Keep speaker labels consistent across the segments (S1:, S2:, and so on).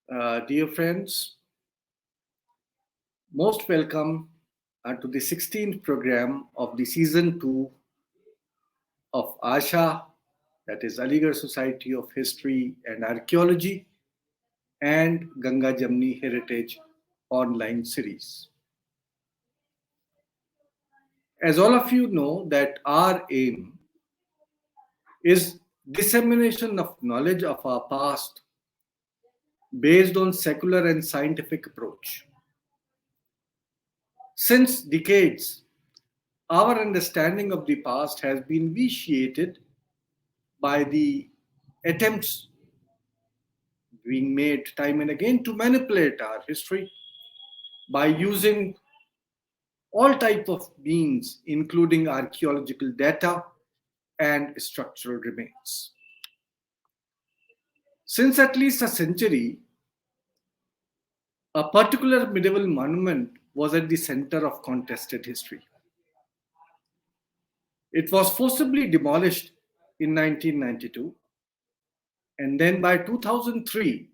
S1: Dear friends, most welcome to the 16th program of the season 2 of ASHA, that is Aligarh Society of History and Archaeology, and Ganga Jamni Heritage online series. As all of you know, that our aim is dissemination of knowledge of our past based on secular and scientific approach. Since decades, our understanding of the past has been vitiated by the attempts being made time and again to manipulate our history by using all type of means, including archaeological data and structural remains. Since at least a century, a particular medieval monument was at the center of contested history. It was forcibly demolished in 1992, and then by 2003,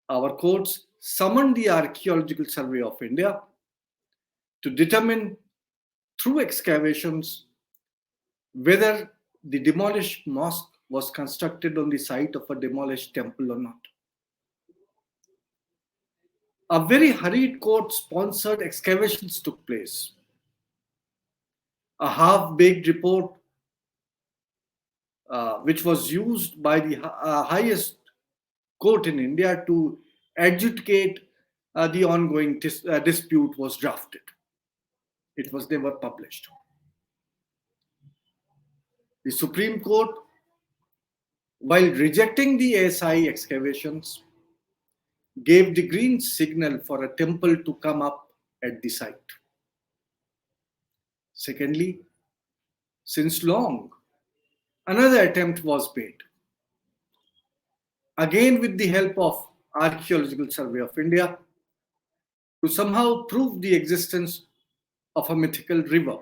S1: our courts summoned the Archaeological Survey of India to determine through excavations whether the demolished mosque was constructed on the site of a demolished temple or not. A very hurried court-sponsored excavations took place. A half-baked report, which was used by the highest court in India to adjudicate the ongoing dispute, was drafted. It was never published. The Supreme Court, while rejecting the ASI excavations, gave the green signal for a temple to come up at the site. Secondly, since long, another attempt was made, again with the help of Archaeological Survey of India, to somehow prove the existence of a mythical river,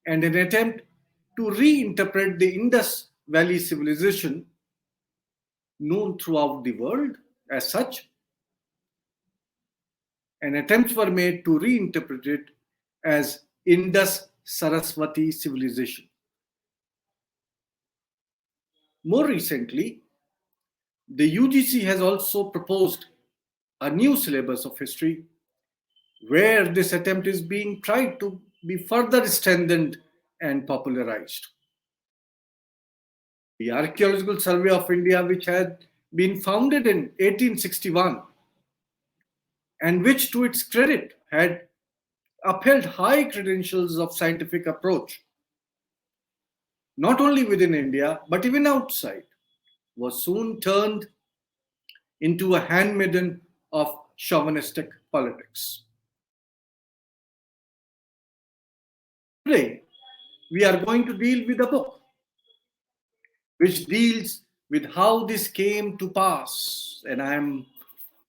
S1: and an attempt to reinterpret the Indus Valley civilization known throughout the world as such, and attempts were made to reinterpret it as Indus Saraswati civilization. More recently, the UGC has also proposed a new syllabus of history where this attempt is being tried to be further strengthened and popularized. The Archaeological Survey of India, which had been founded in 1861 and which, to its credit, had upheld high credentials of scientific approach, not only within India but even outside, was soon turned into a handmaiden of chauvinistic politics. Today, we are going to deal with a book which deals with how this came to pass, and I am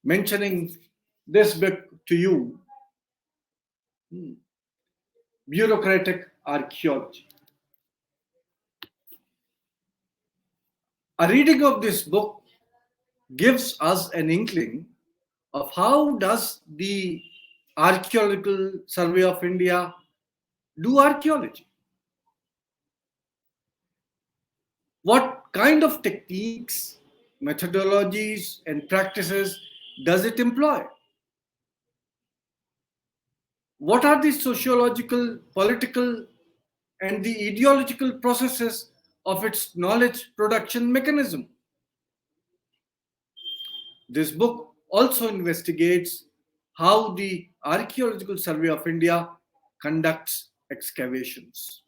S1: mentioning this book to you, Bureaucratic Archaeology. A reading of this book gives us an inkling of how does the Archaeological Survey of India do archaeology. What kind of techniques, methodologies, and practices does it employ? What are the sociological, political, and the ideological processes of its knowledge production mechanism? This book also investigates how the Archaeological Survey of India conducts excavations.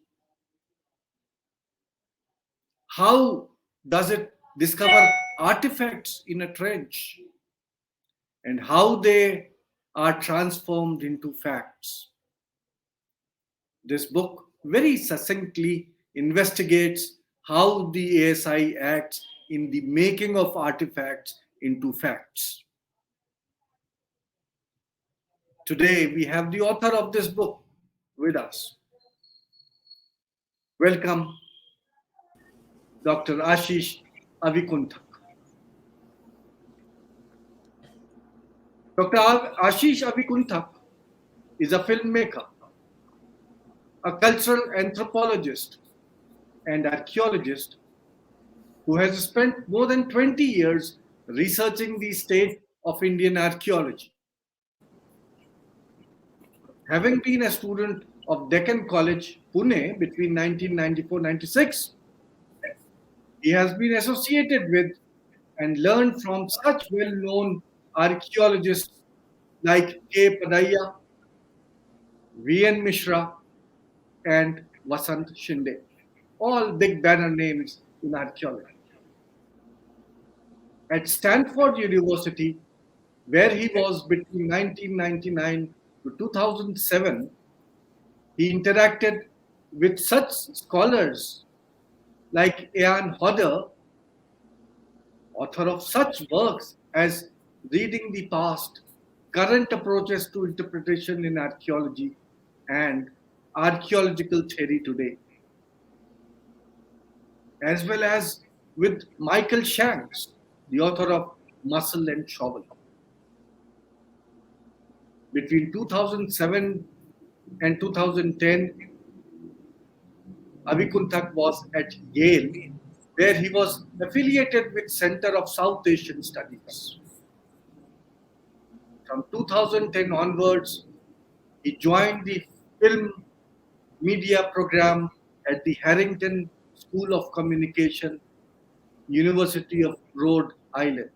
S1: How does it discover artifacts in a trench, and how they are transformed into facts? This book very succinctly investigates how the ASI acts in the making of artifacts into facts. Today, we have the author of this book with us. Welcome, Dr. Ashish Avikunthak. Dr. Ashish Avikuntak is a filmmaker, a cultural anthropologist, and archaeologist who has spent more than 20 years researching the state of Indian archaeology. Having been a student of Deccan College, Pune between 1994-96, he has been associated with and learned from such well-known archaeologists like K. Padaya, V.N. Mishra, and Vasant Shinde, all big banner names in archaeology. At Stanford University, where he was between 1999 to 2007, he interacted with such scholars like Ian Hodder, author of such works as Reading the Past, Current Approaches to Interpretation in Archaeology, and Archaeological Theory Today, as well as with Michael Shanks, the author of Muscle and Shovel. Between 2007 and 2010, Avikuntak was at Yale, where he was affiliated with Center of South Asian Studies. From 2010 onwards, he joined the film media program at the Harrington School of Communication, University of Rhode Island.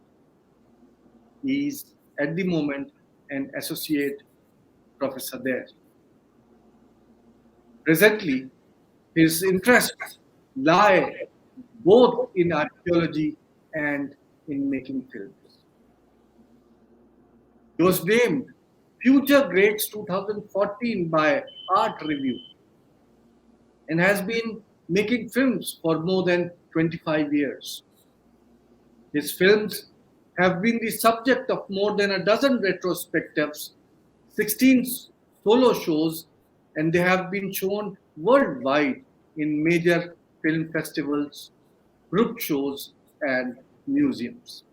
S1: He is at the moment an associate professor there. Presently, his interests lie both in archaeology and in making films. He was named Future Greats 2014 by Art Review and has been making films for more than 25 years. His films have been the subject of more than a dozen retrospectives, 16 solo shows, and they have been shown worldwide in major film festivals, group shows, and museums.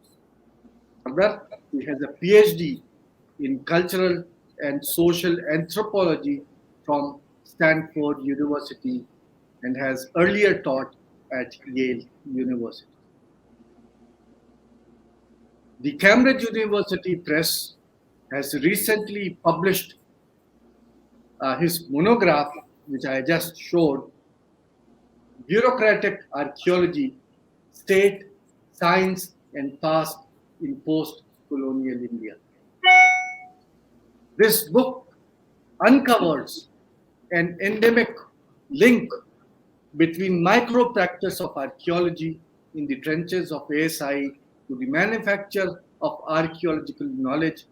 S1: Further, he has a PhD in cultural and social anthropology from Stanford University and has earlier taught at Yale University. The Cambridge University Press has recently published his monograph, which I just showed, Bureaucratic Archaeology, State, Science and Past in Post-Colonial India. This book uncovers an endemic link between micro-practice of archaeology in the trenches of ASI to the manufacture of archaeological knowledge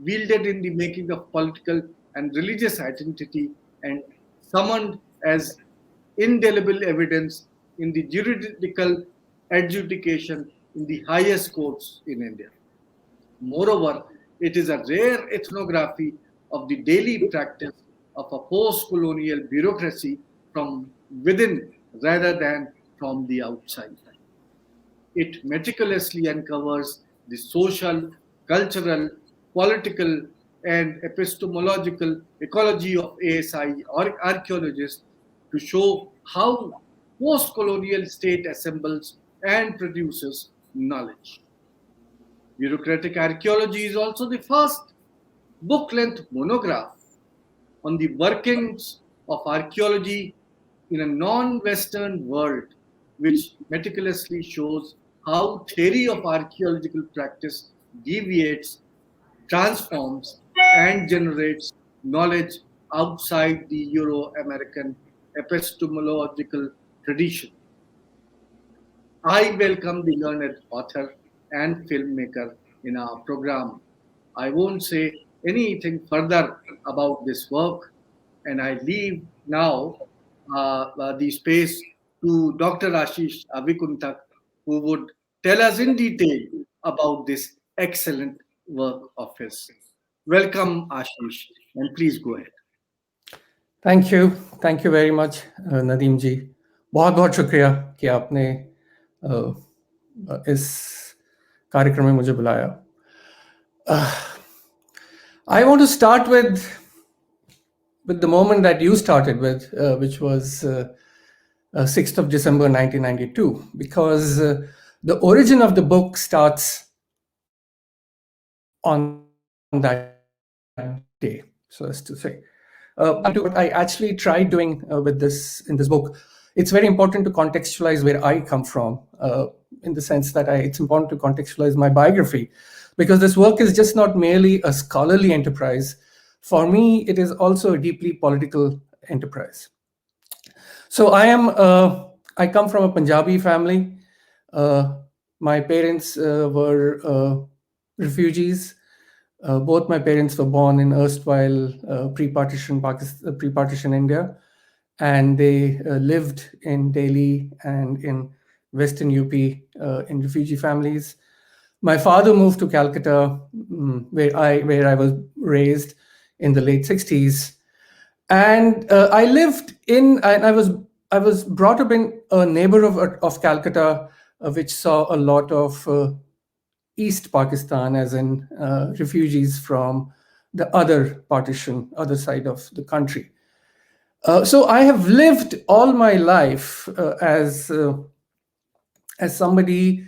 S1: wielded in the making of political and religious identity and summoned as indelible evidence in the juridical adjudication in the highest courts in India. Moreover, it is a rare ethnography of the daily practice of a post-colonial bureaucracy from within rather than from the outside. It meticulously uncovers the social, cultural, political, and epistemological ecology of ASI or archaeologists to show how post-colonial state assembles and produces knowledge. Bureaucratic Archaeology is also the first book-length monograph on the workings of archaeology in a non-Western world, which meticulously shows how theory of archaeological practice deviates, transforms, and generates knowledge outside the Euro-American epistemological tradition. I welcome the learned author and filmmaker in our program. I won't say anything further about this work, and I leave now the space to Dr. Ashish Avikuntak, who would tell us in detail about this excellent work of his. Welcome, Ashish, and please go ahead.
S2: Thank you very much Nadeem ji. बहुत बहुत शुक्रिया कि आपने इस कार्यक्रम में मुझे बुलाया. I want to start with the moment that you started with, which was 6th of December 1992, because the origin of the book starts on that day, so as to say. What I actually tried doing in this book, it's very important to contextualize where I come from, in the sense that it's important to contextualize my biography, because this work is just not merely a scholarly enterprise. For me, it is also a deeply political enterprise. So I come from a Punjabi family. My parents were refugees. Both my parents were born in erstwhile pre-partition India, and they lived in Delhi and in Western UP in refugee families. My father moved to Calcutta, where I was raised in the late 60s, and I was brought up in a neighborhood of Calcutta, which saw a lot of East Pakistan, as in refugees from the other side of the country. So I have lived all my life as somebody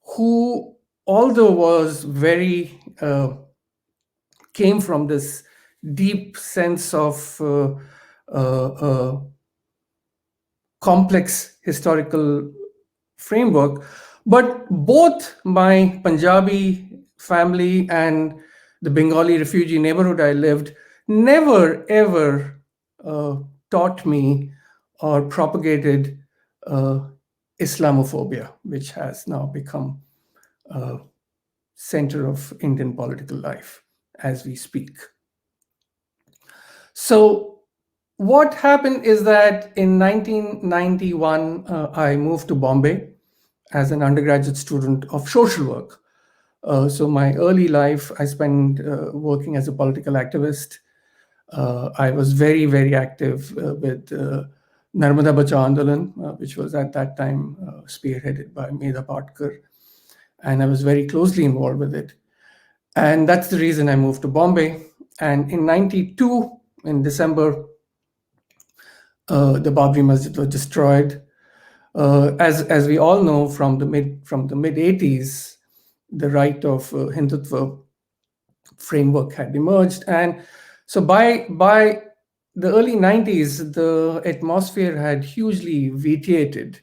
S2: who, although was very came from this deep sense of complex historical framework, but both my Punjabi family and the Bengali refugee neighborhood I lived never ever taught me or propagated Islamophobia, which has now become a center of Indian political life as we speak. So what happened is that in 1991, I moved to Bombay as an undergraduate student of social work. So my early life, I spent working as a political activist. I was very, very active with Narmada Bachao Andolan, which was at that time spearheaded by Medha Patkar. And I was very closely involved with it. And that's the reason I moved to Bombay. And in 92, in December, the Babri Masjid was destroyed. As we all know, from the mid 80s, the right of Hindutva framework had emerged, and so by the early 90s, the atmosphere had hugely vitiated,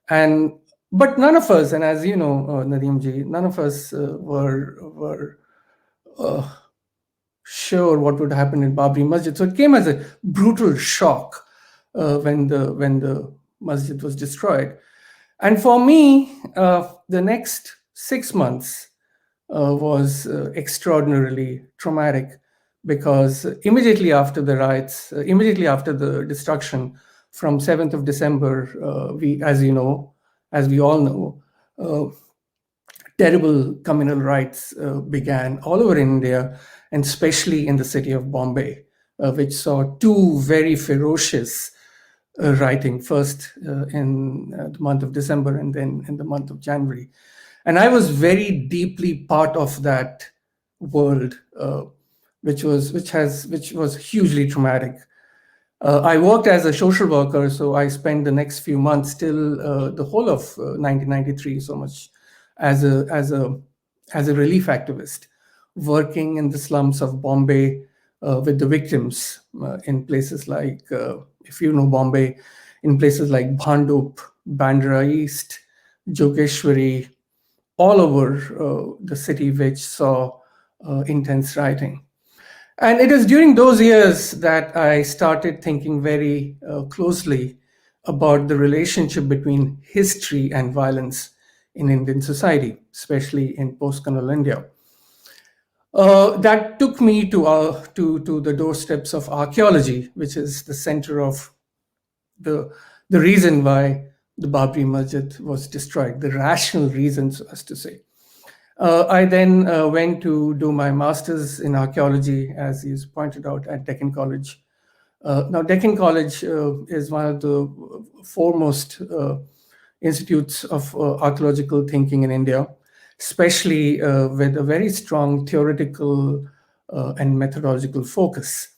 S2: but none of us, and as you know, Nadeem-ji, none of us were sure what would happen in Babri Masjid. So it came as a brutal shock when the masjid was destroyed. And for me, the next 6 months was extraordinarily traumatic, because immediately after the riots, immediately after the destruction, from 7th of December, as we all know, terrible communal riots began all over India, and especially in the city of Bombay, which saw two very ferocious rioting, first in the month of December and then in the month of January. And I was very deeply part of that world, which was hugely traumatic. I worked as a social worker, so I spent the next few months, till the whole of 1993, so much as a relief activist, working in the slums of Bombay with the victims in places like, if you know Bombay, in places like Bhandup, Bandra East, Jogeshwari, all over the city, which saw intense rioting. And it is during those years that I started thinking very closely about the relationship between history and violence in Indian society, especially in post-colonial India. That took me to the doorsteps of archaeology, which is the center of the reason why the Babri Masjid was destroyed, the rational reasons, as to say. I then went to do my master's in archaeology, as is pointed out, at Deccan College. Now, Deccan College is one of the foremost institutes of archaeological thinking in India. especially with a very strong theoretical and methodological focus.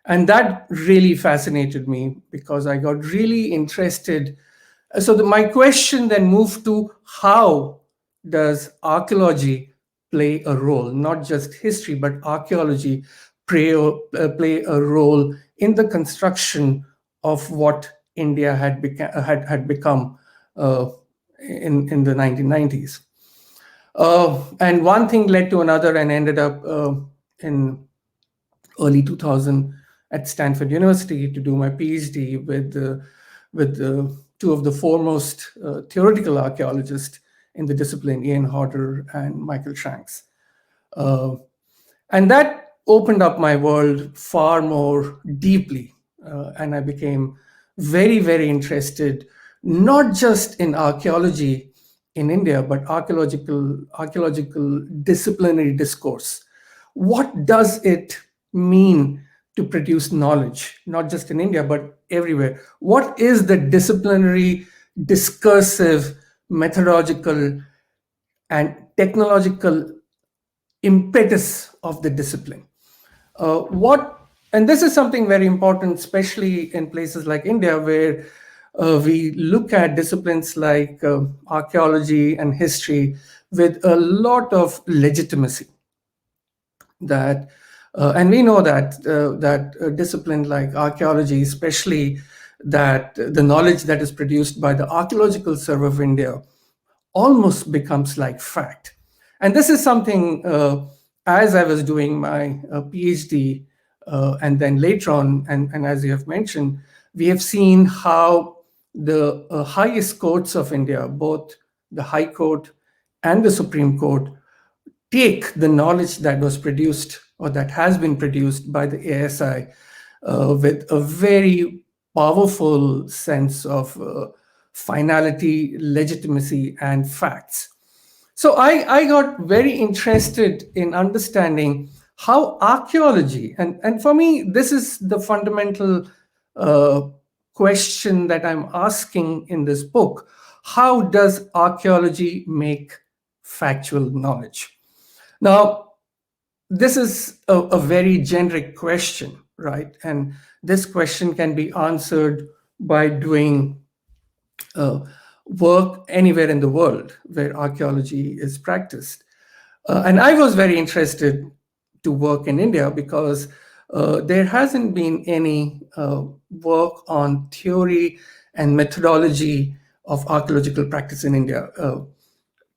S2: And that really fascinated me because I got really interested. So my question then moved to, how does archaeology play a role, not just history, but archaeology play a role in the construction of what India had become in the 1990s. And one thing led to another, and ended up in early 2000 at Stanford University to do my PhD with two of the foremost theoretical archaeologists in the discipline, Ian Hodder and Michael Shanks. And that opened up my world far more deeply. And I became very, very interested, not just in archaeology in India, but archaeological disciplinary discourse. What does it mean to produce knowledge, not just in India, but everywhere? What is the disciplinary, discursive, methodological, and technological impetus of the discipline? And this is something very important, especially in places like India, where we look at disciplines like archaeology and history with a lot of legitimacy. And we know that a discipline like archaeology, especially that the knowledge that is produced by the Archaeological Survey of India, almost becomes like fact. And this is something, as I was doing my PhD, and then later on, and as you have mentioned, we have seen how the highest courts of India, both the High Court and the Supreme Court, take the knowledge that was produced or that has been produced by the ASI with a very powerful sense of finality, legitimacy, and facts. So I got very interested in understanding how archaeology, and for me, this is the fundamental question that I'm asking in this book: how does archaeology make factual knowledge? Now, this is a very generic question, right? And this question can be answered by doing work anywhere in the world where archaeology is practiced. And I was very interested to work in India because there hasn't been any work on theory and methodology of archaeological practice in India.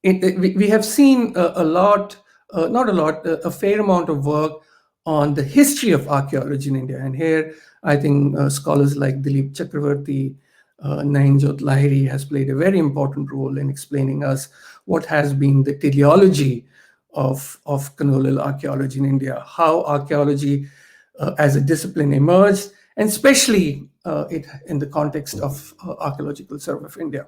S2: We have seen a lot, not a lot, a fair amount of work on the history of archaeology in India. And here, I think scholars like Dilip Chakravarti, Nainjot Lahiri has played a very important role in explaining us what has been the teleology of colonial archaeology in India, how archaeology as a discipline emerged, and especially in the context of Archaeological Survey of India.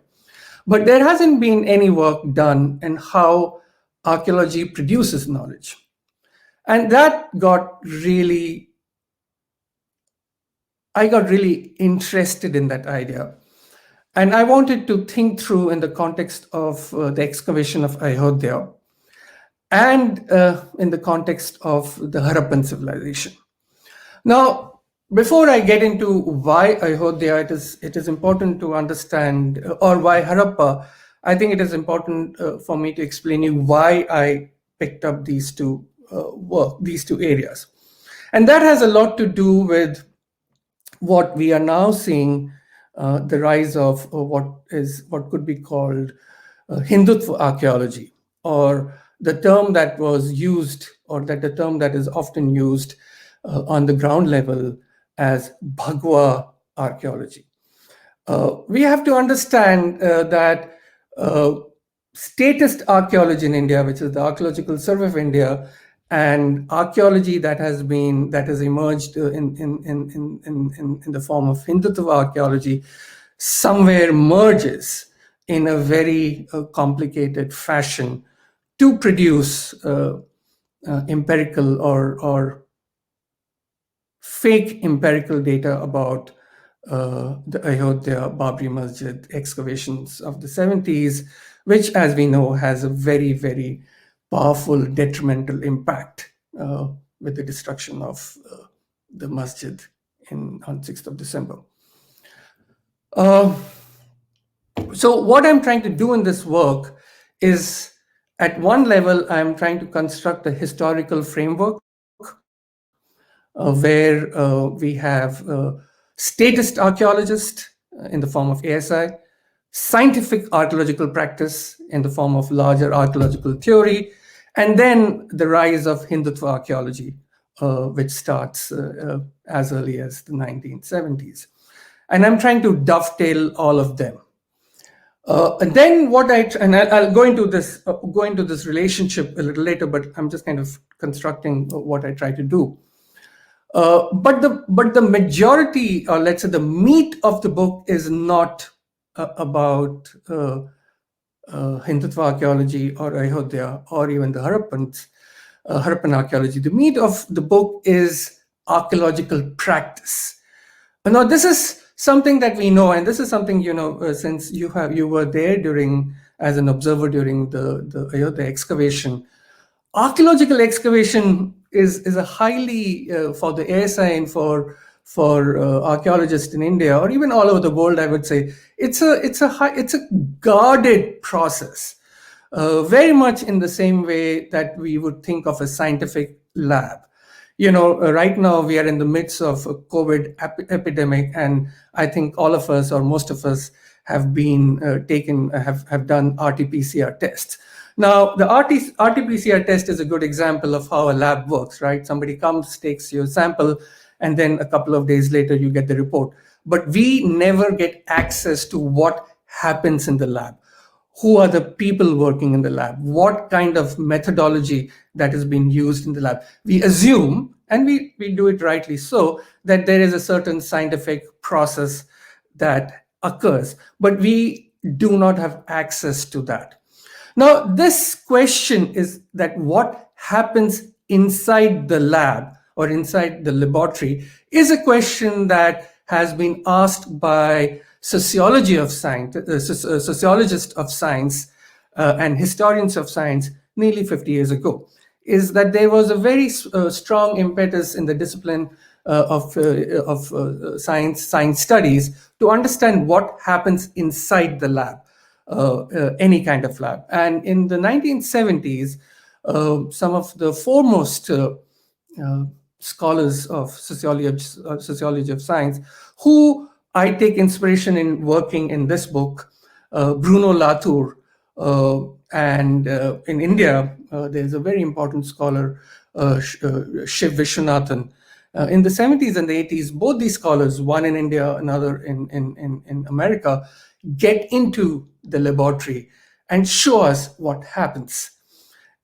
S2: But there hasn't been any work done in how archaeology produces knowledge. And I got really interested in that idea. And I wanted to think through in the context of the excavation of Ayodhya and in the context of the Harappan civilization. Now, before I get into why Ayodhya, it is important to understand, or why Harappa, I think it is important for me to explain you why I picked up these two areas. And that has a lot to do with what we are now seeing, the rise of what could be called Hindutva archaeology, or the term that was used, or that the term that is often used on the ground level as Bhagwa archaeology. We have to understand that statist archaeology in India, which is the Archaeological Survey of India, and archaeology that has emerged in the form of Hindutva archaeology, somewhere merges in a very complicated fashion to produce empirical or fake empirical data about the Ayodhya Babri Masjid excavations of the 70s, which, as we know, has a very, very powerful detrimental impact with the destruction of the masjid on 6th of December. So what I'm trying to do in this work is, at one level, I'm trying to construct a historical framework where we have statist archaeologists in the form of ASI, scientific archaeological practice in the form of larger archaeological theory, and then the rise of Hindutva archaeology, which starts as early as the 1970s. And I'm trying to dovetail all of them. And then I'll go into this relationship a little later, but I'm just kind of constructing what I try to do. But the majority, or let's say the meat of the book, is not about Hindutva archaeology or Ayodhya or even the Harappan archaeology. The meat of the book is archaeological practice. Now, this is something that we know, and this is something, since you were there as an observer during the Ayodhya excavation. Archaeological excavation is a highly for the ASI and for archaeologists in India or even all over the world, I would say it's a guarded process, very much in the same way that we would think of a scientific lab. Right now we are in the midst of a COVID epidemic, and I think all of us, or most of us, have been have done RT-PCR tests. Now, the RT-PCR test is a good example of how a lab works, right? Somebody comes, takes your sample, and then a couple of days later you get the report. But we never get access to what happens in the lab. Who are the people working in the lab? What kind of methodology that is being used in the lab? We assume, and we do it rightly so, that there is a certain scientific process that occurs, but we do not have access to that. Now, this question is that what happens inside the lab or inside the laboratory is a question that has been asked by sociologists of science and historians of science nearly 50 years ago. Is that there was a very strong impetus in the discipline of science studies to understand what happens inside the lab. Any kind of lab. And in the 1970s, some of the foremost scholars of sociology of science, who I take inspiration in working in this book, Bruno Latour, and in India, there's a very important scholar, Shiv Vishwanathan. In the 70s and the 80s, both these scholars, one in India, another in America, get into the laboratory and show us what happens.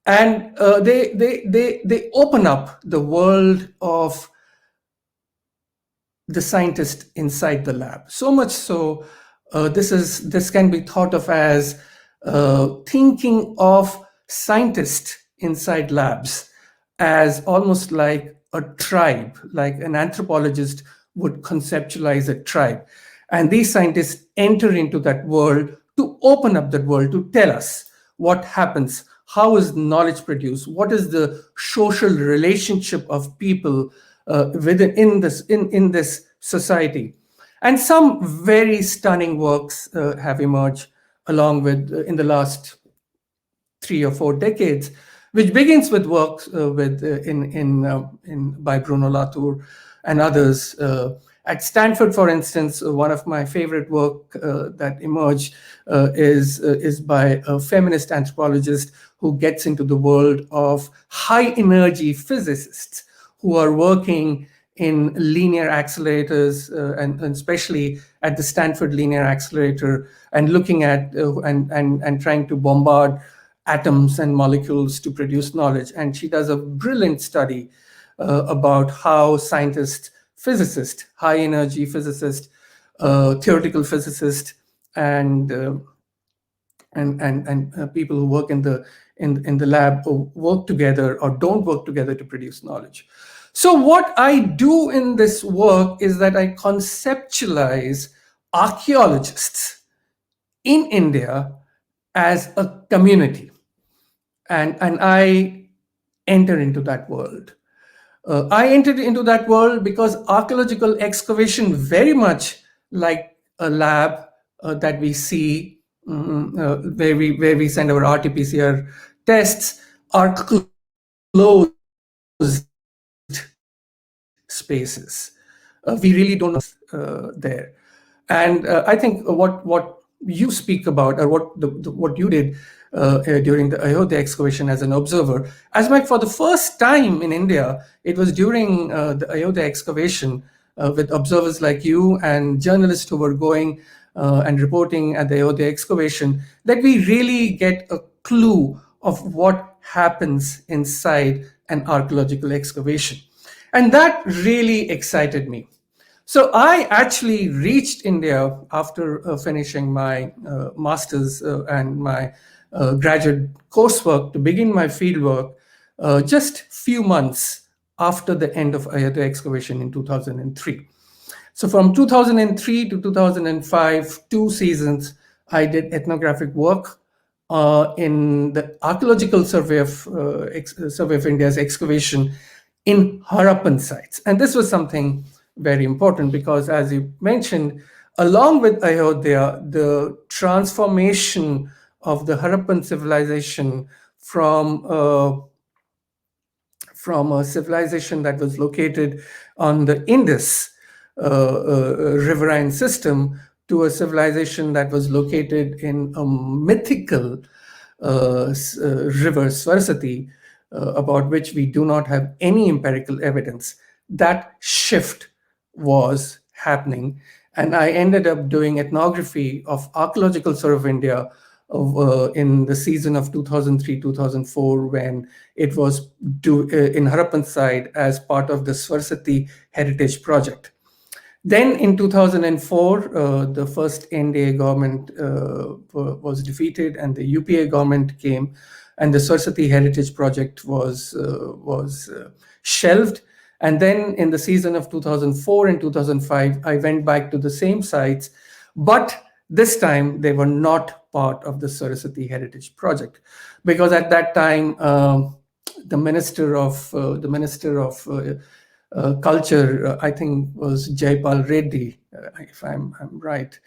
S2: And they open up the world of the scientist inside the lab. So much so, this can be thought of as thinking of scientists inside labs as almost like a tribe, like an anthropologist would conceptualize a tribe. And these scientists enter into that world to open up that world, to tell us what happens, how is knowledge produced, what is the social relationship of people in this society. And some very stunning works have emerged along with in the last 3 or 4 decades, which begins with works by Bruno Latour and others. At Stanford, for instance, one of my favorite work that emerged is by a feminist anthropologist who gets into the world of high energy physicists who are working in linear accelerators and especially at the Stanford Linear Accelerator, and looking at and trying to bombard atoms and molecules to produce knowledge. And she does a brilliant study about how scientists, physicists, high energy physicists, theoretical physicists, and people who work in the lab work together or don't work together to produce knowledge. So what I do in this work is that I conceptualize archaeologists in India as a community, and I enter into that world. I entered into that world because archaeological excavation, very much like a lab that we see, where we send our RT-PCR tests, are closed spaces. We really don't know there. And I think what you speak about, or what you did during the Ayodhya excavation as an observer, as like for the first time in India, it was during the Ayodhya excavation with observers like you and journalists who were going and reporting at the Ayodhya excavation, that we really get a clue of what happens inside an archaeological excavation. And that really excited me. So I actually reached India after finishing my master's and my graduate coursework to begin my fieldwork just few months after the end of Ayodhya excavation in 2003. So from 2003 to 2005, 2 seasons, I did ethnographic work in the Archaeological Survey of India's excavation in Harappan sites. And this was something very important because, as you mentioned, along with Ayodhya, the transformation of the Harappan civilization from a civilization that was located on the Indus riverine system to a civilization that was located in a mythical river, Saraswati, about which we do not have any empirical evidence. That shift was happening. And I ended up doing ethnography of Archaeological Survey of India in the season of 2003-2004, when it was in Harappan side as part of the Saraswati Heritage Project. Then in 2004, the first NDA government was defeated and the UPA government came, and the Saraswati Heritage Project was shelved. And then in the season of 2004 and 2005, I went back to the same sites, but this time they were not part of the Saraswati Heritage Project, because at that time the Minister of Culture, I think, was Jaypal Reddy, if I'm right.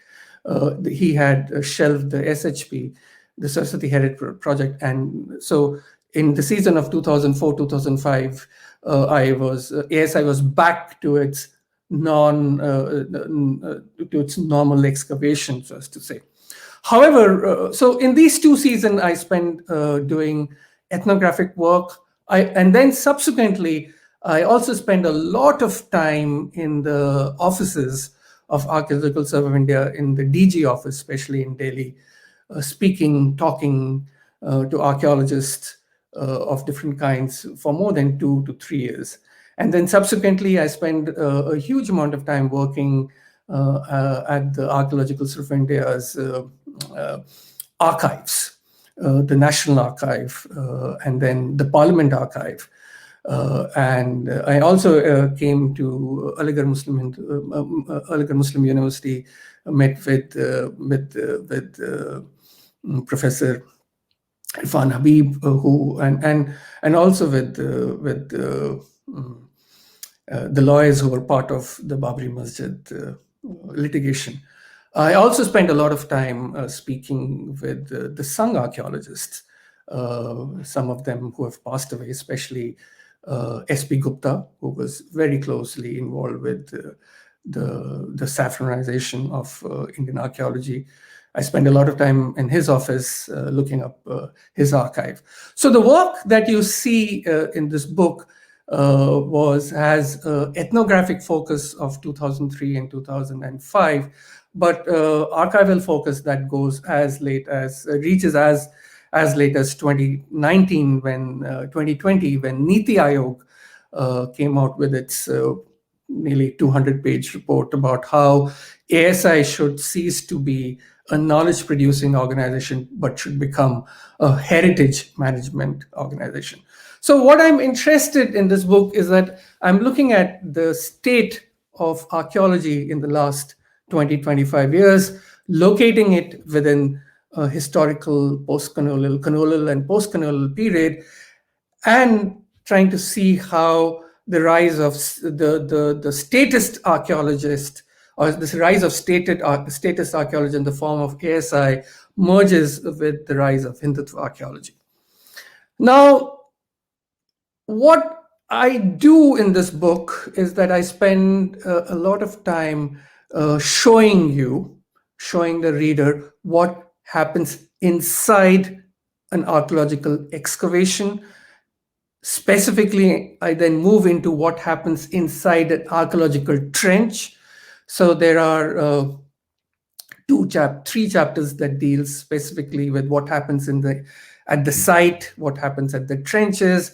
S2: He had shelved the SHP, the Saraswati Heritage Project, and so in the season of 2004-2005, ASI was back to its normal excavation, so as to say. However, so in these 2 seasons, I spent doing ethnographic work, and then subsequently, I also spent a lot of time in the offices of Archaeological Survey of India, in the DG office, especially in Delhi, speaking, talking to archaeologists of different kinds for more than 2 to 3 years. And then subsequently, I spent a huge amount of time working at the Archaeological Survey of India's archives, the National Archive, and then the Parliament Archive. And I also came to Aligarh Muslim University, met with Professor Irfan Habib, who and also with the lawyers who were part of the Babri Masjid litigation. I also spent a lot of time speaking with the Sangh archaeologists, some of them who have passed away, especially S.P. Gupta, who was very closely involved with the saffronization of Indian archaeology. I spent a lot of time in his office looking up his archive. So the work that you see in this book has ethnographic focus of 2003 and 2005, but archival focus that goes reaches as late as 2019, when 2020, when Niti Aayog came out with its nearly 200-page report about how ASI should cease to be a knowledge producing organization, but should become a heritage management organization. So, what I'm interested in this book is that I'm looking at the state of archaeology in the last 20, 25 years, locating it within a historical colonial and post-colonial period, and trying to see how the rise of the statist archaeologist, or this rise of statist archaeology in the form of ASI, merges with the rise of Hindutva archaeology. Now, what I do in this book is that I spend a lot of time showing the reader what happens inside an archaeological excavation. Specifically, I then move into what happens inside an archaeological trench. So there are three chapters that deal specifically with what happens at the site, what happens at the trenches.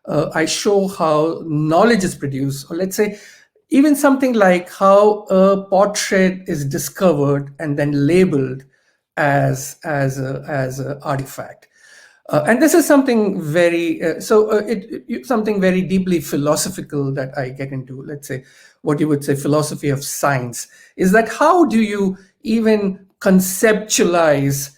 S2: I show how knowledge is produced, or let's say even something like how a potsherd is discovered and then labeled as an artifact. And this is something something very deeply philosophical that I get into. Let's say what you would say philosophy of science is that how do you even conceptualize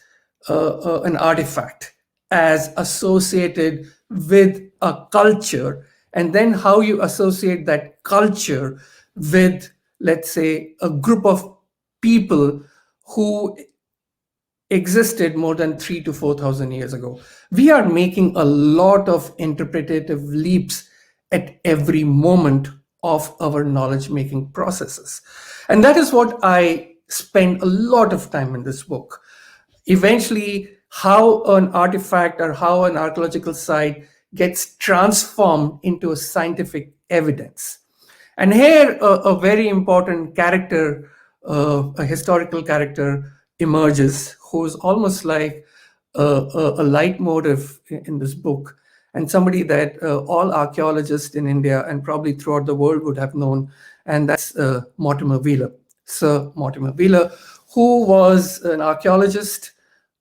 S2: an artifact as associated with a culture, and then how you associate that culture with, let's say, a group of people who existed more than 3,000 to 4,000 years ago. We are making a lot of interpretative leaps at every moment of our knowledge making processes. And that is what I spend a lot of time in this book. Eventually, how an artifact or how an archaeological site gets transformed into a scientific evidence. And here, a very important character, a historical character, emerges, who's almost like a leitmotif in this book, and somebody that all archaeologists in India and probably throughout the world would have known, and that's Mortimer Wheeler, Sir Mortimer Wheeler, who was an archaeologist,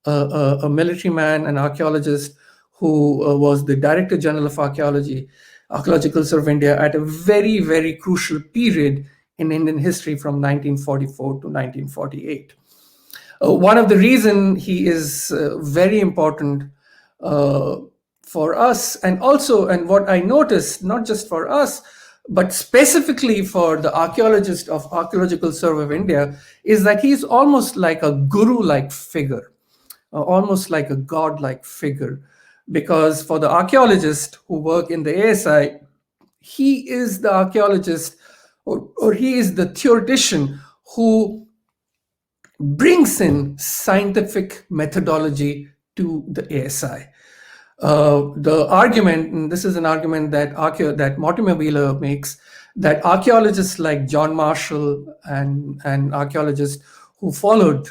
S2: a military man, an archaeologist who was the Director General of Archaeological Survey of India at a very, very crucial period in Indian history from 1944 to 1948. One of the reasons he is very important for us, and what I noticed, not just for us, but specifically for the archaeologist of Archaeological Survey of India, is that he's almost like a guru-like figure, almost like a god-like figure. Because for the archaeologists who work in the ASI, he is the archaeologist, or he is the theoretician who brings in scientific methodology to the ASI. The argument, and this is an argument that Mortimer Wheeler makes, that archaeologists like John Marshall and archaeologists who followed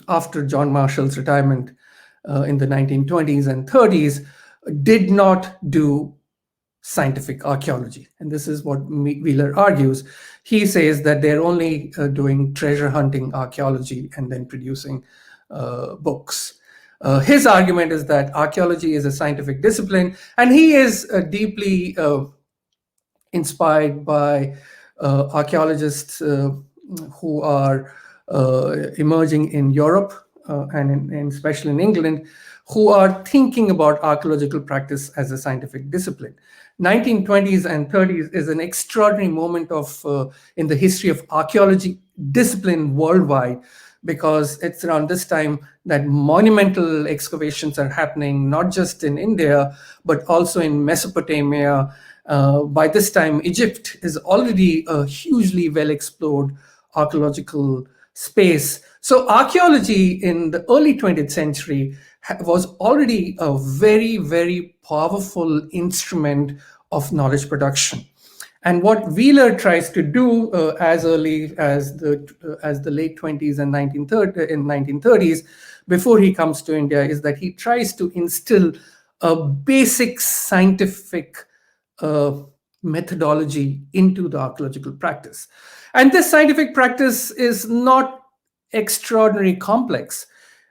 S2: after John Marshall's retirement in the 1920s and 30s did not do scientific archaeology. And this is what Wheeler argues. He says that they're only doing treasure hunting archaeology and then producing books. His argument is that archaeology is a scientific discipline, and he is deeply inspired by archaeologists who are emerging in Europe and especially in England, who are thinking about archaeological practice as a scientific discipline. 1920s and 30s is an extraordinary moment in the history of archaeology discipline worldwide, because it's around this time that monumental excavations are happening, not just in India, but also in Mesopotamia. By this time, Egypt is already a hugely well-explored archaeological space. So archaeology in the early 20th century was already a very, very powerful instrument of knowledge production. And what Wheeler tries to do as early as the late 20s and 1930s, before he comes to India, is that he tries to instill a basic scientific methodology into the archaeological practice. And this scientific practice is not extraordinarily complex.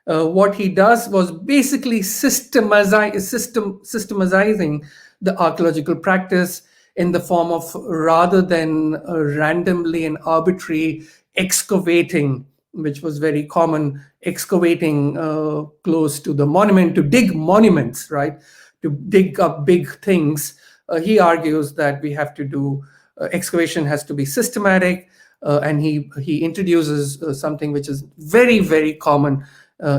S2: What he does was basically systematizing the archaeological practice in the form of, rather than randomly and arbitrary excavating, which was very common, excavating close to the monument to dig monuments, right? To dig up big things. He argues that we have to do excavation has to be systematic, and he introduces something which is very, very common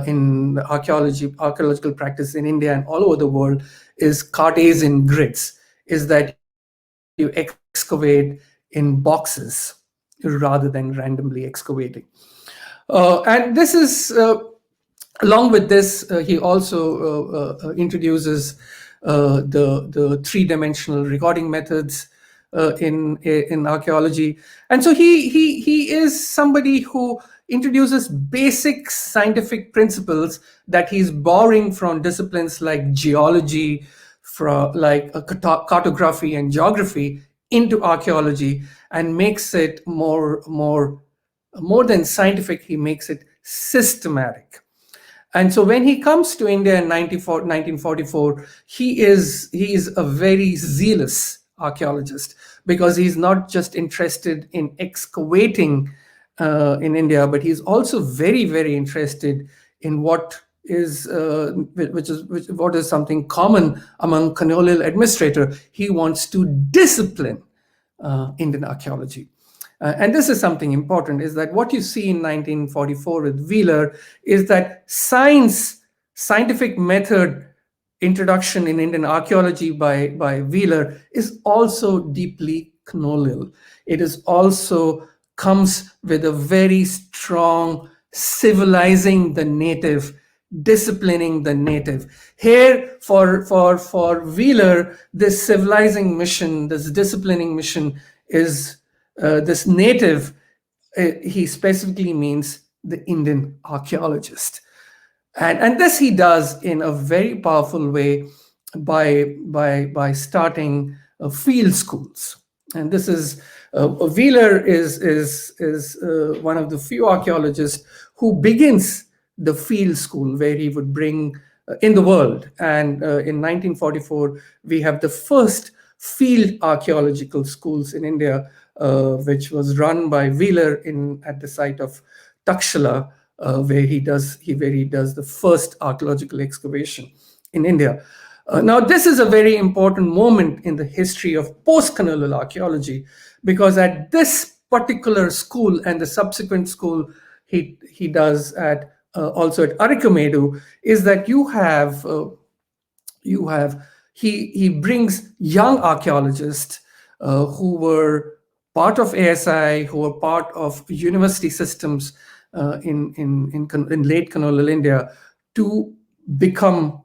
S2: in archaeological practice in India and all over the world, is Cartesian grids. Is that you excavate in boxes rather than randomly excavating. And this is, along with this, he also introduces the three-dimensional recording methods in archaeology. And so he is somebody who introduces basic scientific principles that he's borrowing from disciplines like geology, from like cartography and geography into archaeology, and makes it more than scientific. He makes it systematic. And so when he comes to India in 1944, he is a very zealous archaeologist, because he's not just interested in excavating in India, but he's also very, very interested in what is something common among colonial administrator. He wants to discipline Indian archaeology. And this is something important, is that what you see in 1944 with Wheeler is that scientific method introduction in Indian archaeology by Wheeler is also deeply colonial. It is also comes with a very strong civilizing the native, disciplining the native. Here, for Wheeler, this civilizing mission, this disciplining mission is this native. He specifically means the Indian archaeologist. And this he does in a very powerful way by starting field schools. And this is Wheeler is one of the few archaeologists who begins the field school, where he would bring in the world. And in 1944, we have the first field archaeological schools in India, which was run by Wheeler at the site of Takshala, where he does the first archaeological excavation in India. Now, this is a very important moment in the history of post-colonial archaeology, because at this particular school and the subsequent school he does at also at Arikamedu, is that he brings young archaeologists who were part of ASI, who were part of university systems in late colonial India, to become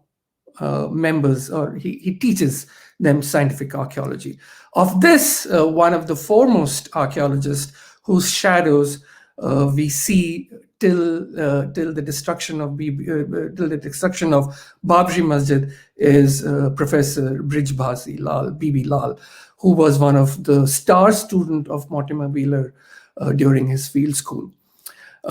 S2: members, or he teaches them scientific archaeology. Of this, one of the foremost archaeologists whose shadows we see till the destruction of Babri Masjid is Professor Brijbhasi Lal, B.B. Lal, who was one of the star student of Mortimer Wheeler during his field school.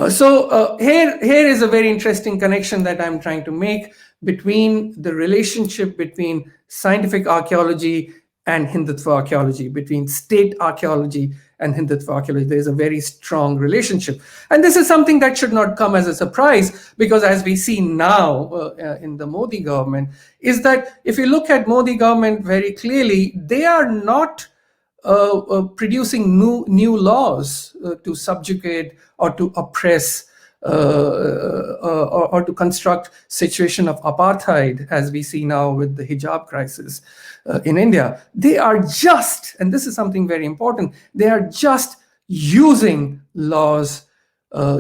S2: So here is a very interesting connection that I'm trying to make between the relationship between scientific archaeology and Hindutva archaeology, between state archaeology and Hindutva archaeology. There is a very strong relationship. And this is something that should not come as a surprise, because as we see now in the Modi government, is that if you look at Modi government very clearly, they are not producing new laws to subjugate or to oppress or to construct situation of apartheid, as we see now with the hijab crisis in India. They are just, and this is something very important, they are just using laws,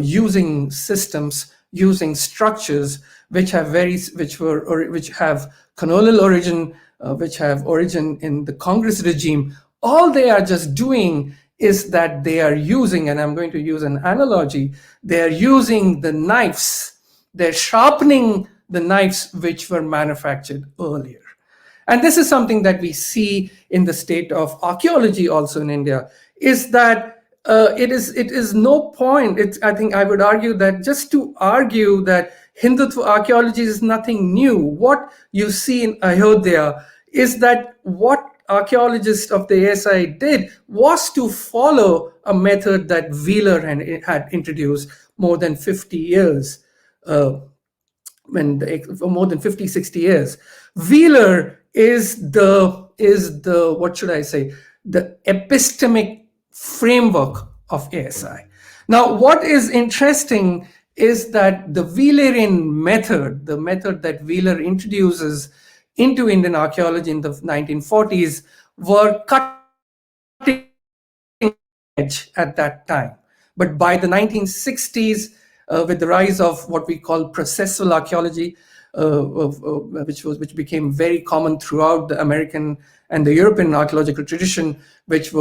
S2: using systems, using structures which have colonial origin, which have origin in the Congress regime. All they are just doing is that they are using, and I'm going to use an analogy, they are using the knives, they're sharpening the knives which were manufactured earlier. And this is something that we see in the state of archaeology also in India, is that it is no point. I think I would argue that just to argue that Hindutva archaeology is nothing new. What you see in Ayodhya is that what archaeologists of the ASI did was to follow a method that Wheeler had introduced more than 50 years, more than 50, 60 years. Wheeler is the what should I say, the epistemic framework of ASI. Now, what is interesting is that the Wheelerian method, the method that Wheeler introduces into Indian archaeology in the 1940s, were cutting edge at that time. But by the 1960s, with the rise of what we call processual archaeology, which became very common throughout the American and the European archaeological tradition, which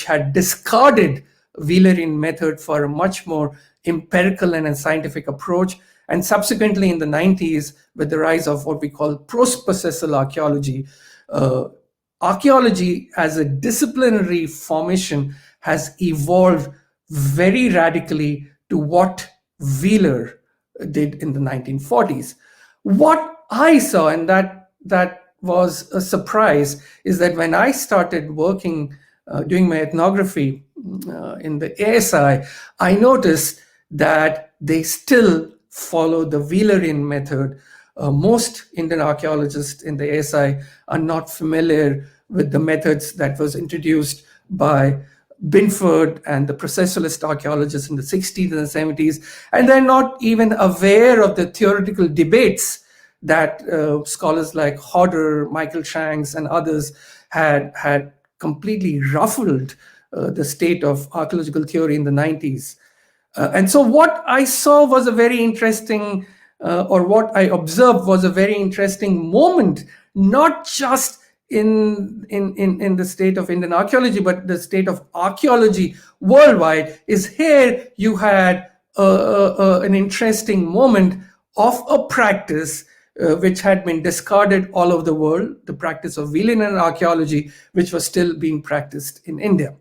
S2: had discarded Wheelerian method for a much more empirical and a scientific approach. And subsequently in the 90s, with the rise of what we call post-processual archaeology, archaeology as a disciplinary formation has evolved very radically to what Wheeler did in the 1940s. What I saw, and that was a surprise, is that when I started working, doing my ethnography in the ASI, I noticed that they still follow the Wheelerian method. Most Indian archaeologists in the ASI are not familiar with the methods that was introduced by Binford and the processualist archaeologists in the 60s and the 70s, and they're not even aware of the theoretical debates that scholars like Hodder, Michael Shanks, and others had completely ruffled the state of archaeological theory in the 90s. And so what I saw was a very interesting, or what I observed was a very interesting moment, not just in the state of Indian archaeology, but the state of archaeology worldwide. Is here you had an interesting moment of a practice which had been discarded all over the world, the practice of Wheelerian archaeology, which was still being practiced in India.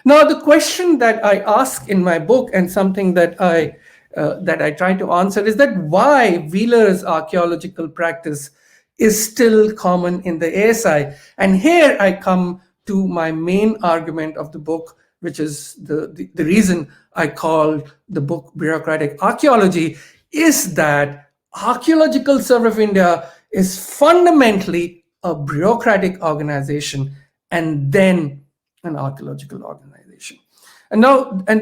S2: Now, the question that I ask in my book, and something that I try to answer, is that why Wheeler's archaeological practice is still common in the ASI. And here I come to my main argument of the book, which is the reason I call the book Bureaucratic Archaeology, is that Archaeological Survey of India is fundamentally a bureaucratic organization and then an archaeological organization. And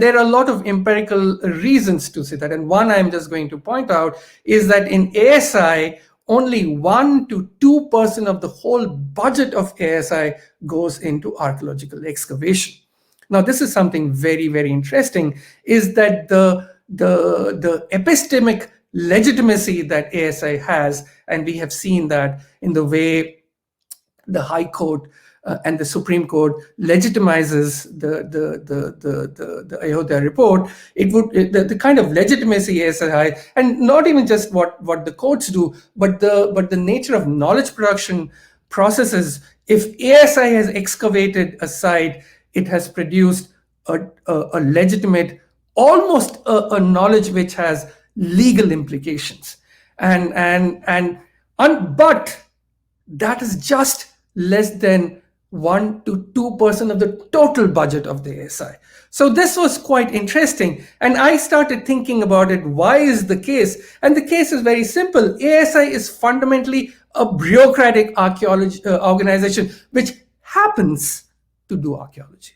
S2: there are a lot of empirical reasons to say that. And one I'm just going to point out is that in ASI, only 1 to 2% of the whole budget of ASI goes into archaeological excavation. Now, this is something very, very interesting, is that the epistemic legitimacy that ASI has, and we have seen that in the way the High Court and the Supreme Court legitimizes the Ayodhya report. The kind of legitimacy ASI, and not even just what the courts do, but the nature of knowledge production processes. If ASI has excavated a site, it has produced a legitimate, almost a knowledge which has legal implications, but that is just less than 1 to 2% of the total budget of the ASI. So this was quite interesting. And I started thinking about it. Why is the case? And the case is very simple. ASI is fundamentally a bureaucratic archaeology organization which happens to do archaeology,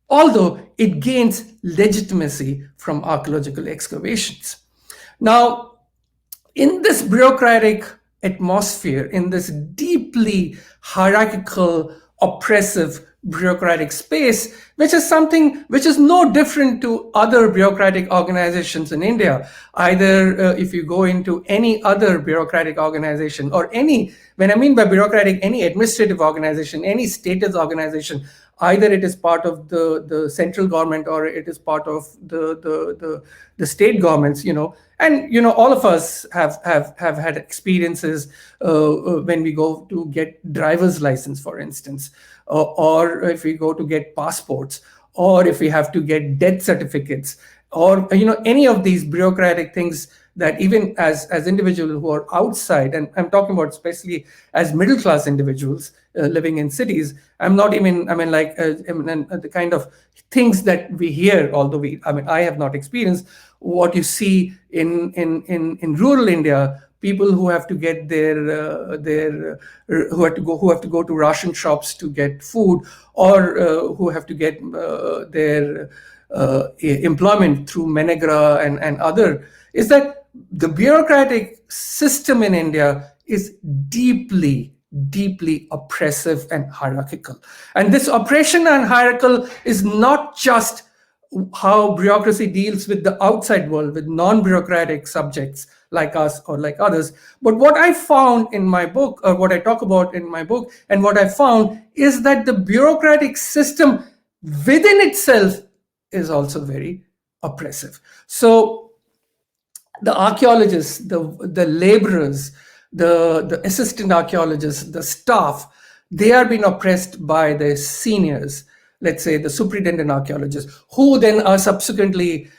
S2: although it gains legitimacy from archaeological excavations. Now, in this bureaucratic atmosphere, in this deeply hierarchical, oppressive bureaucratic space, which is something which is no different to other bureaucratic organizations in India. Either if you go into any other bureaucratic organization, or when I mean by bureaucratic, any administrative organization, any status organization, either it is part of the central government or it is part of the state governments, and all of us have had experiences when we go to get driver's license, for instance, or if we go to get passports, or if we have to get death certificates, or any of these bureaucratic things that even as individuals who are outside, and I'm talking about especially as middle class individuals living in cities, I'm not even, the kind of things that we hear, although I have not experienced what you see in rural India, people who have to get who have to go to ration shops to get food, or who have to get their employment through Menegra and other, is that the bureaucratic system in India is deeply oppressive and hierarchical. And this oppression and hierarchical is not just how bureaucracy deals with the outside world, with non-bureaucratic subjects like us or like others. But what I found in my book, or what I talk about in my book, and what I found is that the bureaucratic system within itself is also very oppressive. So the archaeologists, the laborers, the assistant archaeologists, the staff, they are being oppressed by the seniors, let's say the superintendent archaeologists, who then are subsequently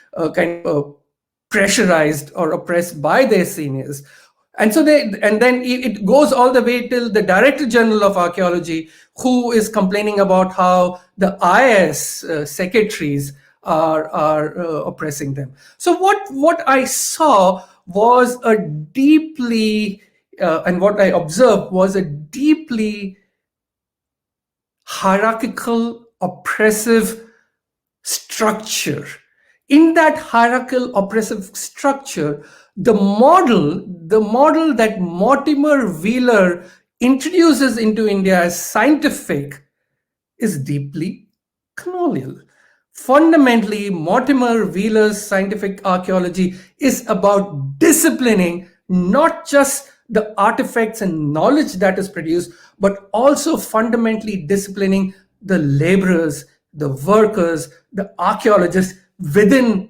S2: pressurized or oppressed by their seniors. And so then it goes all the way till the Director General of Archaeology, who is complaining about how the IS secretaries are oppressing them. So what I saw was a deeply, and what I observed was a deeply hierarchical, oppressive structure. In that hierarchical, oppressive structure, the model that Mortimer Wheeler introduces into India as scientific is deeply colonial. Fundamentally, Mortimer Wheeler's scientific archaeology is about disciplining not just the artifacts and knowledge that is produced, but also fundamentally disciplining the laborers, the workers, the archaeologists within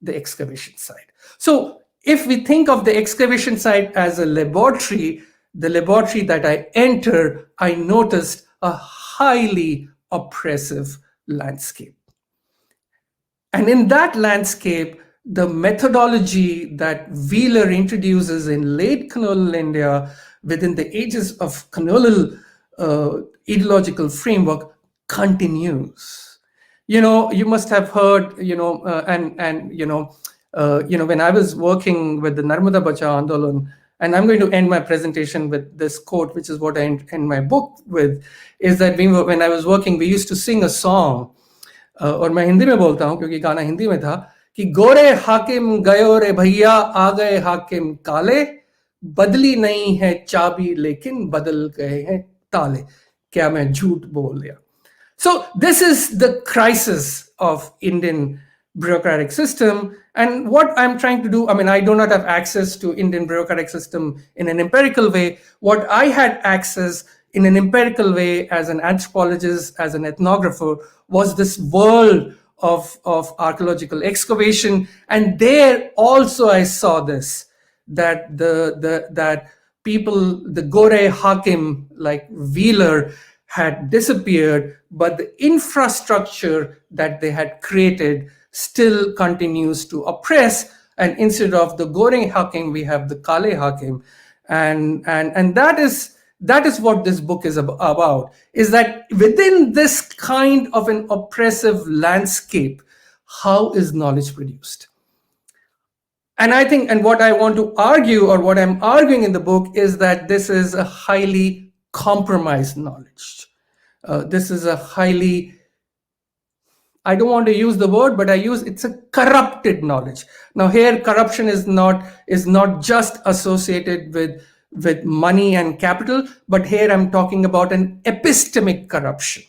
S2: the excavation site. So if we think of the excavation site as a laboratory, the laboratory that I enter, I noticed a highly oppressive landscape. And in that landscape, the methodology that Wheeler introduces in late colonial India within the ages of colonial ideological framework continues. You must have heard, when I was working with the Narmada Bachao Andolan, and I'm going to end my presentation with this quote, which is what I end my book with, is that when I was working, we used to sing a song, और मैं हिंदी में बोलता हूँ क्योंकि गाना हिंदी में था, कि गोरे हाकिम गयो रे भैया, आ गए हाकिम काले, बदली नहीं है चाबी लेकिन बदल गए हैं ताले. क्या मैं झूठ बोल दिया? So this is the crisis of Indian bureaucratic system. And what I'm trying to do, I do not have access to Indian bureaucratic system in an empirical way. What I had access in an empirical way as an anthropologist, as an ethnographer, was this world of archaeological excavation. And there also I saw this, that that people, the Gore Hakim like Wheeler, had disappeared, but the infrastructure that they had created still continues to oppress. And instead of the Gore Hakim, we have the Kale Hakim. And that is what this book is about, is that within this kind of an oppressive landscape, how is knowledge produced? And I think, and what I want to argue, or what I'm arguing in the book, is that this is a highly compromised knowledge. This is a highly, I don't want to use the word, but it's a corrupted knowledge. Now here, corruption is not just associated with money and capital, but here I'm talking about an epistemic corruption,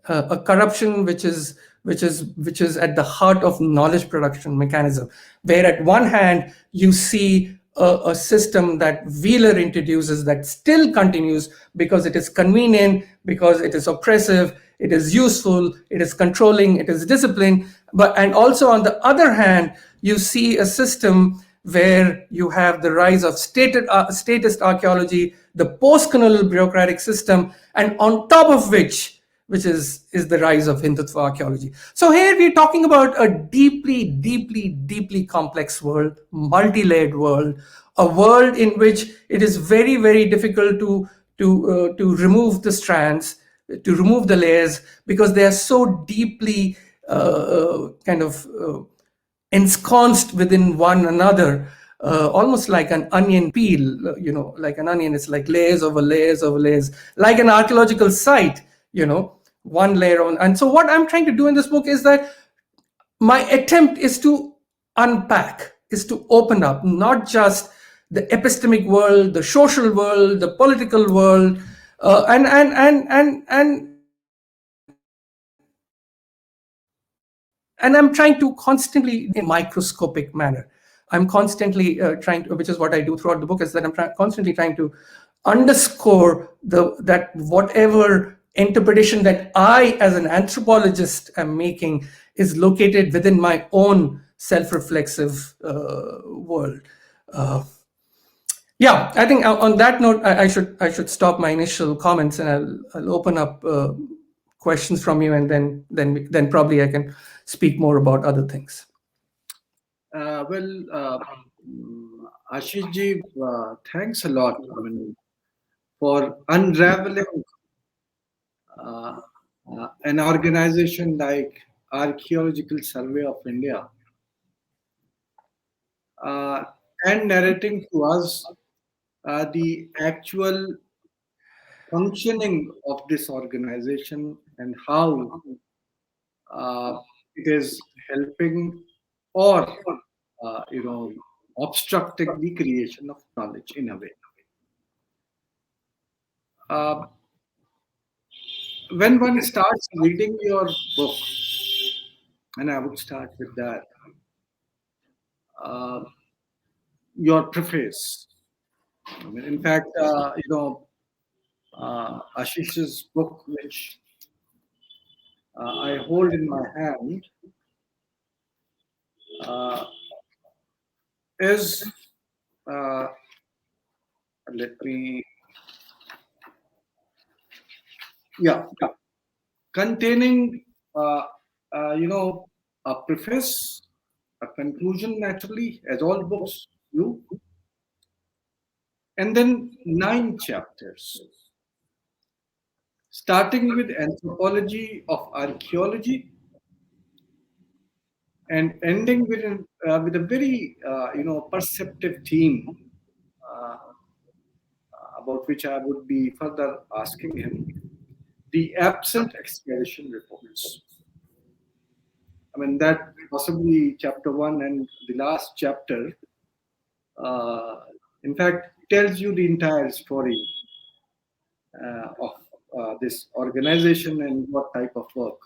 S2: a corruption which is at the heart of knowledge production mechanism, where at one hand you see a system that Wheeler introduces that still continues because it is convenient, because it is oppressive, it is useful, it is controlling, it is discipline. And also on the other hand, you see a system where you have the rise of statist archaeology, the post-colonial bureaucratic system, and on top of which is the rise of Hindutva archaeology. So here we're talking about a deeply, deeply, deeply complex world, multi-layered world, a world in which it is very, very difficult to remove the strands, to remove the layers, because they are so deeply kind of ensconced within one another, almost like an onion peel. Like an onion, it's like layers over layers over layers, like an archaeological site, one layer on. And so what I'm trying to do in this book is that my attempt is to unpack, is to open up not just the epistemic world, the social world, the political world, and I'm trying to constantly, in a microscopic manner, I'm constantly trying to, which is what I do throughout the book, is that I'm constantly trying to underscore that whatever interpretation that I, as an anthropologist, am making is located within my own self-reflexive world. Yeah, I think on that note, I should stop my initial comments, and I'll open up questions from you, and then probably I can speak more about other things.
S1: Ashish ji, thanks a lot, for unraveling an organization like Archaeological Survey of India, and narrating to us the actual functioning of this organization and how it is helping or obstructing the creation of knowledge in a way. When one starts reading your book, and I would start with that, your preface. In fact, Ashish's book, which I hold in my hand, is let me, containing a preface, a conclusion, naturally, as all books do, and then 9 chapters, starting with anthropology of archaeology and ending with a very perceptive theme, about which I would be further asking him: the absent excavation reports. That possibly chapter 1 and the last chapter, in fact, tells you the entire story of this organization and what type of work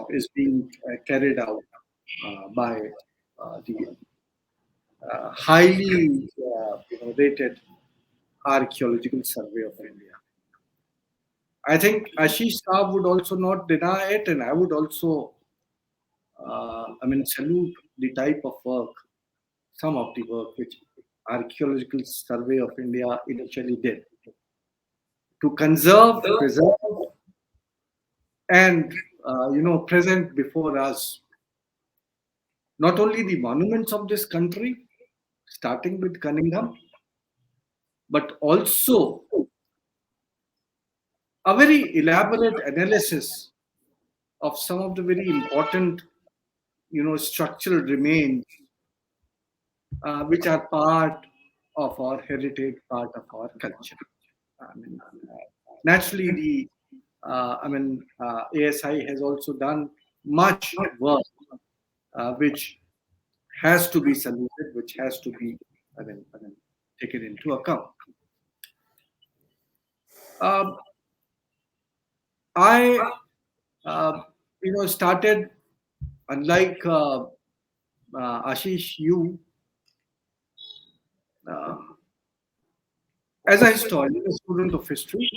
S1: is being carried out by the highly rated Archaeological Survey of India. I think Ashish Saab would also not deny it, and I would also, salute the type of work, some of the work which Archaeological Survey of India initially did to conserve, preserve, and present before us not only the monuments of this country, starting with Cunningham, but also a very elaborate analysis of some of the very important, structural remains, which are part of our heritage, part of our culture. Naturally, the ASI has also done much work, which has to be saluted, which has to be, taken into account. I, started, unlike Ashish, you, as a historian, a student of history,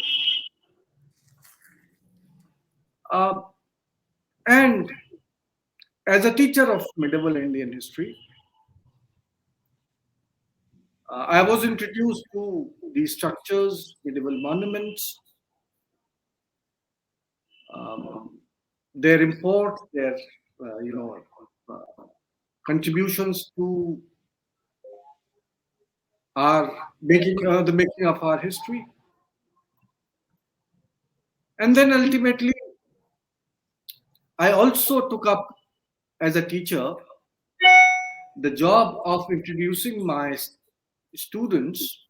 S1: and as a teacher of medieval Indian history. I was introduced to these structures, medieval monuments, their import, their uh, contributions to our the making of our history. And then ultimately, I also took up as a teacher the job of introducing my students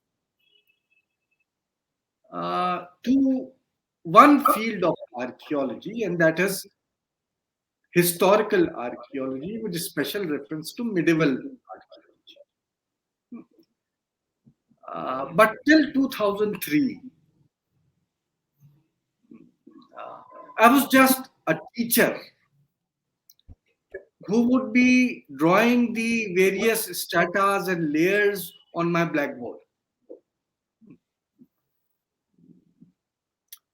S1: to one field of archaeology, and that is historical archaeology, with a special reference to medieval archaeology. But till 2003, I was just a teacher who would be drawing the various stratas and layers on my blackboard,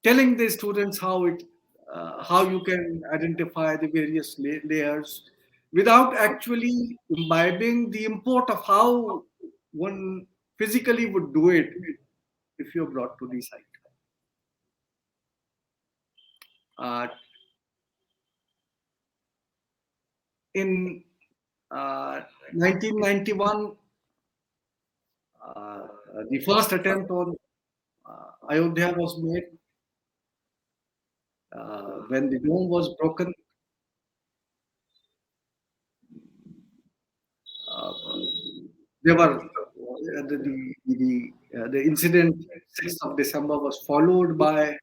S1: telling the students how you can identify the various layers without actually imbibing the import of how one physically would do it if you're brought to the site. Uh, in 1991, the first attempt on Ayodhya was made. When the dome was broken, there were the incident 6th of December was followed by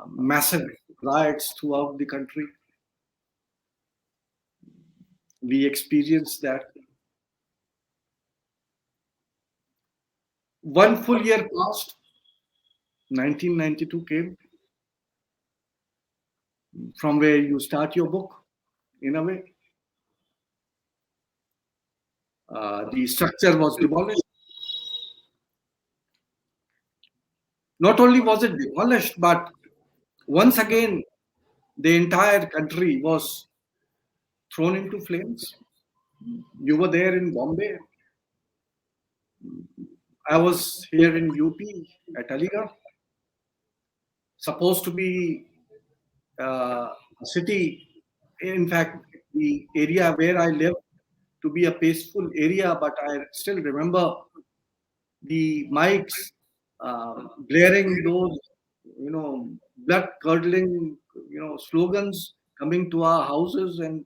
S1: massive riots throughout the country. We experienced that. One full year passed. 1992 came, from where you start your book, in a way. The structure was demolished. Not only was it demolished, but once again, the entire country was thrown into flames. You were there in Bombay. I was here in UP at Aligarh, supposed to be a city, in fact, the area where I live, to be a peaceful area, but I still remember the mics blaring those, blood curdling, slogans coming to our houses, and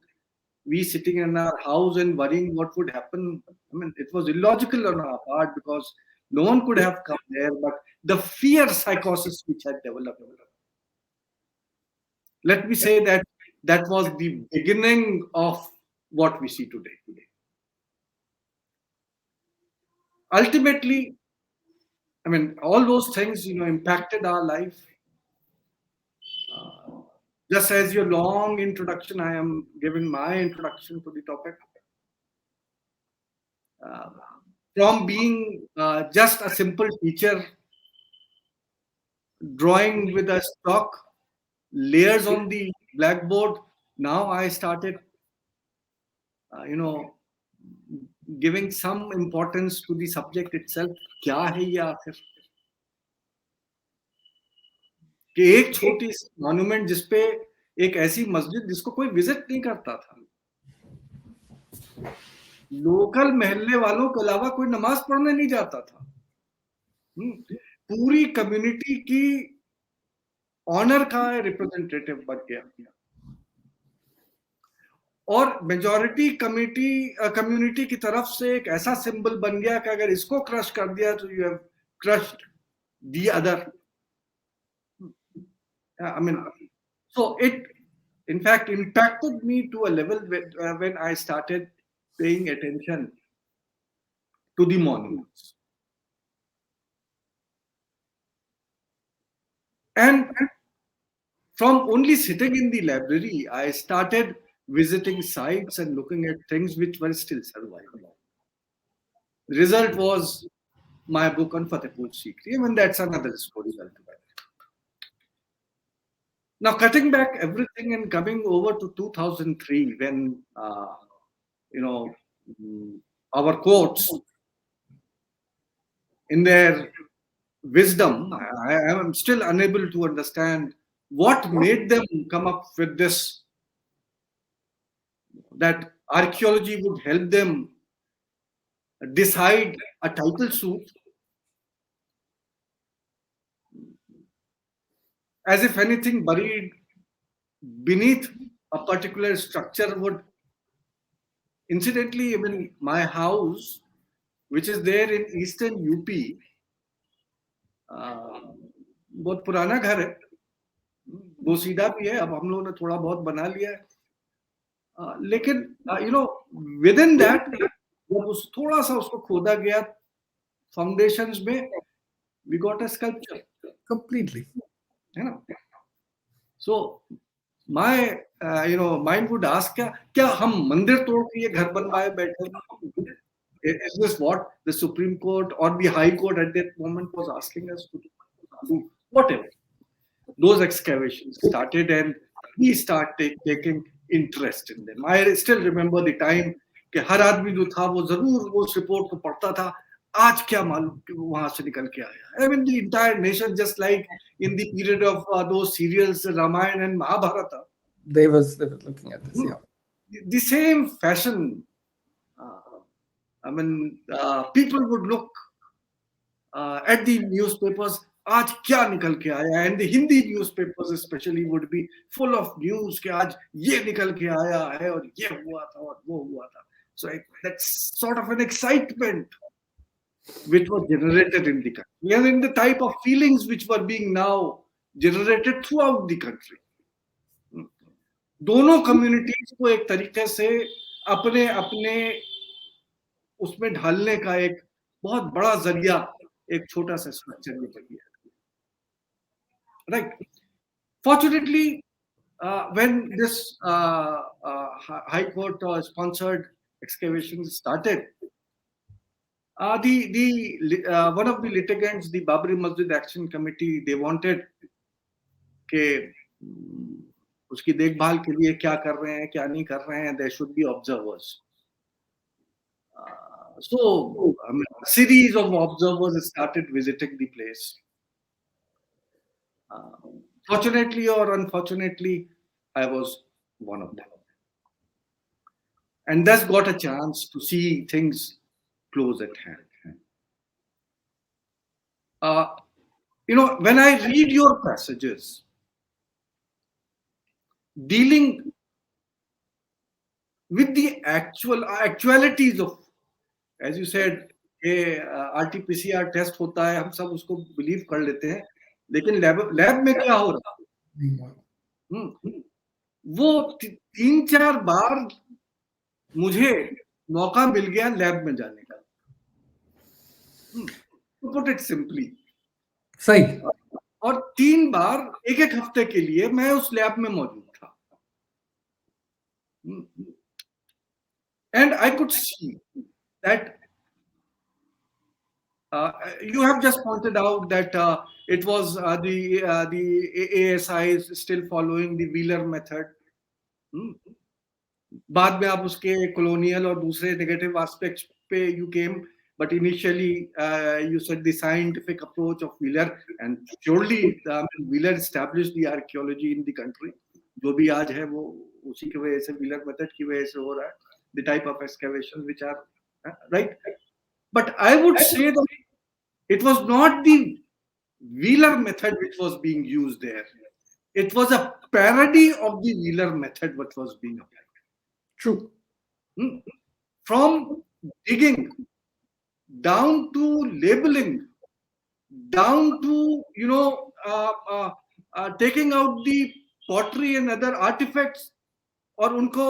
S1: we sitting in our house and worrying what would happen. I mean, it was illogical on our part because no one could have come there, but the fear psychosis which had developed. Let me say that that was the beginning of what we see today. Ultimately, I mean, all those things, impacted our life. Just as your long introduction, I am giving my introduction to the topic. From being just a simple teacher, drawing with a stock, layers on the blackboard, now I started, giving some importance to the subject itself. क्या है ये आखिर? कि एक छोटी सी monument जिसपे एक ऐसी मस्जिद जिसको कोई विजिट नहीं करता था, लोकल महल्ले वालों के अलावा कोई नमाज पढ़ने नहीं जाता था, पूरी कम्युनिटी की ऑनर का रिप्रेजेंटेटिव बन गया, और मेजॉरिटी कम्युनिटी की तरफ से एक ऐसा सिंबल बन गया कि अगर इसको क्रश कर दिया तो you have crushed the other. I mean, so it in fact impacted me to a level when I started paying attention to the monuments. And from only sitting in the library, I started visiting sites and looking at things which were still surviving. The result was my book on Fatehpur Sikri, and that's another story altogether. Now, cutting back everything and coming over to 2003, when our courts, in their wisdom, I am still unable to understand what made them come up with this, that archaeology would help them decide a title suit, as if anything buried beneath a particular structure would. Incidentally, even my house, which is there in eastern UP, बहुत पुराना घर है, वो सीधा भी है, अब हम लोगों ने थोड़ा बहुत बना लिया है, लेकिन you know, within that, जब उस थोड़ा सा उसको खोदा गया फाउंडेशंस में, we got a sculpture
S2: completely.
S1: है ना. So my mind would ask, क्या हम मंदिर तोड़ के ये घर बनवाए बैठे हैं? Is this what the Supreme Court or the High Court at that moment was asking us to do? Whatever. Those excavations started and we started taking interest in them. I still remember the time कि हर आदमी जो था वो जरूर वो उस report को पढ़ता था, आज क्या मालूम कि वो वहां से निकल के आया. I mean, the entire nation, just like in the period of those serials Ramayana and Mahabharata,
S2: they was looking at this. Yeah,
S1: the same fashion. I mean, people would look at the newspapers, आज क्या निकल के आया, and the Hindi newspapers especially would be full of news कि आज ये निकल के आया है और ये हुआ था और वो हुआ था. So that's sort of an excitement which was generated in the country, and in the type of feelings which were being now generated throughout the country. दोनों communities को एक तरीके से अपने अपने उसमें ढालने का एक बहुत बड़ा जरिया एक छोटा सा स्ट्रक्चर में बन गया. Right. Fortunately, when this High Court sponsored excavations started, one of the litigants, the Babri Masjid Action Committee, they wanted कि उसकी देखभाल के लिए क्या कर रहे हैं, क्या नहीं कर रहे हैं, there should be observers. So a series of observers started visiting the place. Fortunately or unfortunately, I was one of them, and thus got a chance to see things close at hand. When I read your passages dealing with the actualities of, as you said, RT-PCR test होता है, हम सब उसको believe कर लेते हैं, लेकिन lab में क्या हो रहा है, वो 3-4 बार मुझे मौका मिल गया लैब में जाने का. To put it simply,
S2: सही.
S1: और 3 बार एक हफ्ते के लिए मैं उस लैब में मौजूद था. And I could see that you have just pointed out that it was the ASI is still following the Wheeler method. बाद में आप उसके colonial और दूसरे negative aspects पे you came, but initially you said the scientific approach of Wheeler, and surely Wheeler established the archaeology in the country. जो भी आज है वो उसी की वजह से, Wheeler method की वजह से हो रहा है. The type of excavations which are right. But I would say that it was not the Wheeler method which was being used there. It was a parody of the Wheeler method which was being applied.
S2: True.
S1: From digging down to labeling, down to taking out the pottery and other artifacts और उनको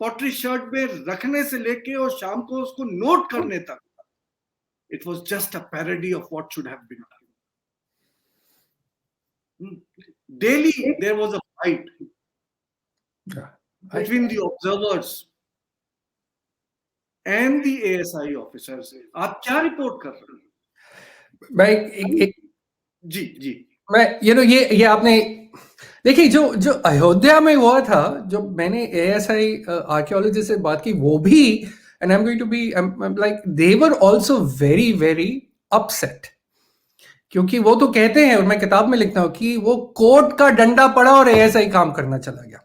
S1: pottery shirt में रखने से लेके और शाम को उसको नोट करने तक, it was just a parody of what should have been done. Daily there was a fight between the observers and the ASI officers. आप क्या रिपोर्ट कर रहे हैं?
S2: मैं
S1: जी
S2: मैं ये आपने देखिए जो अयोध्या में हुआ था, जो मैंने ASI आर्कियोलॉजिस्ट से बात की, वो भी, and I'm like, they were also very, very upset क्योंकि वो तो कहते हैं, और मैं किताब में लिखता हूं कि वो कोर्ट का डंडा पड़ा और एएसआई काम करना चला गया,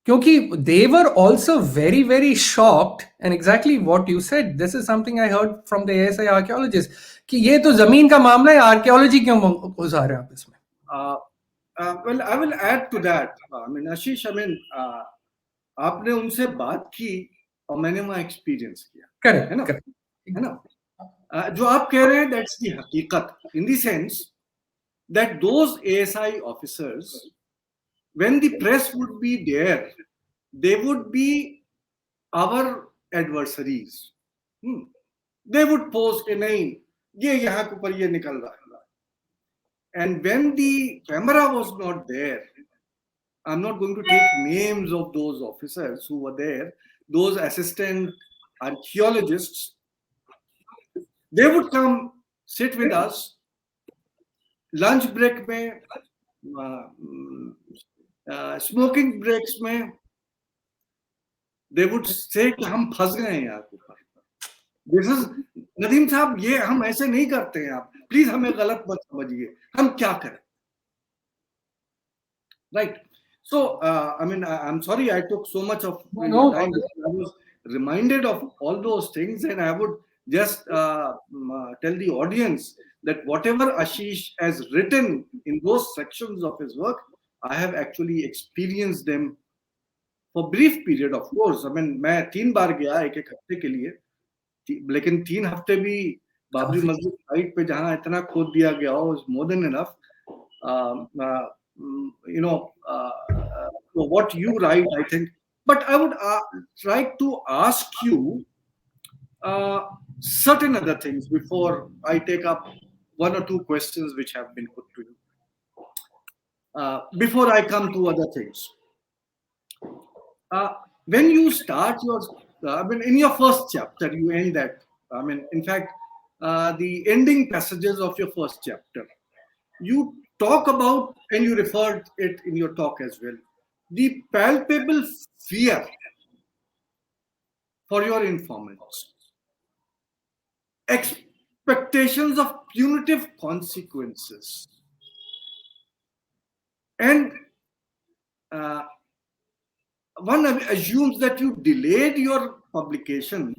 S2: क्योंकि they were also very very shocked, and exactly what you said, this is something I heard from the ASI archaeologist, कि ये तो जमीन का मामला है, आर्कियोलॉजी क्यों घुसा रहे हैं आप इसमें?
S1: Well, I will add to that. I mean, Ashish, I mean, आपने उनसे बात की और मैंने वहाँ एक्सपीरियंस किया,
S2: करेक्ट
S1: है ना,
S2: करेक्ट
S1: है ना? जो आप कह रहे हैं, that's the हकीकत, in the sense that those ASI officers, when the press would be there, they would be our adversaries. They would pose कि नहीं, ये यहाँ के ऊपर ये निकल रहा है. And when the camera was not there, I'm not going to take names of those officers who were there, those assistant archaeologists, they would come sit with us, lunch break में, smoking breaks में, they would say कि हम फंस गए हैं यहाँ के ऊपर. This is, नदीम साहब, ये हम ऐसे नहीं करते हैं, आप प्लीज हमें गलत मत समझिए, हम क्या करें? Right. So, I mean, I'm sorry I took so much of your time. I was reminded of all those things, and I would just tell the audience that whatever Ashish has written in those sections of his work, I have actually experienced them for brief period, of course. I mean, मैं 3 बार गया एक हफ्ते के लिए, लेकिन 3 हफ्ते भी बाबरी मस्जिद साइट पे जहां इतना खोद दिया गया हो, is more than enough. You know, what you write, I think. But I would like to ask you certain other things before I take up 1 or 2 questions which have been put to you. Before I come to other things. When you start your, I mean, in your first chapter, you end that. I mean, in fact, the ending passages of your first chapter, you talk about, and you referred it in your talk as well, the palpable fear for your informants, expectations of punitive consequences, and one assumes that you delayed your publication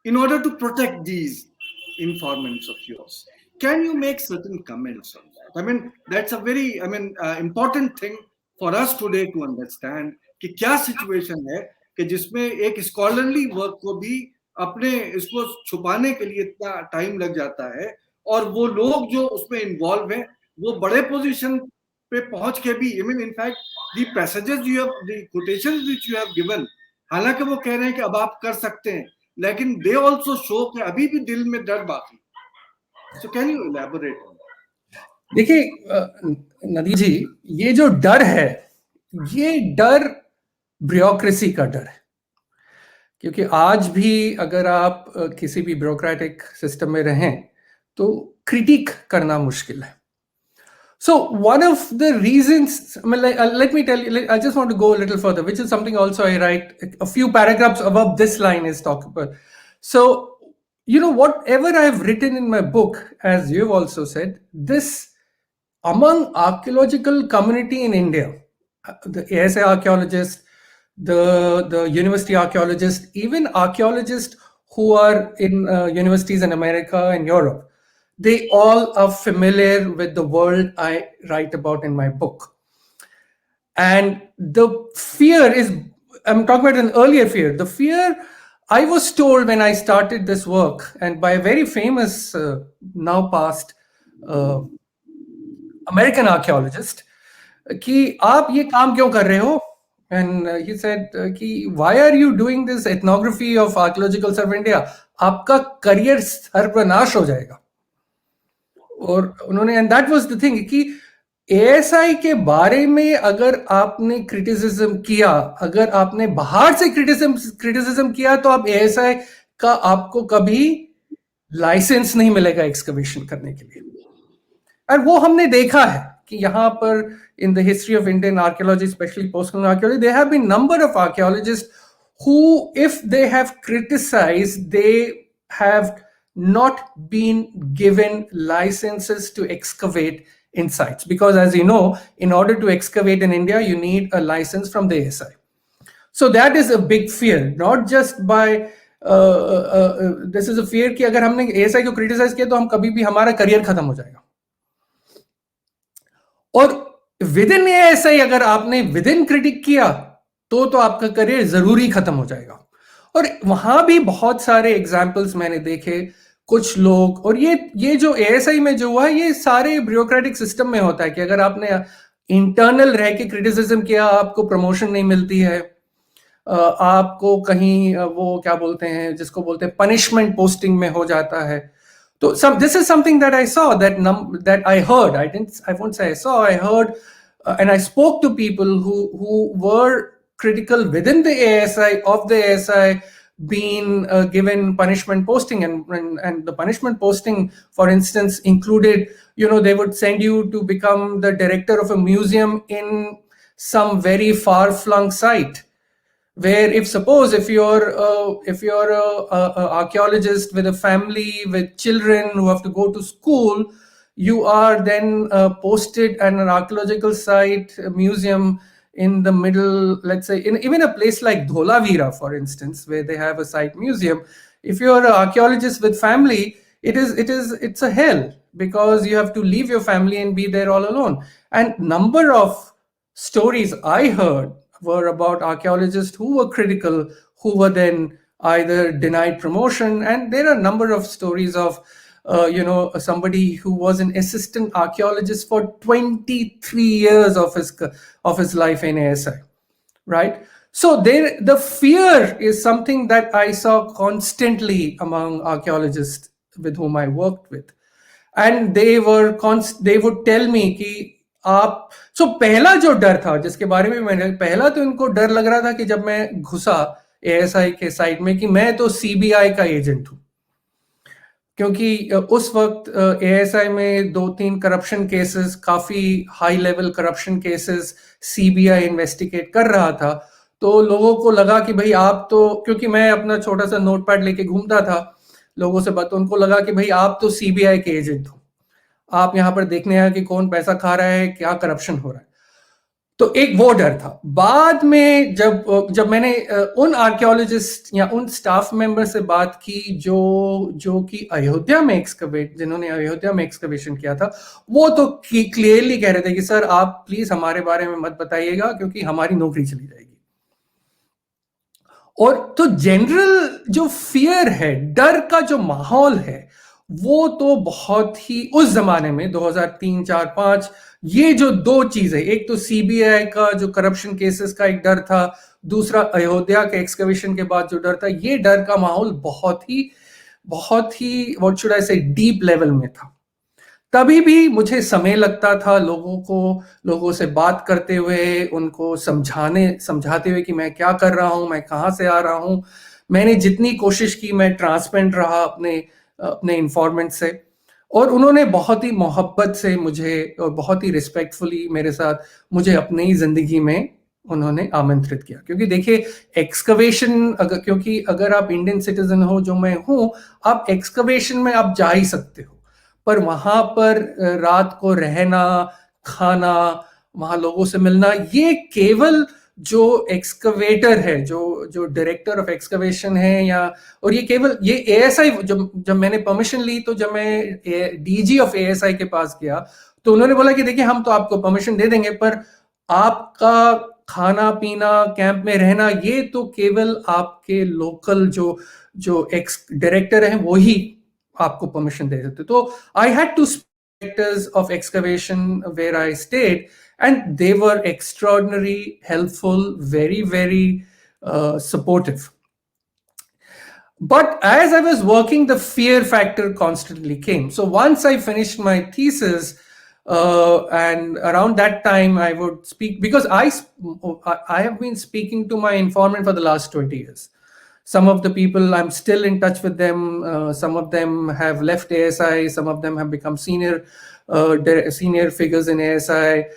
S1: in order to protect these informants of yours. Can you make certain comments on that? I mean, that's a very, important thing for us today to understand कि क्या situation है कि जिसमें एक scholarly work को भी अपने इसको छुपाने के लिए इतना time लग जाता है, और वो लोग जो उसमें involve हैं, वो बड़े position पे पहुंच के भी, I mean, in fact, the passages you have, the quotations which you have given, हालांकि वो कह रहे हैं कि अब आप कर सकते हैं, लेकिन they also show कि अभी भी दिल में डर बाकी. So can you elaborate on that?
S2: देखिए नदी जी, ये जो डर है, ये डर ब्यूरोक्रेसी का डर है, क्योंकि आज भी अगर आप किसी भी ब्यूरोक्रेटिक सिस्टम में रहें तो क्रिटिक करना मुश्किल है. So one of the reasons, I mean, let me tell you, I just want to go a little further, which is something also I write a few paragraphs above this line is talk about. So, you know, whatever I've written in my book, as you've also said, this among archaeological community in India, the ASI archaeologists, the university archaeologists, even archaeologists who are in universities in America and Europe, they all are familiar with the world I write about in my book. And the fear is, I'm talking about an earlier fear. The fear I was told when I started this work, and by a very famous, now past American archaeologist, कि आप ये काम क्यों कर रहे हो? And he said कि why are you doing this ethnography of archaeological survey India? आपका करियर सर्वनाश हो जाएगा. और उन्होंने, and that was the thing कि एएसआई के बारे में अगर आपने क्रिटिसिज्म किया, अगर आपने बाहर से क्रिटिसिज्म किया, तो आप एएसआई का आपको कभी लाइसेंस नहीं मिलेगा एक्सकवेशन करने के लिए. और वो हमने देखा है कि यहाँ पर in the history of Indian archaeology, specially post colonial archaeology, there have been number of archaeologist who, if they have criticized, they have not been given licenses to excavate in sites, because as you know, in order to excavate in India, you need a license from the ASI. So that is a big fear, not just by this is a fear कि अगर हमने ASI को criticize किया तो हम कभी भी हमारा करियर खत्म हो जाएगा. और विद इन ASI अगर आपने विद इन क्रिटिक किया तो आपका करियर जरूरी खत्म हो जाएगा. और वहां भी बहुत सारे एग्जाम्पल्स मैंने देखे. कुछ लोग, और ये जो ASI में जो हुआ है, ये सारे ब्यूरोक्रेटिक सिस्टम में होता है कि अगर आपने इंटरनल रह के क्रिटिसिज्म किया, आपको प्रमोशन नहीं मिलती है, आपको कहीं वो क्या बोलते हैं, जिसको बोलते हैं पनिशमेंट पोस्टिंग में हो जाता है. So this is something that I saw, that I heard. I won't say I saw. I heard, and I spoke to people who were critical within the ASI of the ASI being given punishment posting, and the punishment posting, for instance, included, they would send you to become the director of a museum in some very far-flung site. Where if you're a archaeologist with a family with children who have to go to school, you are then posted at an archaeological site, a museum in the middle, let's say in even a place like Dholavira, for instance, where they have a site museum. If you're an archaeologist with family, it's a hell, because you have to leave your family and be there all alone. And number of stories I heard were about archaeologists who were critical, who were then either denied promotion. And there are a number of stories of, somebody who was an assistant archaeologist for 23 years of his life in ASI, right? So the fear is something that I saw constantly among archaeologists with whom I worked with. And they would tell me कि आप, सो पहला जो डर था जिसके बारे में मैंने, पहला तो इनको डर लग रहा था कि जब मैं घुसा ASI के साइड में कि मैं तो CBI का एजेंट हूं, क्योंकि उस वक्त ASI में 2-3 करप्शन केसेस, काफी high level corruption cases CBI investigate कर रहा था. तो लोगों को लगा कि भाई आप तो, क्योंकि मैं अपना छोटा सा नोटपैड लेके घूमता था लोगों से बात, तो उनको लगा कि भाई आप तो CBI के एजेंट हो, आप यहाँ पर देखने आए कि कौन पैसा खा रहा है, क्या करप्शन हो रहा है. तो एक वो डर था. बाद में जब मैंने उन आर्कियोलॉजिस्ट या उन स्टाफ मेंबर से बात की जो कि अयोध्या में जिन्होंने अयोध्या में एक्सकवेशन किया था, वो तो क्लियरली कह रहे थे कि सर आप प्लीज हमारे बारे में मत बताइएगा, क्योंकि हमारी नौकरी चली जाएगी. और तो जनरल जो फियर है, डर का जो माहौल है, वो तो बहुत ही उस जमाने में 2003, 4, 5, ये जो दो चीजें, एक तो CBI का जो करप्शन केसेस का एक डर था, दूसरा अयोध्या के एक्सकवेशन के बाद जो डर था, ये डर का माहौल बहुत ही व्हाट शुड आई से डीप लेवल में था. तभी भी मुझे समय लगता था लोगों से बात करते हुए, उनको समझाते हुए कि मैं क्या कर रहा हूं, मैं कहां से आ रहा हूं. मैंने जितनी कोशिश की, मैं ट्रांसपेरेंट रहा अपने इन्फॉर्मेंट से, और उन्होंने बहुत ही मोहब्बत से मुझे और बहुत ही रिस्पेक्टफुली मेरे साथ मुझे अपनी ही जिंदगी में उन्होंने आमंत्रित किया. क्योंकि देखिए एक्सकवेशन, क्योंकि अगर आप इंडियन सिटीजन हो जो मैं हूं, आप एक्सकवेशन में आप जा ही सकते हो, पर वहां पर रात को रहना, खाना, वहां लोगों से मिलना, ये केवल जो एक्सकवेटर है, जो डायरेक्टर ऑफ एक्सकवेशन है, और ये केवल ये ASI, जब मैंने परमिशन ली, तो जब मैं DG ऑफ ASI के पास गया, तो उन्होंने बोला कि देखिए हम तो आपको परमिशन दे देंगे, पर आपका खाना पीना, कैंप में रहना, ये तो केवल आपके लोकल जो एक्स डायरेक्टर हैं वो ही आपको परमिशन दे सकते. तो I had to directors of excavation where I stayed, and they were extraordinary, helpful, very, very supportive. But as I was working, the fear factor constantly came. So once I finished my thesis, and around that time I would speak, because I have been speaking to my informant for the last 20 years. Some of the people, I'm still in touch with them. Some of them have left ASI. Some of them have become senior figures in ASI.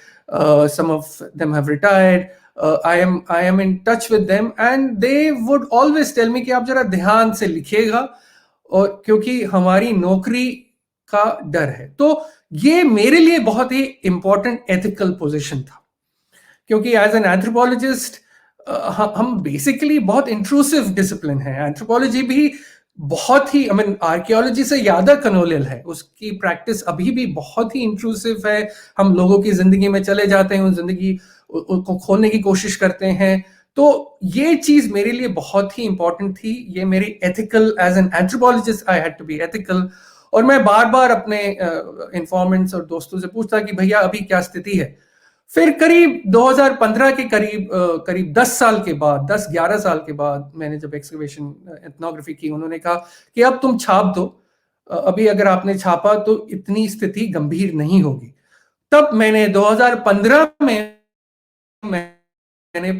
S2: Some of them have retired. I am in touch with them, and they would always tell me कि आप जरा ध्यान से लिखिएगा, और क्योंकि हमारी नौकरी का डर है। तो ये मेरे लिए बहुत ही इंपॉर्टेंट एथिकल पोजीशन था, क्योंकि एज एन एंथ्रोपोलॉजिस्ट हम बेसिकली बहुत इंट्रूसिव डिसिप्लिन है। एंथ्रोपोलॉजी भी बहुत ही, आई मीन आर्कियोलॉजी से ज्यादा कनोलियल है, उसकी प्रैक्टिस अभी भी बहुत ही इंट्रूसिव है। हम लोगों की जिंदगी में चले जाते हैं, उस जिंदगी को खोलने की कोशिश करते हैं। तो ये चीज मेरे लिए बहुत ही इंपॉर्टेंट थी। ये मेरी ethical, as an anthropologist I had to be ethical. और मैं बार बार अपने इन्फॉर्मेंट्स और दोस्तों से पूछता कि भैया अभी क्या स्थिति है। फिर करीब 2015 के करीब 10 साल के बाद, 10-11 साल के बाद मैंने जब एक्सकवेशन एथनोग्राफी की, उन्होंने कहा कि अब तुम छाप दो, अभी अगर आपने छापा तो इतनी स्थिति गंभीर नहीं होगी। तब मैंने 2015 में मैंने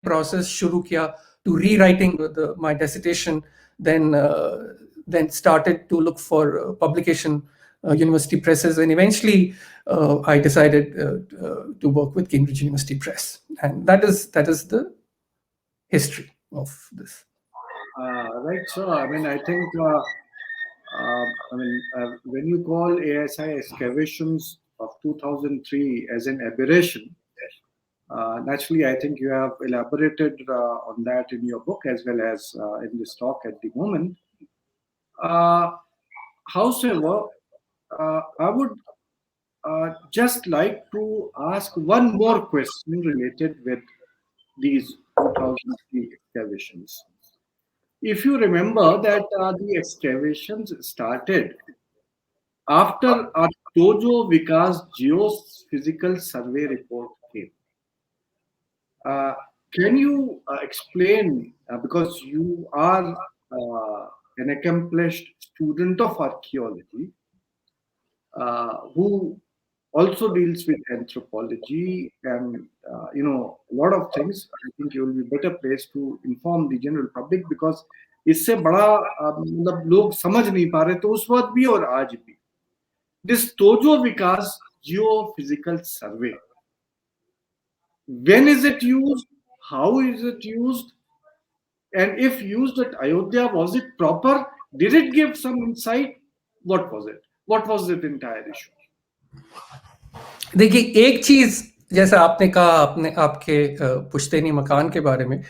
S2: प्रोसेस शुरू किया to rewriting my dissertation, then started to look for publication, university presses, and eventually I decided to work with Cambridge University Press, and that is the history of this.
S1: Right, sir. I mean, I think when you call ASI excavations of 2003 as an aberration, naturally, I think you have elaborated on that in your book as well as in this talk at the moment. However, I would just like to ask one more question related with these 2003 excavations. If you remember that the excavations started after a Tojo Vikas geophysical survey report came. Can you explain, because you are an accomplished student of archaeology, who also deals with anthropology and a lot of things. I think you will be better placed to inform the general public, because इससे बड़ा मतलब लोग समझ नहीं पा रहे, तो उस वक्त भी और आज भी this Tojo Vikas geophysical survey, when is it used, how is it used, and if used at Ayodhya, was it proper, did it give some insight, what was it entire issue?
S2: देखिए, एक चीज जैसा आपने कहा, आपके पुश्तैनी मकान के बारे में,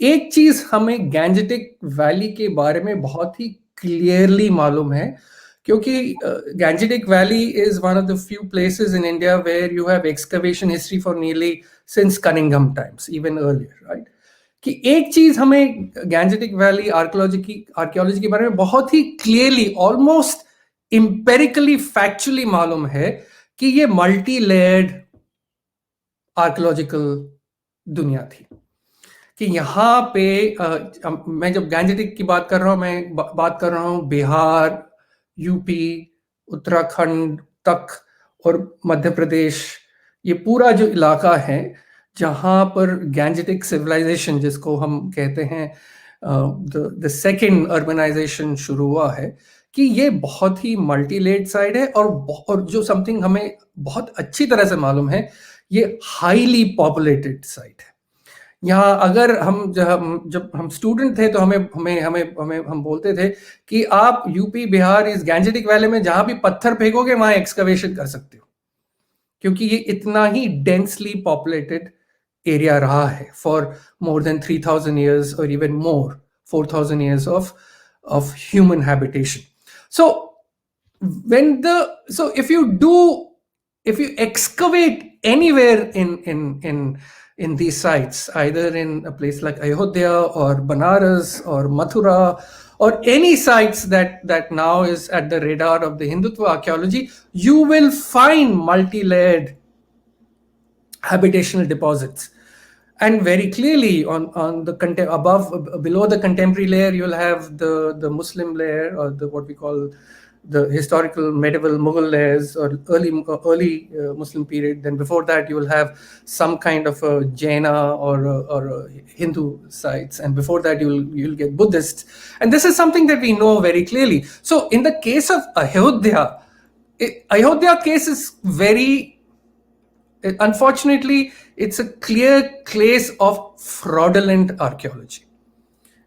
S2: एक चीज हमें गैंजेटिक वैली के बारे में बहुत ही क्लियरली मालूम है, क्योंकि Gangetic valley is one of the few places in India where you have excavation history for nearly since Cunningham times, even earlier, right? कि एक चीज हमें गैंजेटिक वैली आर्कियोलॉजी के बारे में बहुत ही क्लियरली, ऑलमोस्ट इंपेरिकली, फैक्चुअली मालूम है कि ये मल्टी लेयर्ड आर्कियोलॉजिकल दुनिया थी। कि यहाँ पे मैं जब गैंजेटिक की बात कर रहा हूँ, मैं बात कर रहा हूँ बिहार, यूपी, उत्तराखंड तक और मध्य प्रदेश, ये पूरा जो इलाका है जहाँ पर गैंजेटिक सिविलाइजेशन, जिसको हम कहते हैं द सेकेंड अर्बनाइजेशन शुरू हुआ है, कि ये बहुत ही मल्टी लेयर्ड साइड है। और जो समथिंग हमें बहुत अच्छी तरह से मालूम है, ये हाईली पॉपुलेटेड साइट है। यहाँ अगर जब हम स्टूडेंट थे तो हम बोलते थे कि आप यूपी, बिहार, इस गैंजेटिक वैली में जहां भी पत्थर फेंकोगे वहां एक्सकवेशन कर सकते हो, क्योंकि ये इतना ही डेंसली पॉपुलेटेड एरिया रहा है for more than 3000 years or even more, 4000 years of human habitation. So if you excavate anywhere in these sites, either in a place like Ayodhya or Banaras or Mathura or any sites that now is at the radar of the Hindutva archaeology, you will find multi-layered habitational deposits. And very clearly on the below the contemporary layer, you'll have the Muslim layer, or what we call the historical medieval Mughal layers, or early Muslim period. Then before that, you will have some kind of a Jaina or a Hindu sites, and before that you'll get Buddhists. And this is something that we know very clearly. So in the case of Ayodhya case is very, unfortunately, it's a clear case of fraudulent archaeology.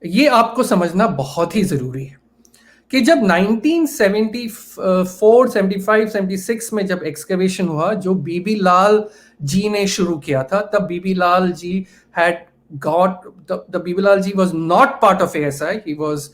S2: ये आपको समझना बहुत ही जरूरी है, कि जब 1974, 75, 76 में जब एक्सकवेशन हुआ, जो बीबी लाल जी ने शुरू किया था, तब बीबी Lal ji had got the BB Lal ji was not part of ASI. He was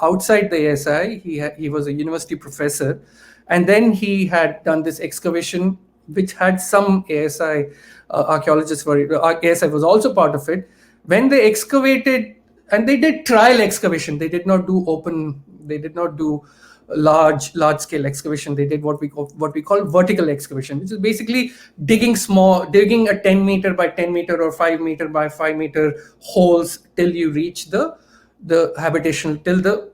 S2: outside the ASI. He was a university professor, and then he had done this excavation, which had some ASI archaeologists ASI was also part of it. When they excavated, and they did trial excavation, they did not do large scale excavation. They did what we call vertical excavation, which is basically digging a 10 meter by 10 meter or 5 meter by 5 meter holes till you reach the habitation, till the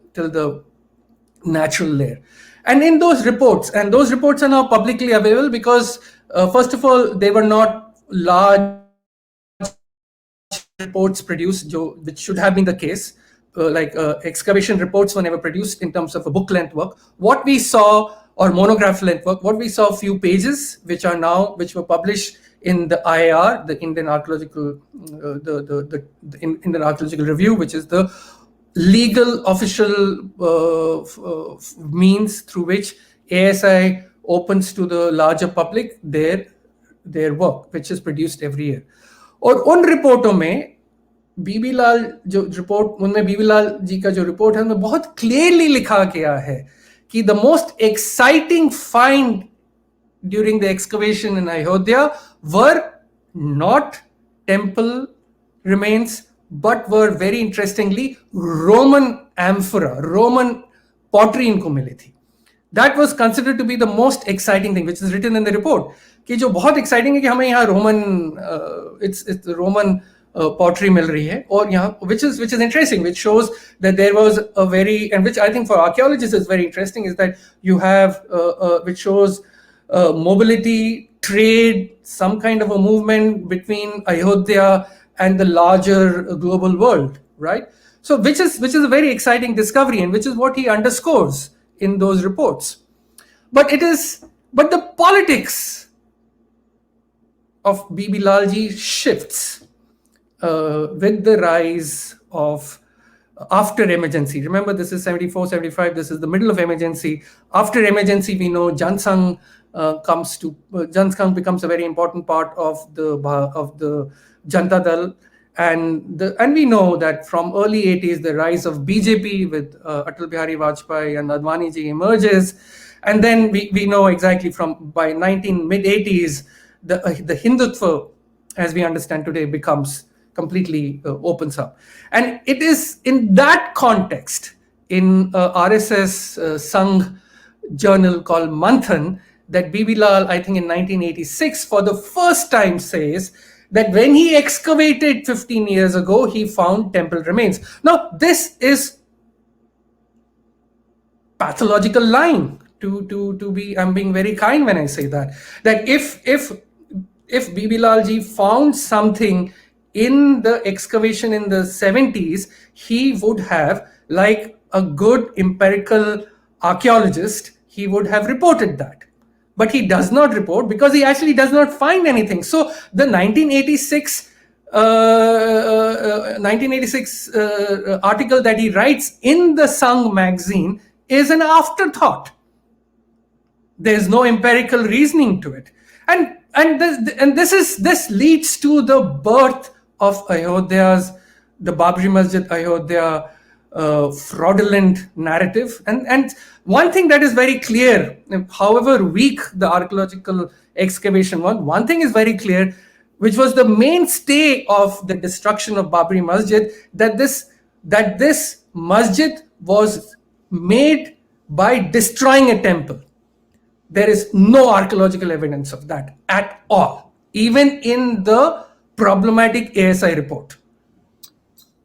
S2: natural layer. And in those reports are now publicly available, because first of all, they were not large reports produced, which should have been the case. Excavation reports were never produced in terms of a book length work. What we saw, or monograph length work, what we saw, a few pages which were published in the IAR, the Indian Archaeological Indian Archaeological Review, which is the legal official means through which ASI opens to the larger public their work, which is produced every year. और उन रिपोर्टों में बीबी लाल उनमें बीबी लाल जी का जो report है, उनमें बहुत क्लियरली लिखा गया है कि the most exciting find during the excavation in Ayodhya were not temple remains, but were very interestingly Roman amphora, Roman pottery इनको मिली थी. That was considered to be the most exciting thing, which is written in the report. कि जो बहुत exciting है कि हमें यहाँ it's the Roman pottery मिल रही है, और यहाँ which is interesting, which shows that there was a very, and which I think for archaeologists is very interesting, is that you have which shows mobility, trade, some kind of a movement between Ayodhya and the larger global world, right? So which is a very exciting discovery, and which is what he underscores in those reports. But the politics of BB Lalji shifts with the rise of after emergency. Remember, this is 74, 75, this is the middle of emergency. After emergency, we know Jansang becomes a very important part of the Janata Dal, and we know that from early 80s the rise of BJP with Atal Bihari Vajpayee and Advani ji emerges, and then we know exactly by mid 80s the Hindutva as we understand today becomes completely opens up, and it is in that context, in RSS Sangh journal called Manthan, that BB Lal, I think in 1986, for the first time says that when he excavated 15 years ago, he found temple remains. Now, this is pathological lying. I'm being very kind when I say that if BB Lal ji found something in the excavation in the 70s, he would have, like a good empirical archaeologist, he would have reported that. But he does not report, because he actually does not find anything. So the 1986 article that he writes in the Sangh magazine is an afterthought. There's no empirical reasoning to it, and this leads to the birth of Ayodhya's, the Babri Masjid Ayodhya fraudulent narrative. And one thing that is very clear, however weak the archaeological excavation was, one thing is very clear, which was the mainstay of the destruction of Babri Masjid, that this masjid was made by destroying a temple. There is no archaeological evidence of that at all, even in the problematic ASI report.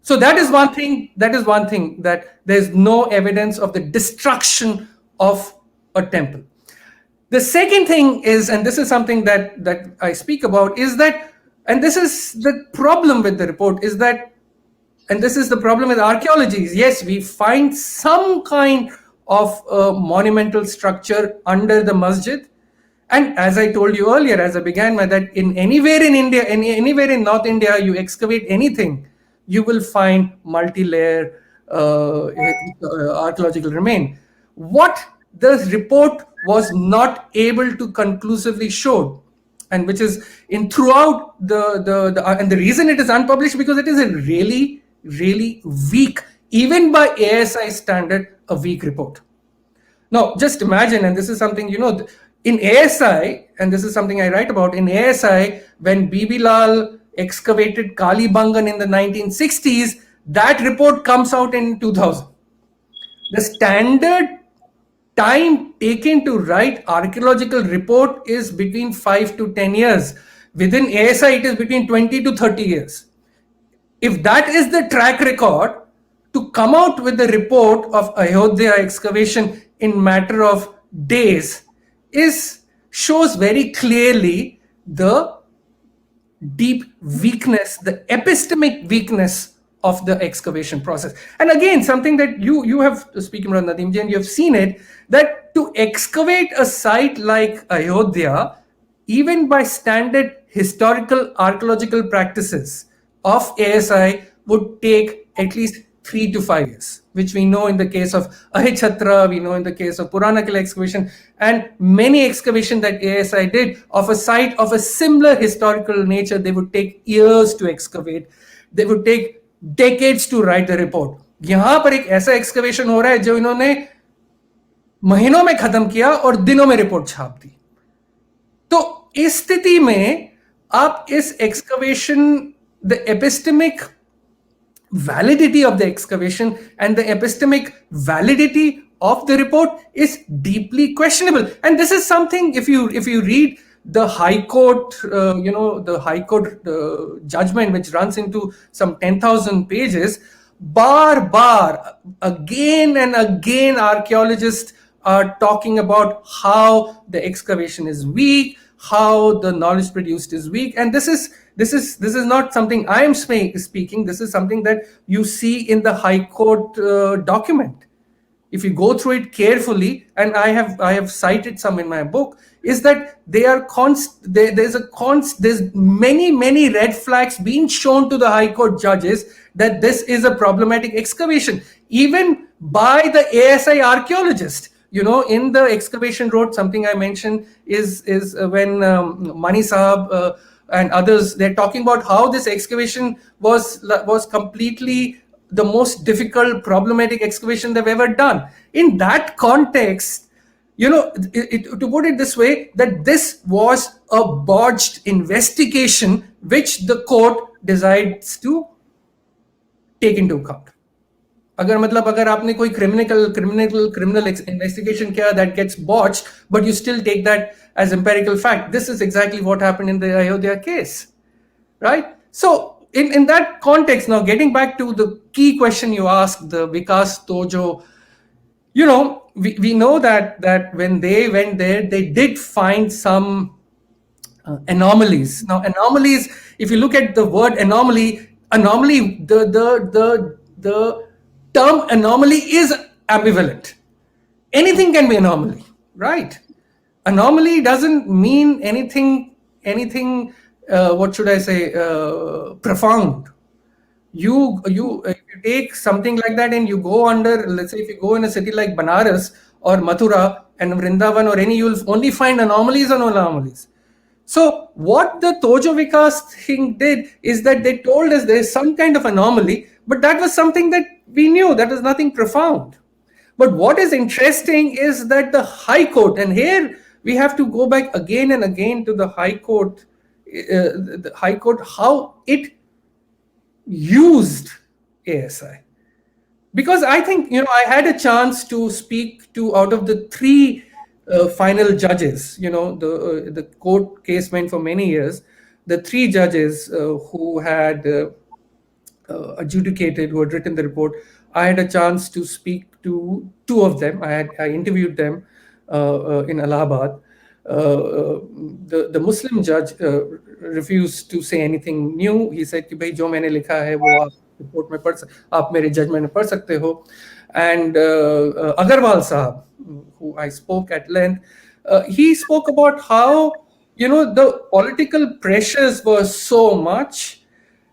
S2: So that is one thing, that there's no evidence of the destruction of a temple. The second thing is, and this is something that I speak about, is that, and this is the problem with the report, is that, and this is the problem with archaeology, is yes, we find some kind of monumental structure under the masjid. And as I told you earlier, as I began with that, anywhere in India, anywhere in North India, you excavate anything, you will find multi-layer archaeological remain. What the report was not able to conclusively show, and which is in throughout and the reason it is unpublished, because it is a really, really weak, even by ASI standard, a weak report. Now, just imagine, and this is something, in ASI, and this is something I write about, in ASI, when Bibi Lal excavated Kalibangan in the 1960s, that report comes out in 2000. The standard time taken to write archaeological report is between 5 to 10 years. Within ASI, it is between 20 to 30 years. If that is the track record, to come out with the report of Ayodhya excavation in matter of days shows very clearly the deep weakness, the epistemic weakness of the excavation process. And again, something that you have, speaking around Nadeem Jain, you have seen it, that to excavate a site like Ayodhya, even by standard historical archaeological practices of ASI, would take at least 3 to 5 years, which we know in the case of Ahichhatra, we know in the case of Puranakil excavation, and many excavation that ASI did of a site of a similar historical nature, they would take years to excavate. They would take decades to write the report. यहाँ पर एक ऐसा excavation हो रहा है जो इन्होंने महीनों में खत्म किया और दिनों में रिपोर्ट छाप दी. तो इस स्थिति में आप इस excavation, the epistemic validity of the excavation and the epistemic validity of the report is deeply questionable. And this is something, if you read the High Court, the High Court judgment, which runs into some 10,000 pages, bar, again and again, archaeologists are talking about how the excavation is weak, how the knowledge produced is weak. And this is not something I am speaking. This is something that you see in the High Court document. If you go through it carefully, and I have cited some in my book, is that there's many red flags being shown to the High Court judges that this is a problematic excavation, even by the ASI archaeologist. In the excavation road, something I mentioned is when Mani Sahab and others, they're talking about how this excavation was completely the most difficult, problematic excavation they've ever done. In that context, to put it this way, that this was a botched investigation which the court decides to take into account. अगर आपने कोई criminal investigation किया that gets botched, but you still take that as empirical fact. This is exactly what happened in the Ayodhya case, right? So in that context, now getting back to the key question you asked, the Vikas Tojo, we know that when they went there, they did find some anomalies. Now, anomalies, if you look at the word anomaly, the term anomaly is ambivalent. Anything can be anomaly, right? Anomaly doesn't mean anything, what should I say, profound. You if you take something like that and you go under, let's say if you go in a city like Banaras or Mathura and Vrindavan or any, you'll only find anomalies on anomalies. So what the Tojo Vikas thing did is that they told us there is some kind of anomaly, but that was something that we knew, that was nothing profound. But what is interesting is that the High Court, and here we have to go back again and again to the High Court, how it used ASI. Because I think, I had a chance to speak to, out of the 3 final judges, the court case went for many years, the 3 judges who had adjudicated, who had written the report, I had a chance to speak to 2 of them. I interviewed them in Allahabad. The Muslim judge refused to say anything new. He said कि भाई जो मैंने लिखा है वो आप report में आप मेरे जजमेंट में पढ़ सकते हो. And Agarwal Sahab, who I spoke at length, he spoke about how the political pressures were so much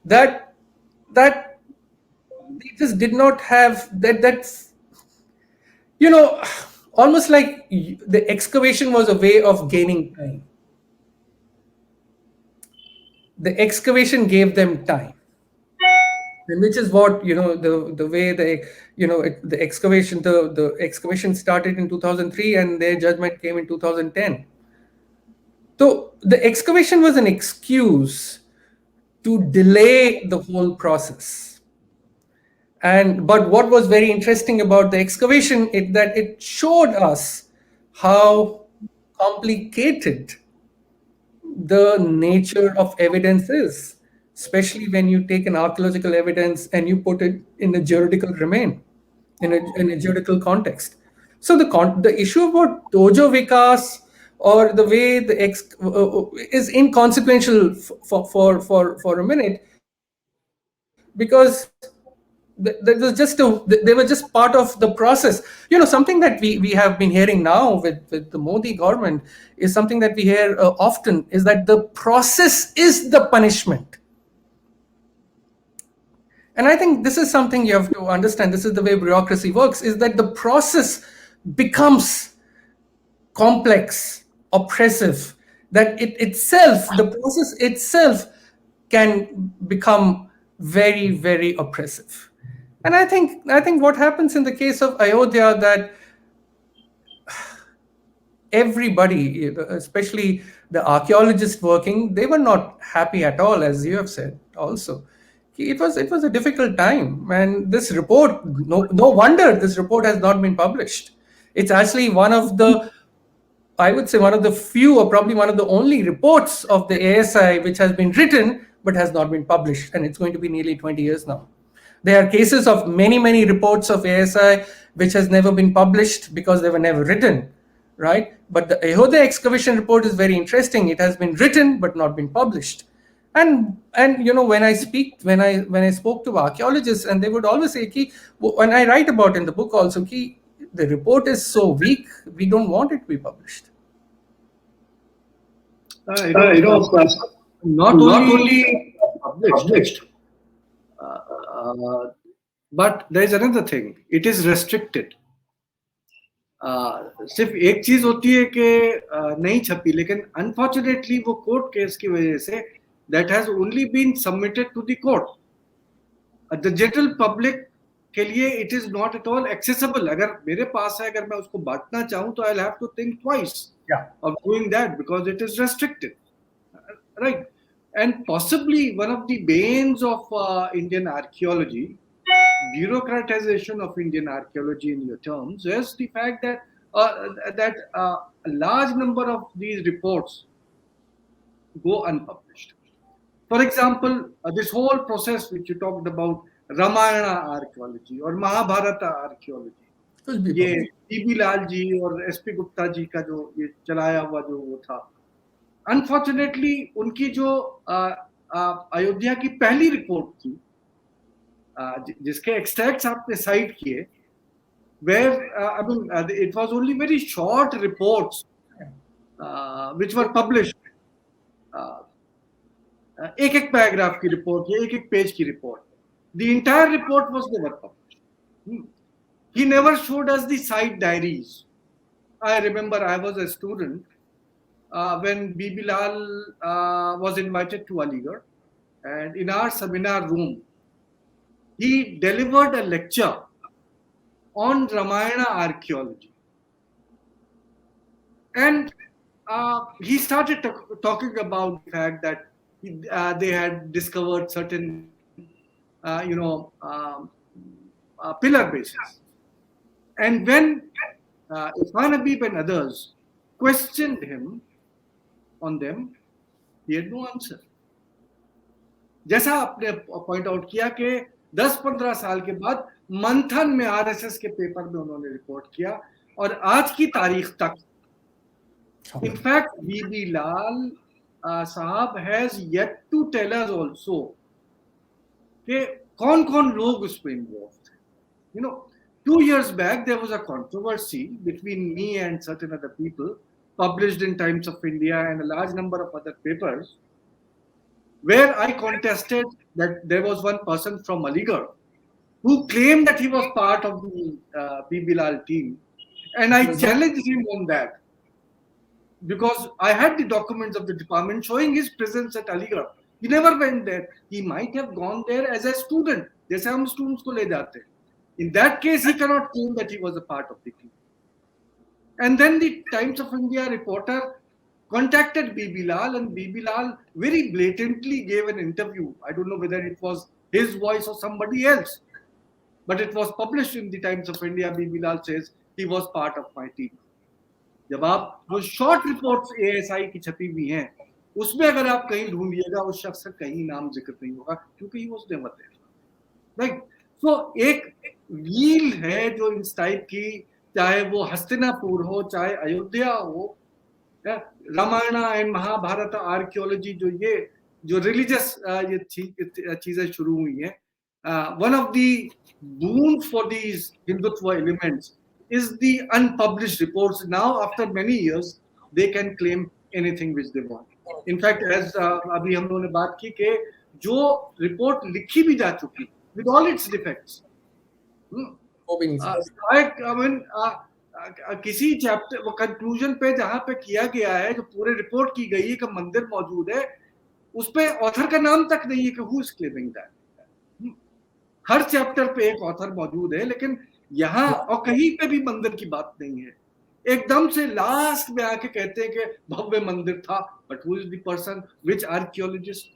S2: that they just did not have that's almost like the excavation was a way of gaining time. The excavation gave them time, and which is what the way the excavation started in 2003 and their judgment came in 2010. So the excavation was an excuse to delay the whole process. But what was very interesting about the excavation is that it showed us how complicated the nature of evidence is, especially when you take an archaeological evidence and you put it in a juridical domain, in a juridical context. So the issue about Dojo Vikas or the way is inconsequential for a minute, because they were just part of the process. Something that we have been hearing now with the Modi government is something that we hear often, is that the process is the punishment. And I think this is something you have to understand. This is the way bureaucracy works, is that the process becomes complex, oppressive, that the process itself can become very, very oppressive. And I think what happens in the case of Ayodhya, that everybody, especially the archaeologists working, they were not happy at all, as you have said also. It was a difficult time, and this report, no wonder this report has not been published. It's actually I would say one of the few, or probably one of the only reports of the ASI which has been written but has not been published, and it's going to be nearly 20 years now. There are cases of many reports of ASI which has never been published because they were never written, right? But the Ayodhya excavation report is very interesting. It has been written but not been published. And when I spoke to archaeologists, and they would always say, when I write about in the book also, the report is so weak, we don't want it to be published.
S1: Not only published, but there is another thing. It is restricted. सिर्फ एक चीज होती है कि नहीं छपी, लेकिन unfortunately वो कोर्ट केस की वजह से that has only been submitted to the court. The general public के लिए it is not at all accessible. अगर मेरे पास है, अगर मैं उसको बांटना चाहूँ, तो I'll have to think twice of doing that because it is restricted, right? And possibly one of the banes of Indian archaeology, bureaucratization of Indian archaeology in your terms, is the fact that a large number of these reports go unpublished. For example, this whole process which you talked about, Ramayana archaeology or Mahabharata archaeology, ये TB Lal ji और SP Gupta ji का जो ये चलाया हुआ जो वो था, अनफॉर्चुनेटली उनकी जो अयोध्या की पहली रिपोर्ट थी, जिसके एक्सट्रैक्ट्स आपने साइट किए, where it was only very short reports which were published. एक पैराग्राफ की रिपोर्ट या एक पेज की report. The entire report was never published. He never showed us the site diaries. I remember I was a student when Bibi Lal was invited to Aligarh, and in our seminar room, he delivered a lecture on Ramayana archaeology. And he started talking about the fact that they had discovered certain, pillar bases. And when Irfan Habib and others questioned him on them, he had no answer. जैसा आपने point out किया कि 10-15 साल के बाद मंथन में RSS के पेपर में उन्होंने रिपोर्ट किया, और आज की तारीख तक इनफैक्ट बीबी लाल साहब has yet to tell us also कि कौन लोग उसमें इन्वॉल्व थे. 2 years back there was a controversy between me and certain other people published in Times of India and a large number of other papers, where I contested that there was one person from Aligarh who claimed that he was part of the B.B. Lal team. And I challenged him on that because I had the documents of the department showing his presence at Aligarh. He never went there. He might have gone there as a student. जैसे हम students को ले जाते हैं. In that case, he cannot claim that he was a part of the team. And then the Times of India reporter contacted B.B. Lal, and B.B. Lal very blatantly gave an interview. I don't know whether it was his voice or somebody else, but it was published in the Times of India. B.B. Lal says he was part of my team. जब आप वो short reports ASI की छपी हुई हैं, उसमें अगर आप कहीं ढूंढिएगा उस शख्स का कहीं नाम जिक्र नहीं होगा क्योंकि he was never there. Right. So एक रील है जो इस टाइप की, चाहे वो हस्तिनापुर हो, चाहे अयोध्या हो, रामायण एंड महाभारत आर्कियोलॉजी, जो रिलीजियस ये चीजें शुरू हुई हैं, one of the boons for these Hindutva elements is the unpublished reports. Now, after many years, they can claim anything which they want. In fact, as अभी हम लोगों ने बात की कि जो रिपोर्ट लिखी भी जा चुकी with all its defects, I mean, किसी चैप्टर वो कंक्लूजन पे जहां पे किया गया है, जो पूरे रिपोर्ट की गई है कि मंदिर मौजूद है, उस पे ऑथर का नाम तक नहीं है कि who is claiming that. Her chapter पे एक ऑथर मौजूद है, लेकिन यहाँ और कहीं पे भी मंदिर की बात नहीं है. एकदम से लास्ट में आके कहते हैं कि भव्य मंदिर था, but who is the person, which archaeologist,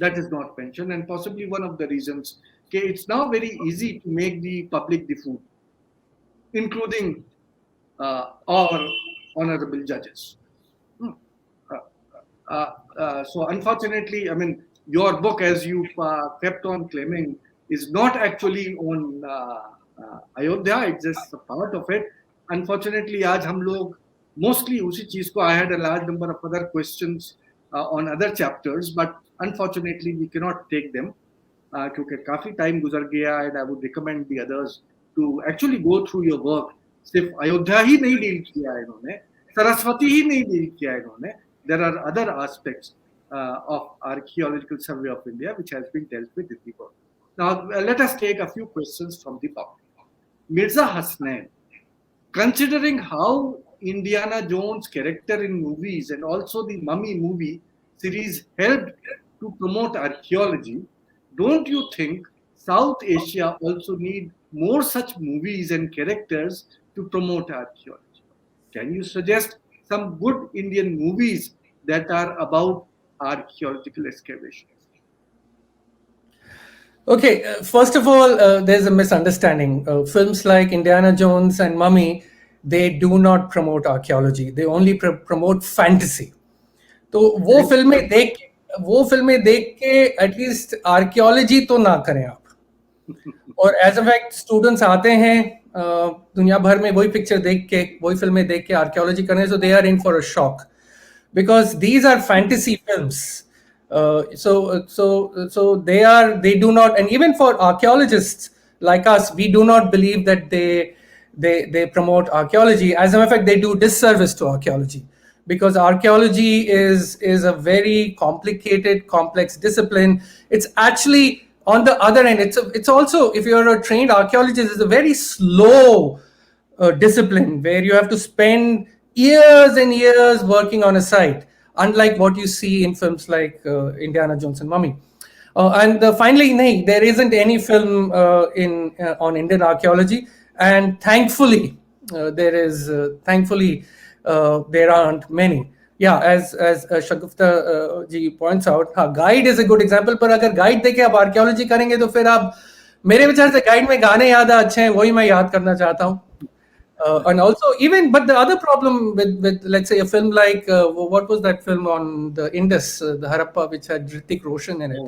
S1: that is not mentioned. And possibly one of the reasons कि it's now very easy to make the public the food, including our honorable judges. So unfortunately, I mean, your book, as you kept on claiming, is not actually on Ayodhya. It's just a part of it. Unfortunately, आज हम लोग mostly उसी चीज को, I had a large number of other questions on other chapters, but unfortunately we cannot take them क्योंकि काफी time गुजर गया. And I would recommend the others to actually go through your work. सिर्फ अयोध्या ही नहीं deal किया है इन्होंने, सरस्वती ही नहीं डील किया है इन्होंने. There are other aspects of archaeological survey of India which has been dealt with in the book. Now let us take a few questions from the public. Mirza Hasnain, considering how Indiana Jones character in movies and also the Mummy movie series helped to promote archaeology, don't you think South Asia also need more such movies and characters to promote archaeology? Can you suggest some good Indian movies that are about archaeological excavations?
S2: Okay, first of all, there's a misunderstanding. Films like Indiana Jones and Mummy, they do not promote archaeology. They only promote fantasy. तो वो फिल्में देख के at least archaeology तो ना करें आप. और एज अ फैक्ट स्टूडेंट्स आते हैं दुनिया भर में वही पिक्चर देख के, वही फिल्में देख के आर्कियोलॉजी करने, so they are in for a shock because these are fantasy films. So they do not, and even for archaeologists like us, we do not believe that they promote archaeology. As a matter of fact, they do disservice to archaeology, because archaeology is a very complicated, complex discipline. It's actually, on the other end, it's also, if you're a trained archaeologist, it's a very slow discipline where you have to spend years and years working on a site, unlike what you see in films like Indiana Jones and Mummy. And finally, there isn't any film on Indian archaeology, and thankfully, there aren't many. Yeah, as Shagufta ji points out, guide is a good example. पर अगर guide देके आप archaeology करेंगे तो फिर आप, मेरे विचार से guide में गाने याद अच्छे हैं, वही मैं याद करना चाहता हूँ. And also, but the other problem with let's say a film like what was that film on the Indus, the Harappa, which had Hrithik Roshan in it,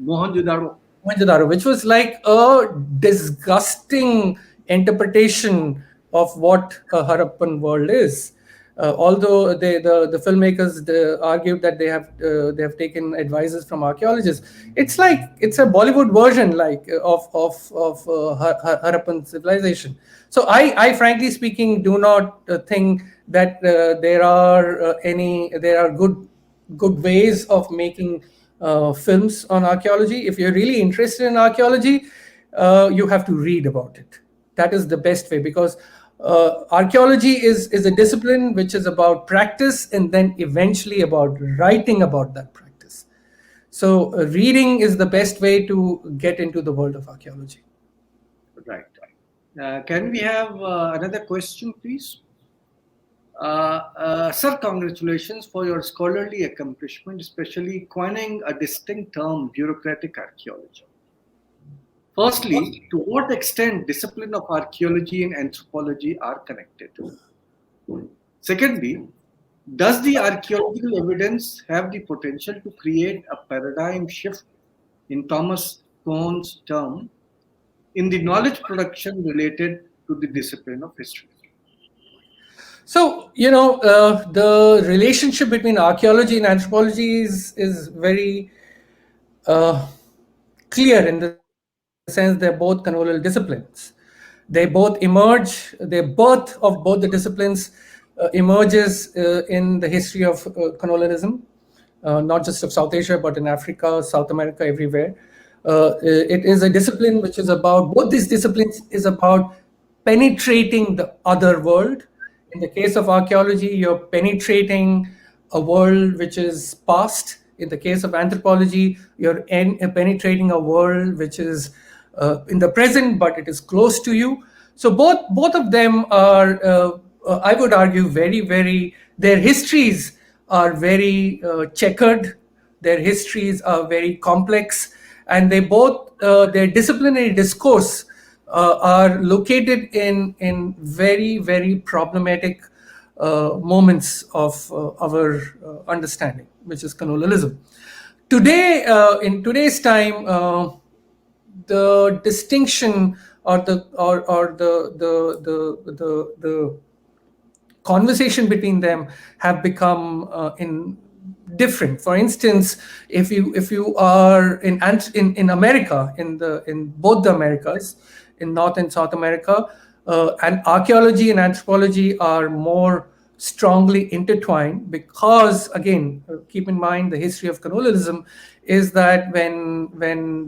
S2: Mohenjo-daro, which was like a disgusting interpretation of what a Harappan world is. Although the filmmakers argued that they have taken advices from archaeologists, it's a Bollywood version of Harappan civilization. So I frankly speaking do not think that there are good ways of making films on archaeology. If you're really interested in archaeology, you have to read about it. That is the best way, because archaeology is a discipline which is about practice and then eventually about writing about that practice. So reading is the best way to get into the world of archaeology.
S1: Right. Can we have another question, please? Sir, congratulations for your scholarly accomplishment, especially coining a distinct term, bureaucratic archaeology. Firstly, to what extent discipline of archaeology and anthropology are connected? Secondly, does the archaeological evidence have the potential to create a paradigm shift, in Thomas Kuhn's term, in the knowledge production related to the discipline of history?
S2: So, the relationship between archaeology and anthropology is very clear, in the sense they're both canonical disciplines. They both emerge, the birth of both the disciplines emerges in the history of colonialism, not just of South Asia, but in Africa, South America, everywhere. It is a discipline which is about, both these disciplines is about penetrating the other world. In the case of archaeology, you're penetrating a world which is past. In the case of anthropology, you're penetrating a world which is in the present, but it is close to you. So both of them are, I would argue, their histories are very checkered. Their histories are very complex, and they both, their disciplinary discourse are located in very problematic moments of our understanding, which is colonialism. Today, in today's time, the distinction or the conversation between them have become different. For instance, if you are in America, in both the Americas, in North and South America, and archaeology and anthropology are more strongly intertwined, because, again, keep in mind the history of colonialism is that when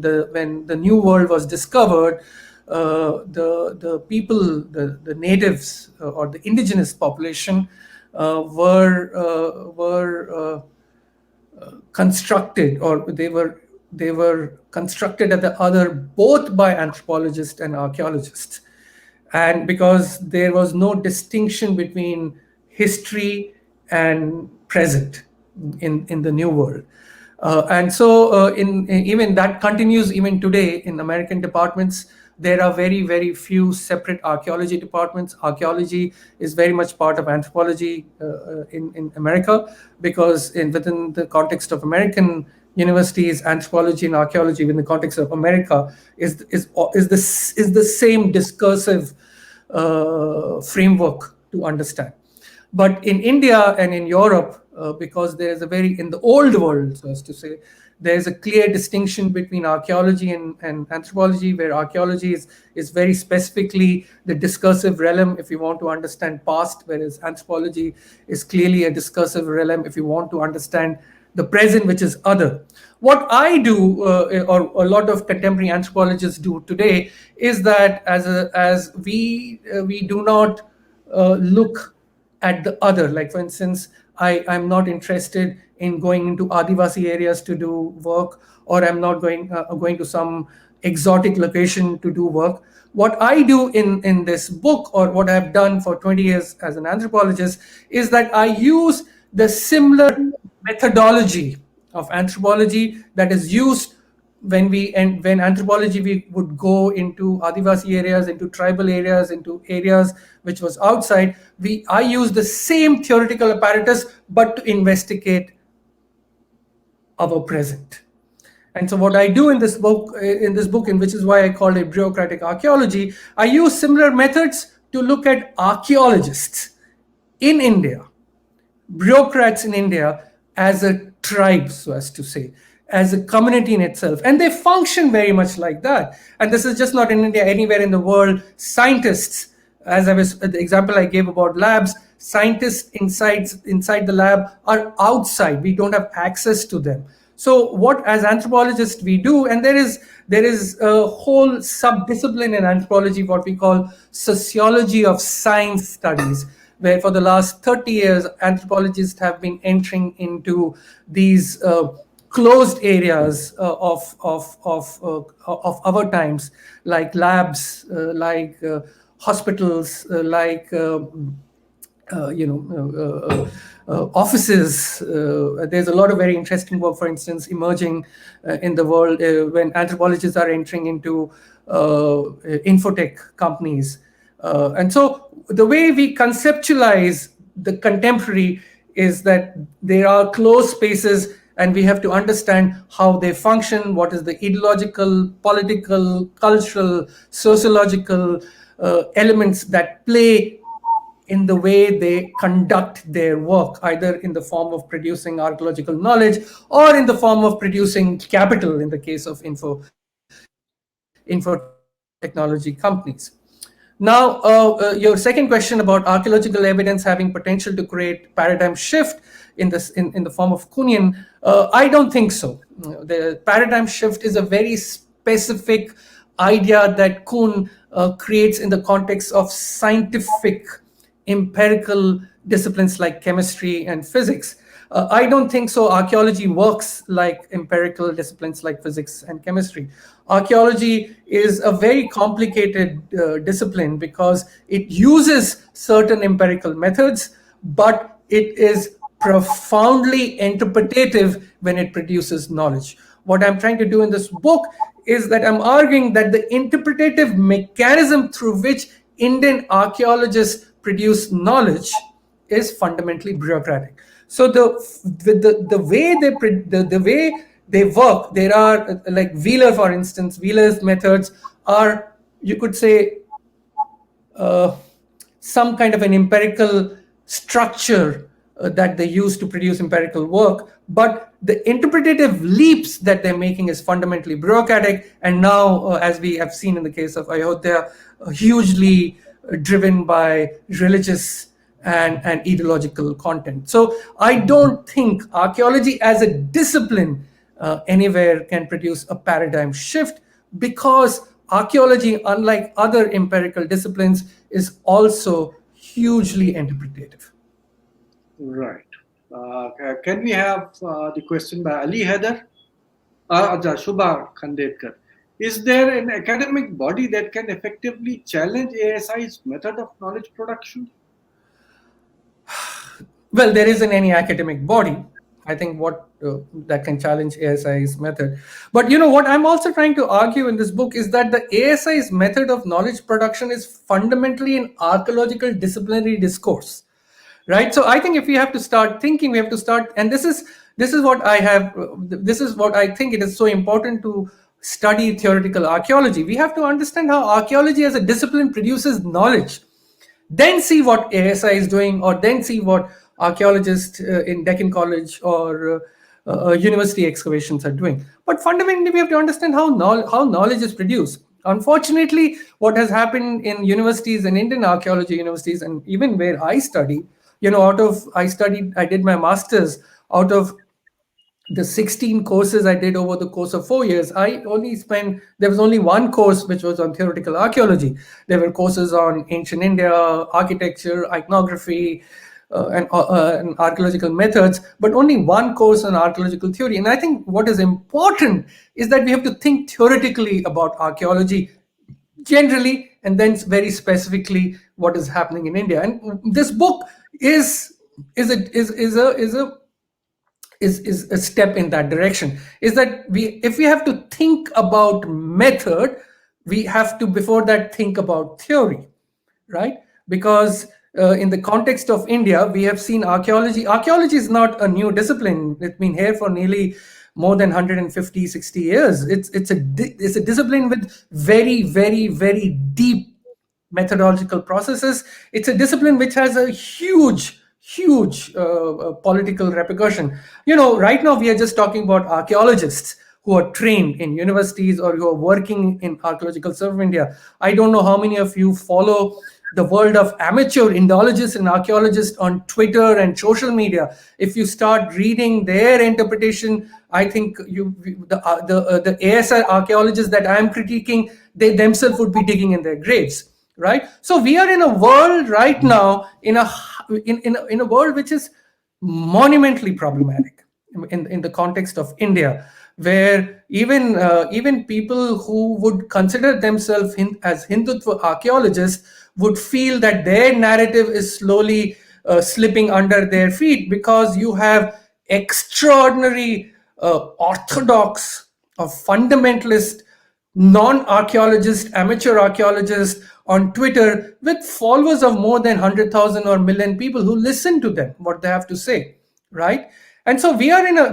S2: the New World was discovered, the people, the natives or the indigenous population were constructed, or they were constructed at the other, both by anthropologists and archaeologists. And because there was no distinction between history and present in the New World. And so even that continues even today in American departments. There are very few separate archaeology departments. Archaeology is very much part of anthropology in America, because within the context of American universities, anthropology and archaeology within the context of America is the same discursive framework to understand. But in India and in Europe, because there is in the old world, so as to say, there is a clear distinction between archaeology and anthropology, where archaeology is very specifically the discursive realm if you want to understand past, whereas anthropology is clearly a discursive realm if you want to understand the present, which is other. What I do, or a lot of contemporary anthropologists do today, is that as we do not look at the other. Like, for instance, I'm not interested in going into Adivasi areas to do work, or I'm not going to some exotic location to do work. What I do in this book, or what I've done for 20 years as an anthropologist, is that I use the similar methodology of anthropology that is used when anthropology, we would go into Adivasi areas, into tribal areas, into areas which was outside. I use the same theoretical apparatus, but to investigate our present. And so what I do in this book, in which is why I called it bureaucratic archaeology, I use similar methods to look at archaeologists in India, bureaucrats in India, as a tribe, so as to say, as a community in itself. And they function very much like that. And this is just not in India, anywhere in the world. Scientists, the example I gave about labs, scientists inside the lab are outside. We don't have access to them. So what as anthropologists we do, and there is a whole subdiscipline in anthropology, what we call sociology of science studies, where for the last 30 years anthropologists have been entering into these closed areas of our times, like labs, like hospitals, like offices. There's a lot of very interesting work, for instance, emerging in the world when anthropologists are entering into infotech companies. And so the way we conceptualize the contemporary is that there are closed spaces and we have to understand how they function, what is the ideological, political, cultural, sociological elements that play in the way they conduct their work, either in the form of producing archaeological knowledge or in the form of producing capital in the case of infotechnology companies. Now, your second question about archaeological evidence having potential to create paradigm shift in the form of Kuhnian, I don't think so. The paradigm shift is a very specific idea that Kuhn creates in the context of scientific empirical disciplines like chemistry and physics. I don't think so. Archaeology works like empirical disciplines like physics and chemistry. Archaeology is a very complicated discipline because it uses certain empirical methods, but it is profoundly interpretative when it produces knowledge. What I'm trying to do in this book is that I'm arguing that the interpretative mechanism through which Indian archaeologists produce knowledge is fundamentally bureaucratic. So the way they work, there are like Wheeler, for instance. Wheeler's methods are, you could say, some kind of an empirical structure that they use to produce empirical work, but the interpretative leaps that they're making is fundamentally bureaucratic. And now, as we have seen in the case of Ayodhya, hugely driven by religious and ideological content. So I don't think archaeology as a discipline anywhere can produce a paradigm shift, because archaeology, unlike other empirical disciplines, is also hugely interpretative.
S1: Right. Can we have the question by Ali Haider? Shubha Khandedkar. Is there an academic body that can effectively challenge ASI's method of knowledge production?
S2: Well, there isn't any academic body, I think, what that can challenge ASI's method. But what I'm also trying to argue in this book is that the ASI's method of knowledge production is fundamentally an archaeological disciplinary discourse, right? So I think if we have to start thinking, we have to start, and this is what I think it is so important to study theoretical archaeology. We have to understand how archaeology as a discipline produces knowledge, then see what ASI is doing, or then see what archaeologists in Deccan College or university excavations are doing. But fundamentally, we have to understand how knowledge is produced. Unfortunately, what has happened in universities and Indian archaeology universities, and even where I study, I did my master's. Out of the 16 courses I did over the course of 4 years, there was only one course which was on theoretical archaeology. There were courses on ancient India, architecture, iconography, and archaeological methods, but only one course on archaeological theory. And I think what is important is that we have to think theoretically about archaeology generally, and then very specifically what is happening in India. And this book is a step in that direction. Is that if we have to think about method, we have to before that think about theory, right? Because in the context of India, we have seen archaeology. Archaeology is not a new discipline. It's been here for nearly more than 150, 60 years. It's a discipline with very, very, very deep methodological processes. It's a discipline which has a huge political repercussion. Right now we are just talking about archaeologists who are trained in universities or who are working in Archaeological Survey of India. I don't know how many of you follow the world of amateur Indologists and archaeologists on Twitter and social media, if you start reading their interpretation, I think the ASR archaeologists that I'm critiquing, they themselves would be digging in their graves, right? So we are in a world right now, in a world which is monumentally problematic in the context of India, where even people who would consider themselves as Hindutva archaeologists would feel that their narrative is slowly slipping under their feet, because you have extraordinary orthodox or fundamentalist non-archaeologist, amateur archaeologist on Twitter with followers of more than 100,000 or million people who listen to them, what they have to say, right? And so we are in a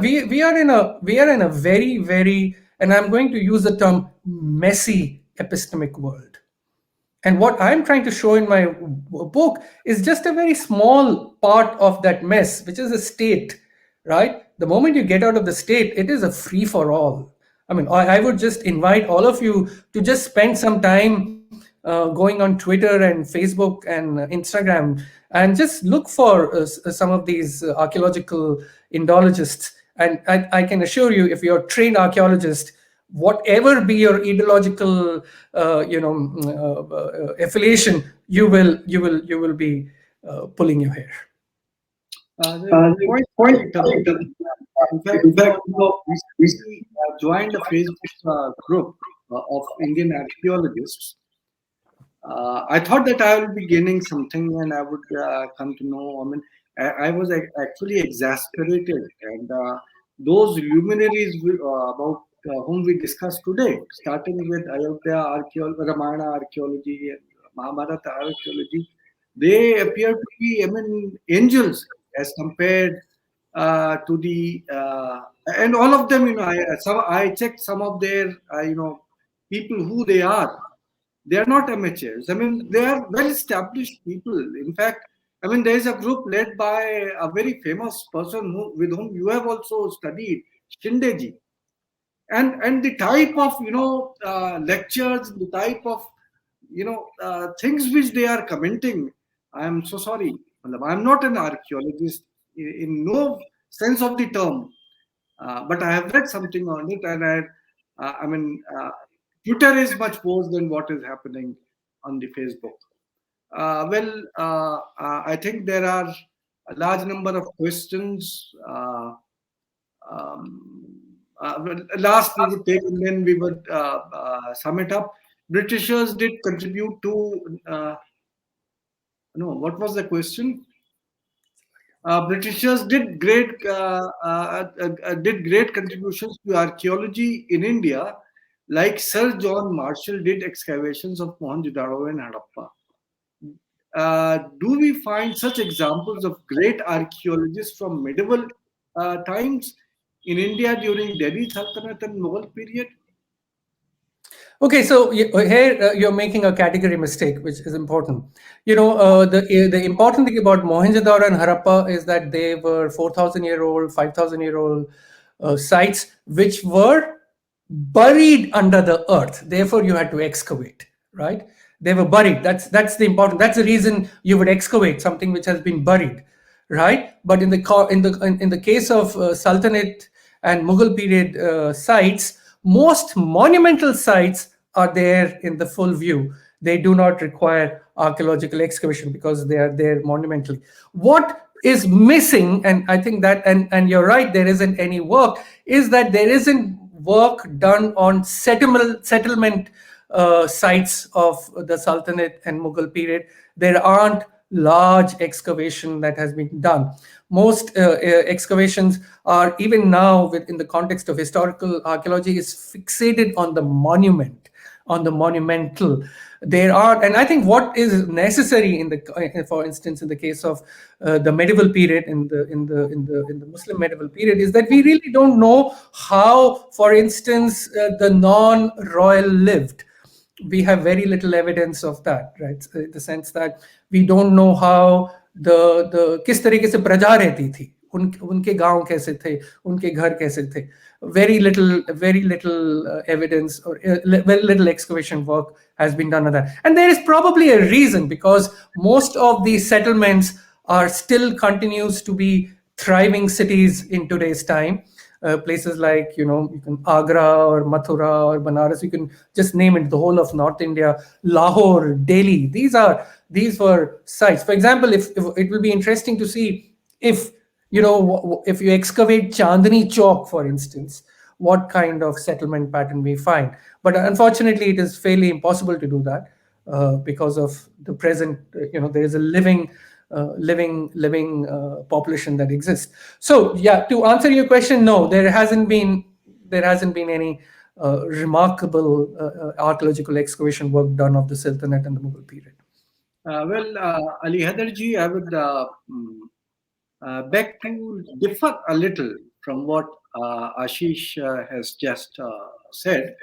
S2: very, very, and I'm going to use the term, messy epistemic world. And what I'm trying to show in my book is just a very small part of that mess, which is a state, right? The moment you get out of the state, it is a free for all. I mean, I would just invite all of you to just spend some time going on Twitter and Facebook and Instagram and just look for some of these archaeological Indologists. And I can assure you, if you're a trained archaeologist, whatever be your ideological affiliation, you will be pulling your hair.
S1: In fact, we joined a Facebook group of Indian archaeologists. I thought that I will be gaining something and I would come to know. I mean, I was actually exasperated, and those luminaries about whom we discussed today, starting with Ayodhya archaeology, Ramayana archaeology, and Mahabharata archaeology, they appear to be, I mean, angels as compared to the and all of them. I checked some of their people who they are. They are not amateurs. I mean, they are well-established people. In fact, I mean, there is a group led by a very famous person with whom you have also studied, Shindeji. And the type of lectures, the type of things which they are commenting. I am so sorry. I am not an archaeologist in no sense of the term, but I have read something on it, and I mean. Twitter is much worse than what is happening on the Facebook. I think there are a large number of questions. Last we would take, and then we would sum it up. Britishers did contribute to. No, what was the question? Britishers did great contributions to archaeology in India, like Sir John Marshall did excavations of Mohenjo-daro and Harappa. Do we find such examples of great archaeologists from medieval times in India during Delhi Sultanate and Mughal period?
S2: Okay, so here you're making a category mistake, which is important. The important thing about Mohenjo-daro and Harappa is that they were 4,000-year-old, 5,000-year-old sites which were buried under the earth. Therefore, you had to excavate, right? They were buried. That's the important. That's the reason you would excavate something which has been buried, right? But in the case of Sultanate and Mughal period sites, most monumental sites are there in the full view. They do not require archaeological excavation because they are there monumentally. What is missing, and I think that, and you're right, there isn't any work, is that there isn't work done on settlement sites of the Sultanate and Mughal period. There aren't large excavation that has been done. Most excavations are, even now within the context of historical archaeology, is fixated on the monument, on the monumental. There are, and I think what is necessary for instance, in the case of the medieval period, in the Muslim medieval period, is that we really don't know how, for instance, the non-royal lived. We have very little evidence of that, right? In the sense that we don't know how the किस तरीके से प्रजा रहती थी उनके गांव कैसे थे, उनके घर कैसे थे. Very little evidence or very little excavation work has been done on that. And there is probably a reason, because most of these settlements are still continues to be thriving cities in today's time. Places like, you can Agra or Mathura or Banaras, you can just name it, the whole of North India, Lahore, Delhi. These were sites. For example, if it will be interesting to see if if you excavate Chandni Chowk, for instance, what kind of settlement pattern we find. But unfortunately, it is fairly impossible to do that because of the present. There is a living population that exists. So yeah, to answer your question, no, there hasn't been any remarkable archaeological excavation work done of the Sultanate and the Mughal period.
S1: Ali Haidarji, I would beg to differ a little from what Ashish has just said.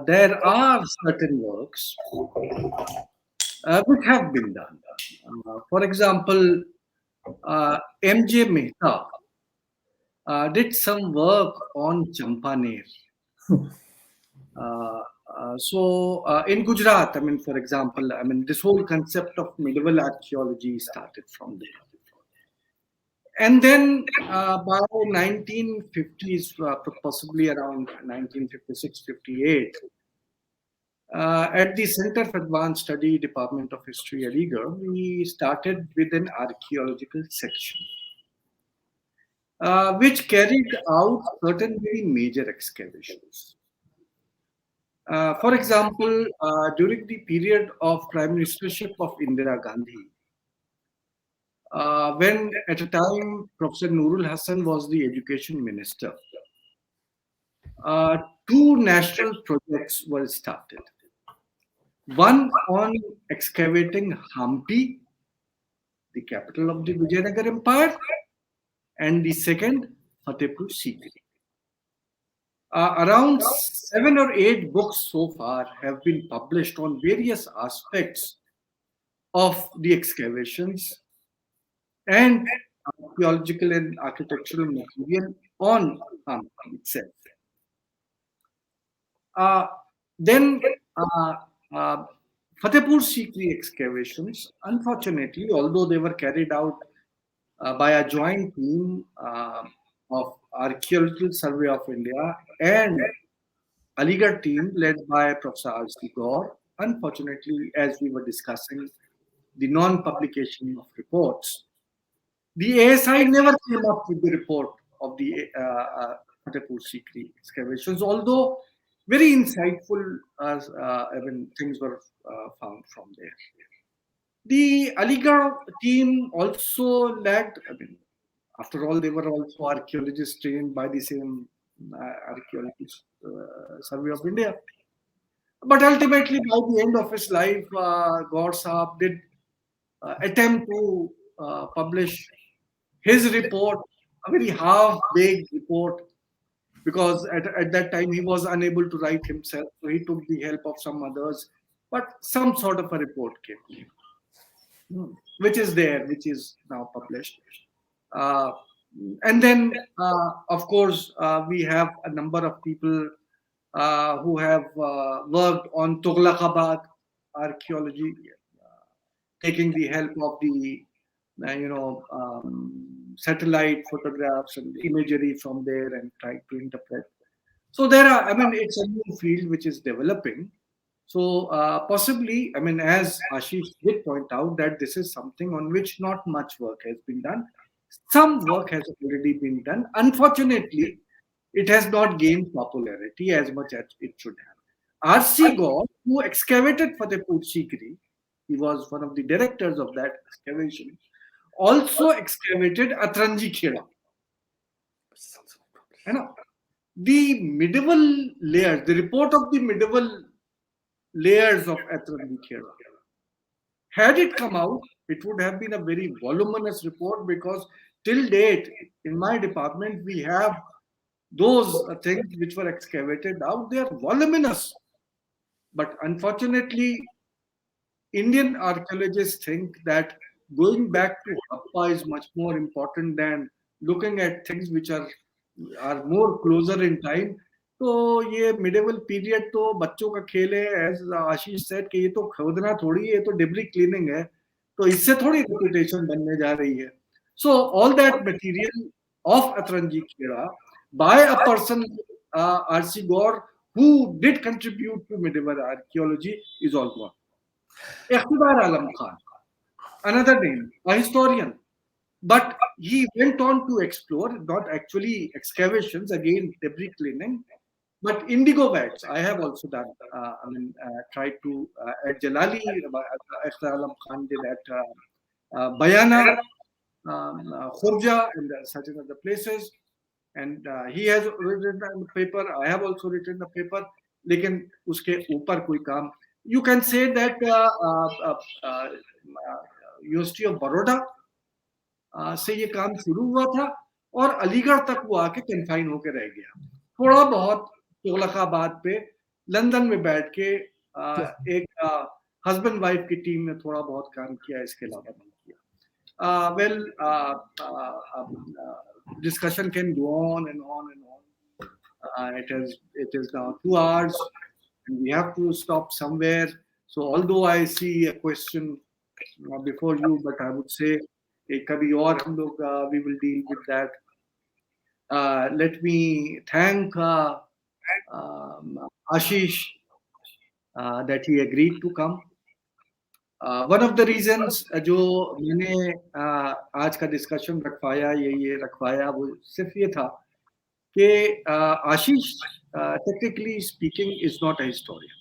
S1: There are certain works which have been done. For example, M.J. Mehta did some work on Champaner. In Gujarat, for example, this whole concept of medieval archaeology started from there. And then by 1950s, possibly around 1956-58, at the Center for Advanced Study, Department of History, Aligarh, we started with an archaeological section, which carried out certain very major excavations. For example, during the period of Prime Ministership of Indira Gandhi, when at a time Professor Nurul Hassan was the Education Minister, two national projects were started. One on excavating Hampi, the capital of the Vijayanagar Empire, and the second, Fatehpur Sikri. Around 7 or 8 books so far have been published on various aspects of the excavations and archaeological and architectural material on Hampi itself. Then Fatehpur Sikri excavations, unfortunately, although they were carried out by a joint team of Archaeological Survey of India and Aligarh team led by Professor R.C. Gaur, unfortunately, as we were discussing the non-publication of reports, the ASI never came up with the report of the Fatehpur Sikri excavations, although very insightful things were found from there. The Aligarh team also lacked, after all, they were also archaeologists trained by the same Archaeological Survey of India. But ultimately, by the end of his life, Gaur Sahab did attempt to publish his report, a very half-baked report, because at that time he was unable to write himself, so he took the help of some others. But some sort of a report came, which is there, which is now published. And then, of course, we have a number of people who have worked on Tughlaqabad archaeology, taking the help of the satellite photographs and imagery from there and trying to interpret. So there are, it's a new field which is developing. So possibly, as Ashish did point out, that this is something on which not much work has been done. Some work has already been done. Unfortunately, it has not gained popularity as much as it should have. R.C. Gaur, who excavated Fatehpur Sikri, he was one of the directors of that excavation, also excavated Atranji Kheda. The medieval layers, the report of the medieval layers of Atranji Kheda, had it come out, it would have been a very voluminous report, because till date, in my department, we have those things which were excavated out. They are voluminous. But unfortunately, Indian archaeologists think that going back to Harappa is much more important than looking at things which are more closer in time. तो ये medieval period तो बच्चों का खेल है, as आशीष said कि ये तो खोदना थोड़ी है, ये तो डिब्री क्लीनिंग है, तो इससे थोड़ी रेपुटेशन बनने जा रही है. So all that material of Atranji Khera by a person, R.C. Gore, who did contribute to medieval archaeology, is all gone. Iqtidar Alam Khan, another name, a historian, but he went on to explore not actually excavations, again debris cleaning, but indigo vats. I have also done. Tried to at Jalali. Iqtidar Alam Khan did at Bayana, Khurja, and certain other places. And he has written the paper. I have also written the paper. लेकिन उसके ऊपर कोई काम, you can say that university of Baroda से ये काम शुरू हुआ था और अलीगढ़ तक वो आके कन्फाइन होकर रह गया. थोड़ा बहुत तुगलकाबाद पे लंदन में बैठ के एक हस्बैंड वाइफ की टीम ने थोड़ा बहुत काम किया, इसके अलावा नहीं किया. Discussion can go on and on and on. It is now 2 hours and we have to stop somewhere. So although I see a question before you, but I would say kabhi aur hum log we will deal with that. Let me thank Ashish that he agreed to come. One of the reasons जो मैंने आज का discussion रखवाया, ये रखवाया, वो सिर्फ ये था कि आशीष technically speaking is not a historian.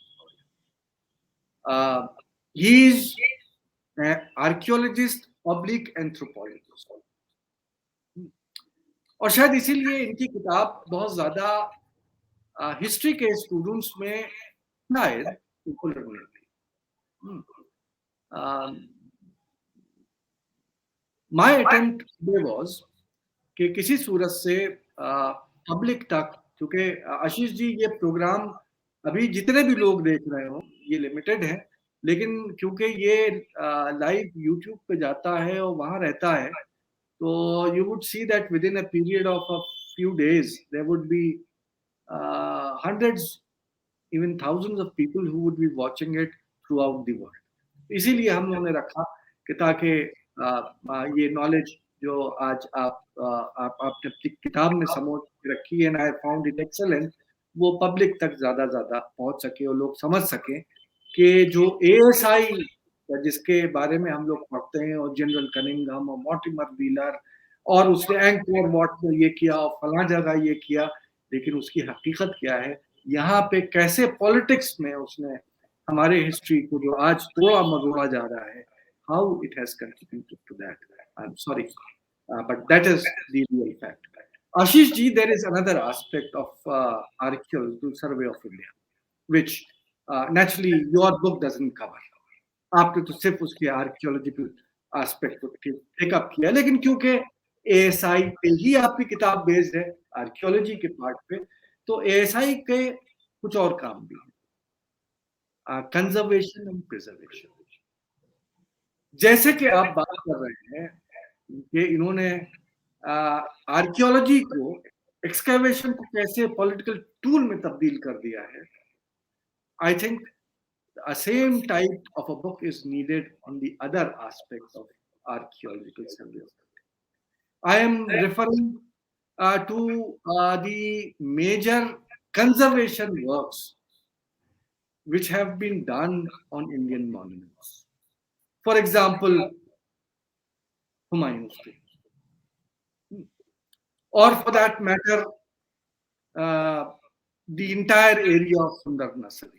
S1: He is an archaeologist, public anthropologist. और शायद इसीलिए इनकी किताब बहुत ज़्यादा हिस्ट्री के स्टूडेंट्स में शायद पॉपुलर नहीं थी. My attempt today was कि किसी सूरत से पब्लिक तक, क्योंकि आशीष जी ये प्रोग्राम अभी जितने भी लोग देख रहे हो ये लिमिटेड है, लेकिन क्योंकि ये लाइव यूट्यूब पे जाता है और वहाँ रहता है, तो you would see that within a period of a few days there would be hundreds, even thousands of people who would be watching it throughout the world. इसीलिए हम लोगों ने रखा कि ताकि ये नॉलेज जो आज आपने अपनी किताब में समोच रखी है, and I found it excellent, वो पब्लिक तक ज़्यादा पहुंच सके और लोग समझ सकें कि जो ASI जिसके बारे में हम लोग पढ़ते हैं, और जनरल कनिंघम और मॉर्टिमर व्हीलर और उसने एंकोर वॉट में ये किया और फला जगह ये किया, लेकिन उसकी हकीकत क्या है, यहाँ पे कैसे पॉलिटिक्स में उसने हमारे हिस्ट्री को जो आज थोड़ा मरोड़ा जा रहा है, how it has contributed to that. I'm sorry, but that is the real fact. Ashish ji, there is another aspect of archaeological survey of India, which naturally your book doesn't cover. आपने तो सिर्फ उसके archaeological aspect को take up किया, लेकिन क्योंकि ASI पे ही आपकी किताब बेस्ड है आर्कियोलॉजी के पार्ट पे, तो ASI के कुछ और काम भी है, कंजर्वेशन एंड प्रिजर्वेशन. जैसे कि आप बात कर रहे हैं कि इन्होंने आर्कियोलॉजी को, एक्सकैवेशन को कैसे पॉलिटिकल टूल में तब्दील कर दिया है. I think a same type of a book is needed on the other aspects of archaeological survey. I am referring to the major conservation works which have been done on Indian monuments. For example, Humayun's tomb, or for that matter, the entire area of Sundar Nasari.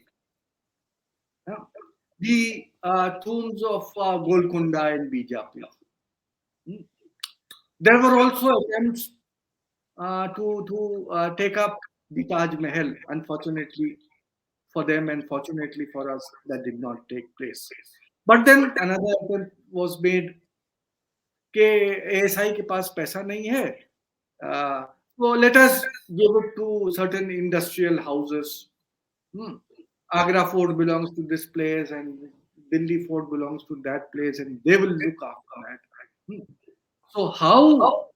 S1: The tombs of Golconda and Bijapur. There were also attempts to take up the Taj Mahal. Unfortunately for them and fortunately for us, that did not take place. But then another attempt was made कि ASI के पास पैसा नहीं है, so let us give it to certain industrial houses. Agra Fort belongs to this place and Delhi Fort belongs to that place, and they will look after that. So how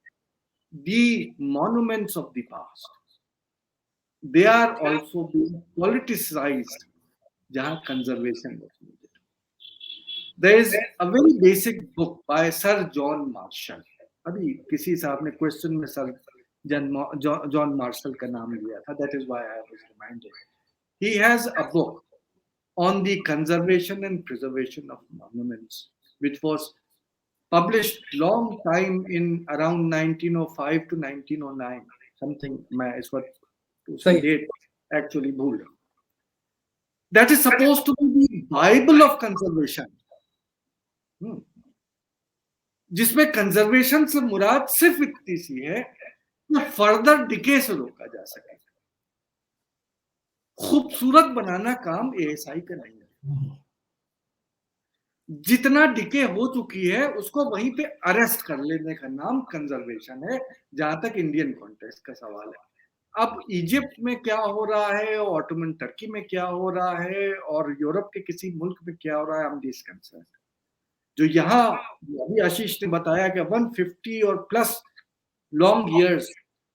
S1: the monuments of the past, they are also being politicized, जहाँ conservation was needed. There is a very basic book by Sir John Marshall. अभी किसी साहब ने question में sir John Marshall का नाम लिया था. That is why I was reminded. He has a book on the conservation and preservation of monuments, which was published long time in around 1905 to 1909, something. मैं इस वक्त उसकी date actually भूल रहा हूँ. That is supposed to be the Bible of conservation. जिसमें conservation से मुराद सिर्फ इतनी सी है कि फर्दर डिके से रोका जा सके. खूबसूरत बनाना काम एएसआई का नहीं है. जितना डिके हो चुकी है उसको वहीं पे अरेस्ट कर लेने का नाम कंजर्वेशन है, जहां तक इंडियन कॉन्टेक्स्ट का सवाल है. अब इजिप्ट में क्या हो रहा है, ऑटोमन टर्की में क्या हो रहा है, और यूरोप के किसी मुल्क में क्या हो रहा है, हम डिस्कंसर्न. जो यहाँ अभी आशीष ने बताया कि 150 और प्लस लॉन्ग इयर्स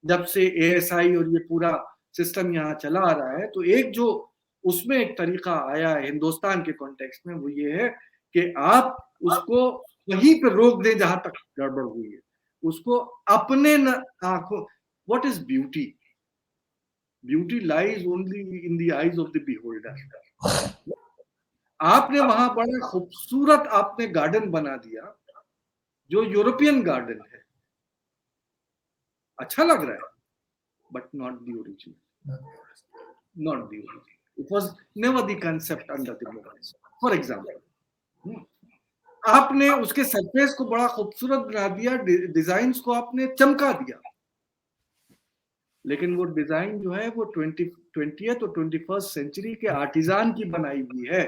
S1: जब से एएसआई और ये पूरा सिस्टम यहाँ चला आ रहा है, तो एक जो उसमें एक तरीका आया है हिंदुस्तान के कॉन्टेक्स्ट में, वो ये है कि आप उसको वहीं पे रोक दें जहां तक गड़बड़ हुई है, उसको अपने आंखों. What is beauty? Beauty lies only in the eyes of the beholder. आपने वहां बड़ा खूबसूरत आपने गार्डन बना दिया जो यूरोपियन गार्डन है, अच्छा लग रहा है, but not the original. Not the original. It was never the concept under the mobile. For example, आपने उसके सरफेस को बड़ा खूबसूरत बना दिया, डिजाइन्स को आपने चमका दिया, लेकिन वो डिजाइन जो है वो 20th और 21st सेंचुरी के आर्टिजान की बनाई हुई है,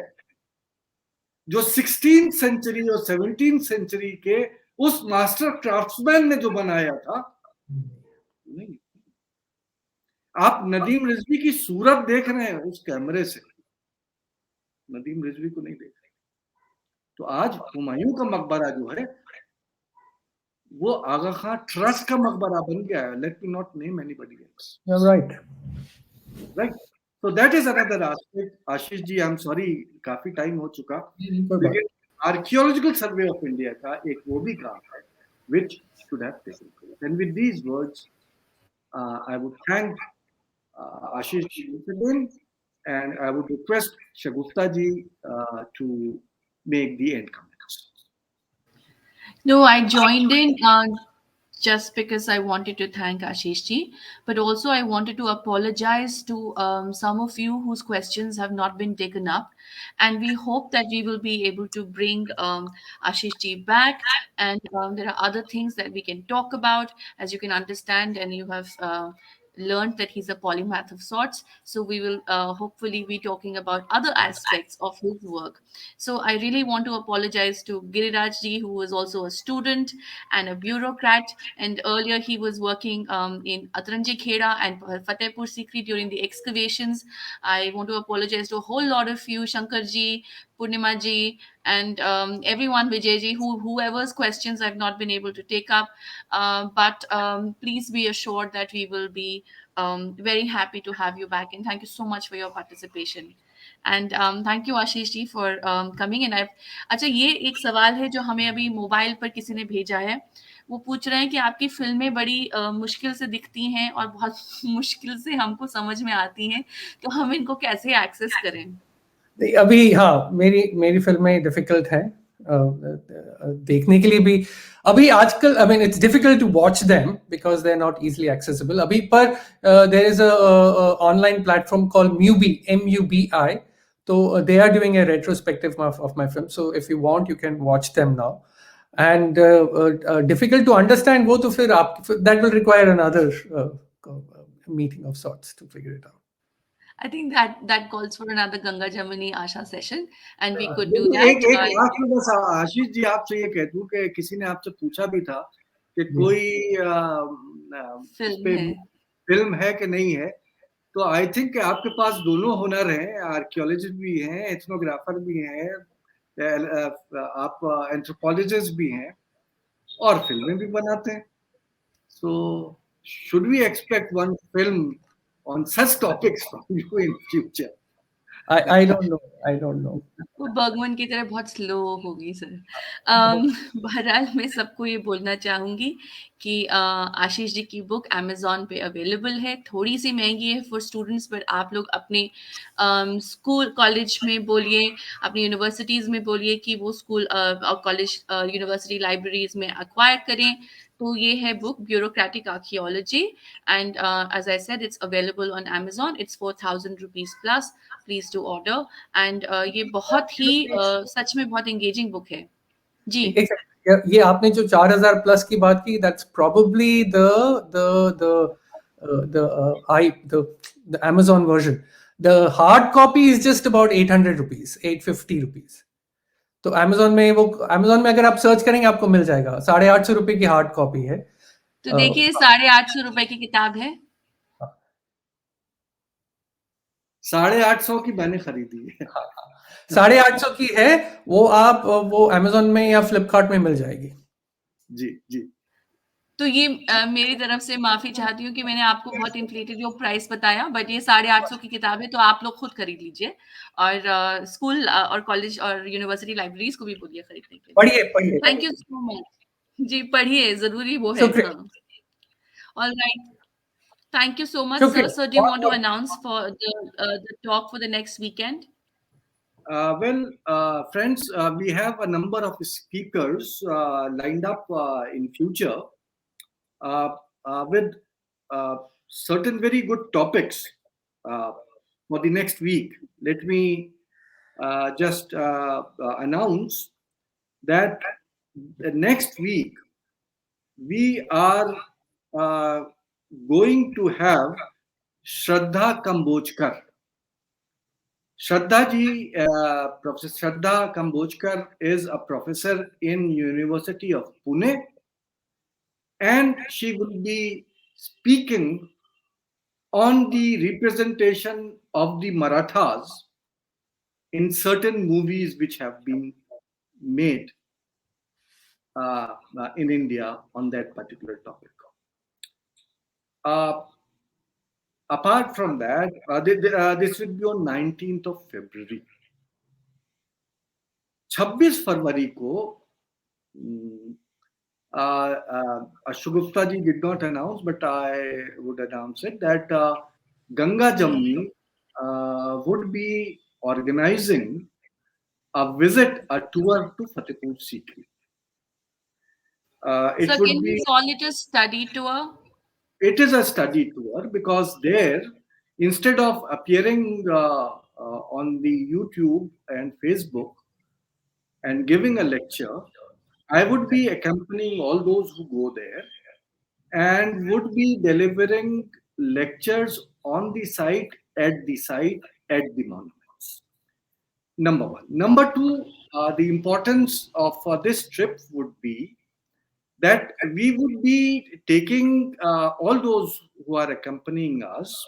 S1: जो 16th सेंचुरी और 17th सेंचुरी के उस मास्टर क्राफ्ट्समैन ने जो बनाया था. नहीं, आप नदीम रिजवी की सूरत देख रहे हैं उस कैमरे से, नदीम रिजवी को नहीं देख रहे. तो आज हुमायूं का मकबरा जो है वो आगा खान ट्रस्ट का मकबरा बन गया है. Let me not name anybody else.
S2: Right.
S1: So that is another aspect. Ashish ji, I am sorry, काफी टाइम हो चुका, लेकिन आर्कियोलॉजिकल सर्वे ऑफ इंडिया का एक वो भी काम है which should have taken place. And with these words, I would thank Ashish ji once again, and I would request Shagufta ji to make the end comments.
S3: No, I joined in just because I wanted to thank Ashish ji, but also I wanted to apologize to some of you whose questions have not been taken up, and we hope that we will be able to bring Ashish ji back, and there are other things that we can talk about, as you can understand, and you have learned that he's a polymath of sorts. So we will hopefully be talking about other aspects of his work. So I really want to apologize to Giriraj ji, who is also a student and a bureaucrat. And earlier he was working in Atranji Kheda and Fatehpur Sikri during the excavations. I want to apologize to a whole lot of you, Shankar ji, Purnima ji, and everyone, Vijay ji, whoever's questions I've not been able to take up. But please be assured that we will be very happy to have you back. And thank you so much for your participation. And thank you Ashish ji for coming. And अच्छा, ये एक सवाल है जो हमें अभी mobile पर किसी ने भेजा है. वो पूछ रहे हैं कि आपकी फिल्में बड़ी मुश्किल से दिखती हैं और बहुत मुश्किल से हमको समझ में आती हैं, तो हम इनको कैसे एक्सेस करें?
S2: अभी हाँ, मेरी फिल्में डिफिकल्ट है देखने के लिए भी. अभी आजकल I mean it's difficult to watch them because they are not easily accessible अभी, पर there is a online platform called Mubi, MUBI. तो they are doing a retrospective of my film, so if you want you can watch them now. And difficult to understand वो तो फिर आप, that will require another meeting of sorts to figure it out.
S3: I think that calls for another Ganga Jamuni Asha session, and we could do that.
S1: एक last में बस आशीष जी आपसे ये कह दूं कि किसी ने आपसे पूछा भी था कि कोई फिल्म है कि नहीं है, तो आई थिंक आपके पास दोनों हुनर हैं, आर्कियोलॉजिस्ट भी हैं, एथनोग्राफर भी हैं, आप एंथ्रोपोलॉजिस्ट भी हैं और फिल्में भी बनाते हैं. So should we expect one film on such topics from you in future?
S2: I don't know. I don't know.
S3: वो बर्गमन की तरह बहुत स्लो होगी सर. बहरहाल मैं सबको ये बोलना चाहूँगी कि आशीष जी की बुक अमेज़न पे अवेलेबल है. थोड़ी सी महंगी है फॉर स्टूडेंट्स, बट आप लोग अपने स्कूल कॉलेज में बोलिए, अपनी यूनिवर्सिटीज़ में बोलिए कि वो स्कूल और कॉलेज यूनिवर्सिटी लाइब्रेरीज में एक्वायर करें. तो ये है book bureaucratic archaeology, and as I said it's available on Amazon. It's 4,000 rupees plus. Please do order. And ये बहुत ही सच में बहुत एंगेजिंग बुक है जी.
S2: ये आपने जो 4,000 प्लस की बात की, that's probably the Amazon version. The hard copy is just about 800 rupees, 850 rupees. तो Amazon में अगर आप सर्च करेंगे आपको मिल जाएगा. 850 रुपए की हार्ड कॉपी है.
S3: तो देखिए 850 रुपए की किताब है.
S1: 850 की मैंने खरीदी है.
S2: 850 की है वो. आप वो Amazon में या Flipkart में मिल जाएगी.
S1: जी जी.
S3: तो ये मेरी तरफ से माफी चाहती हूँ कि मैंने आपको बहुत इन्फ्लेटेड जो प्राइस बताया, बट ये 850 की किताब है, तो आप लोग खुद खरीद लीजिए. और स्कूल और कॉलेज और यूनिवर्सिटी लाइब्रेरीज को भी बोलिए खरीदने के लिए.
S2: पढ़िए.
S3: Thank you so much. जी पढ़िए, जरूरी वो है. All right. Thank you so much, sir. So, do you want to announce for the talk for the next weekend?
S1: Friends, we have a number of speakers lined up in future with certain very good topics for the next week. Let me just announce that next week we are going to have Shraddha Kambojkar. Shraddha ji, Professor Shraddha Kambojkar is a professor in University of Pune, and she will be speaking on the representation of the Marathas in certain movies which have been made in India on that particular topic. Apart from that, this will be on 19th of February. 26 फरवरी को Ashugupta ji did not announce, but I would announce it, that Ganga Jamni would be organizing a visit, a tour to Fatehpur Sikri.
S3: So can we call it a study tour?
S1: It is a study tour, because there, instead of appearing on the YouTube and Facebook and giving a lecture, I would be accompanying all those who go there and would be delivering lectures on the site, at the monuments. Number one. Number two, the importance of this trip would be that we would be taking all those who are accompanying us,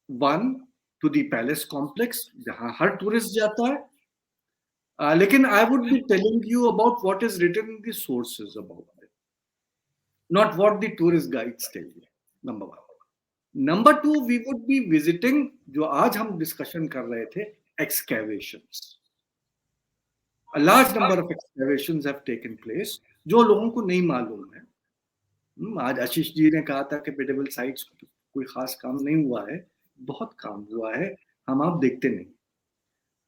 S1: one, to the palace complex, जहाँ हर tourist जाता है. लेकिन I would be telling you about what is written in the sources about it, not what the tourist guides tell you. Number one. Number two, we would be visiting, जो आज हम discussion कर रहे थे, excavations. A large number of excavations have taken place, जो लोगों को नहीं मालूम है. आज आशीष जी ने कहा था कि medieval sites कोई खास काम नहीं हुआ है, बहुत काम हुआ है, हम आप देखते नहीं.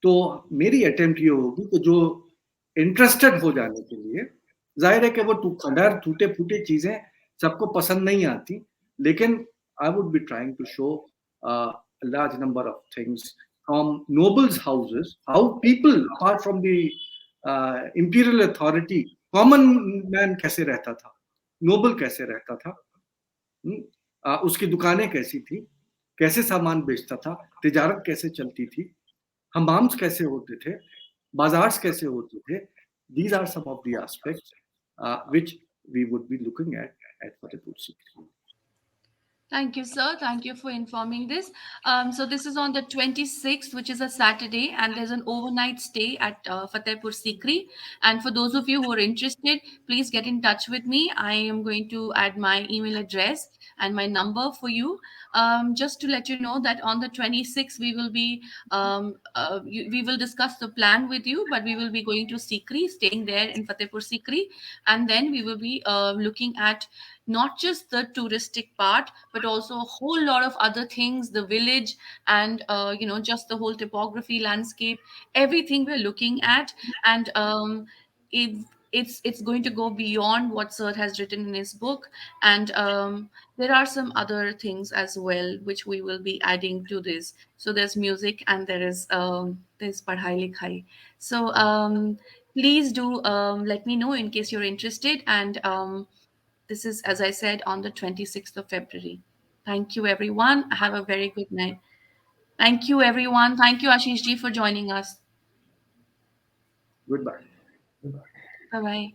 S1: तो मेरी अटेम्प्ट ये होगी कि जो इंटरेस्टेड हो जाने के लिए, जाहिर है कि वो टूटे फूटे चीजें सबको पसंद नहीं आती, लेकिन I would be trying to show a large number of things from nobles' houses, how people, apart from the imperial authority, common man कैसे रहता था, noble कैसे रहता था, उसकी दुकानें कैसी थी, कैसे सामान बेचता था, तिजारत कैसे चलती थी, हमाम्स कैसे होते थे, बाजार्स कैसे होते थे. These are some of the aspects which we would be looking at Fatehpur Sikri.
S3: Thank you, sir. Thank you for informing this. So this is on the 26th, which is a Saturday, and there's an overnight stay at Fatehpur Sikri. And for those of you who are interested, please get in touch with me. I am going to add my email address and my number for you. Just to let you know that on the 26th, we will be we will discuss the plan with you, but we will be going to Sikri, staying there in Fatehpur Sikri, and then we will be looking at not just the touristic part but also a whole lot of other things, the village, and just the whole topography, landscape, everything we're looking at. And it, it's going to go beyond what sir has written in his book. And there are some other things as well which we will be adding to this. So there's music and there's padhai likhai. So please do let me know in case you're interested. And this is, as I said, on the 26th of February. Thank you, everyone. Have a very good night. Thank you, everyone. Thank you, Ashish ji, for joining us.
S1: Goodbye.
S3: Bye bye.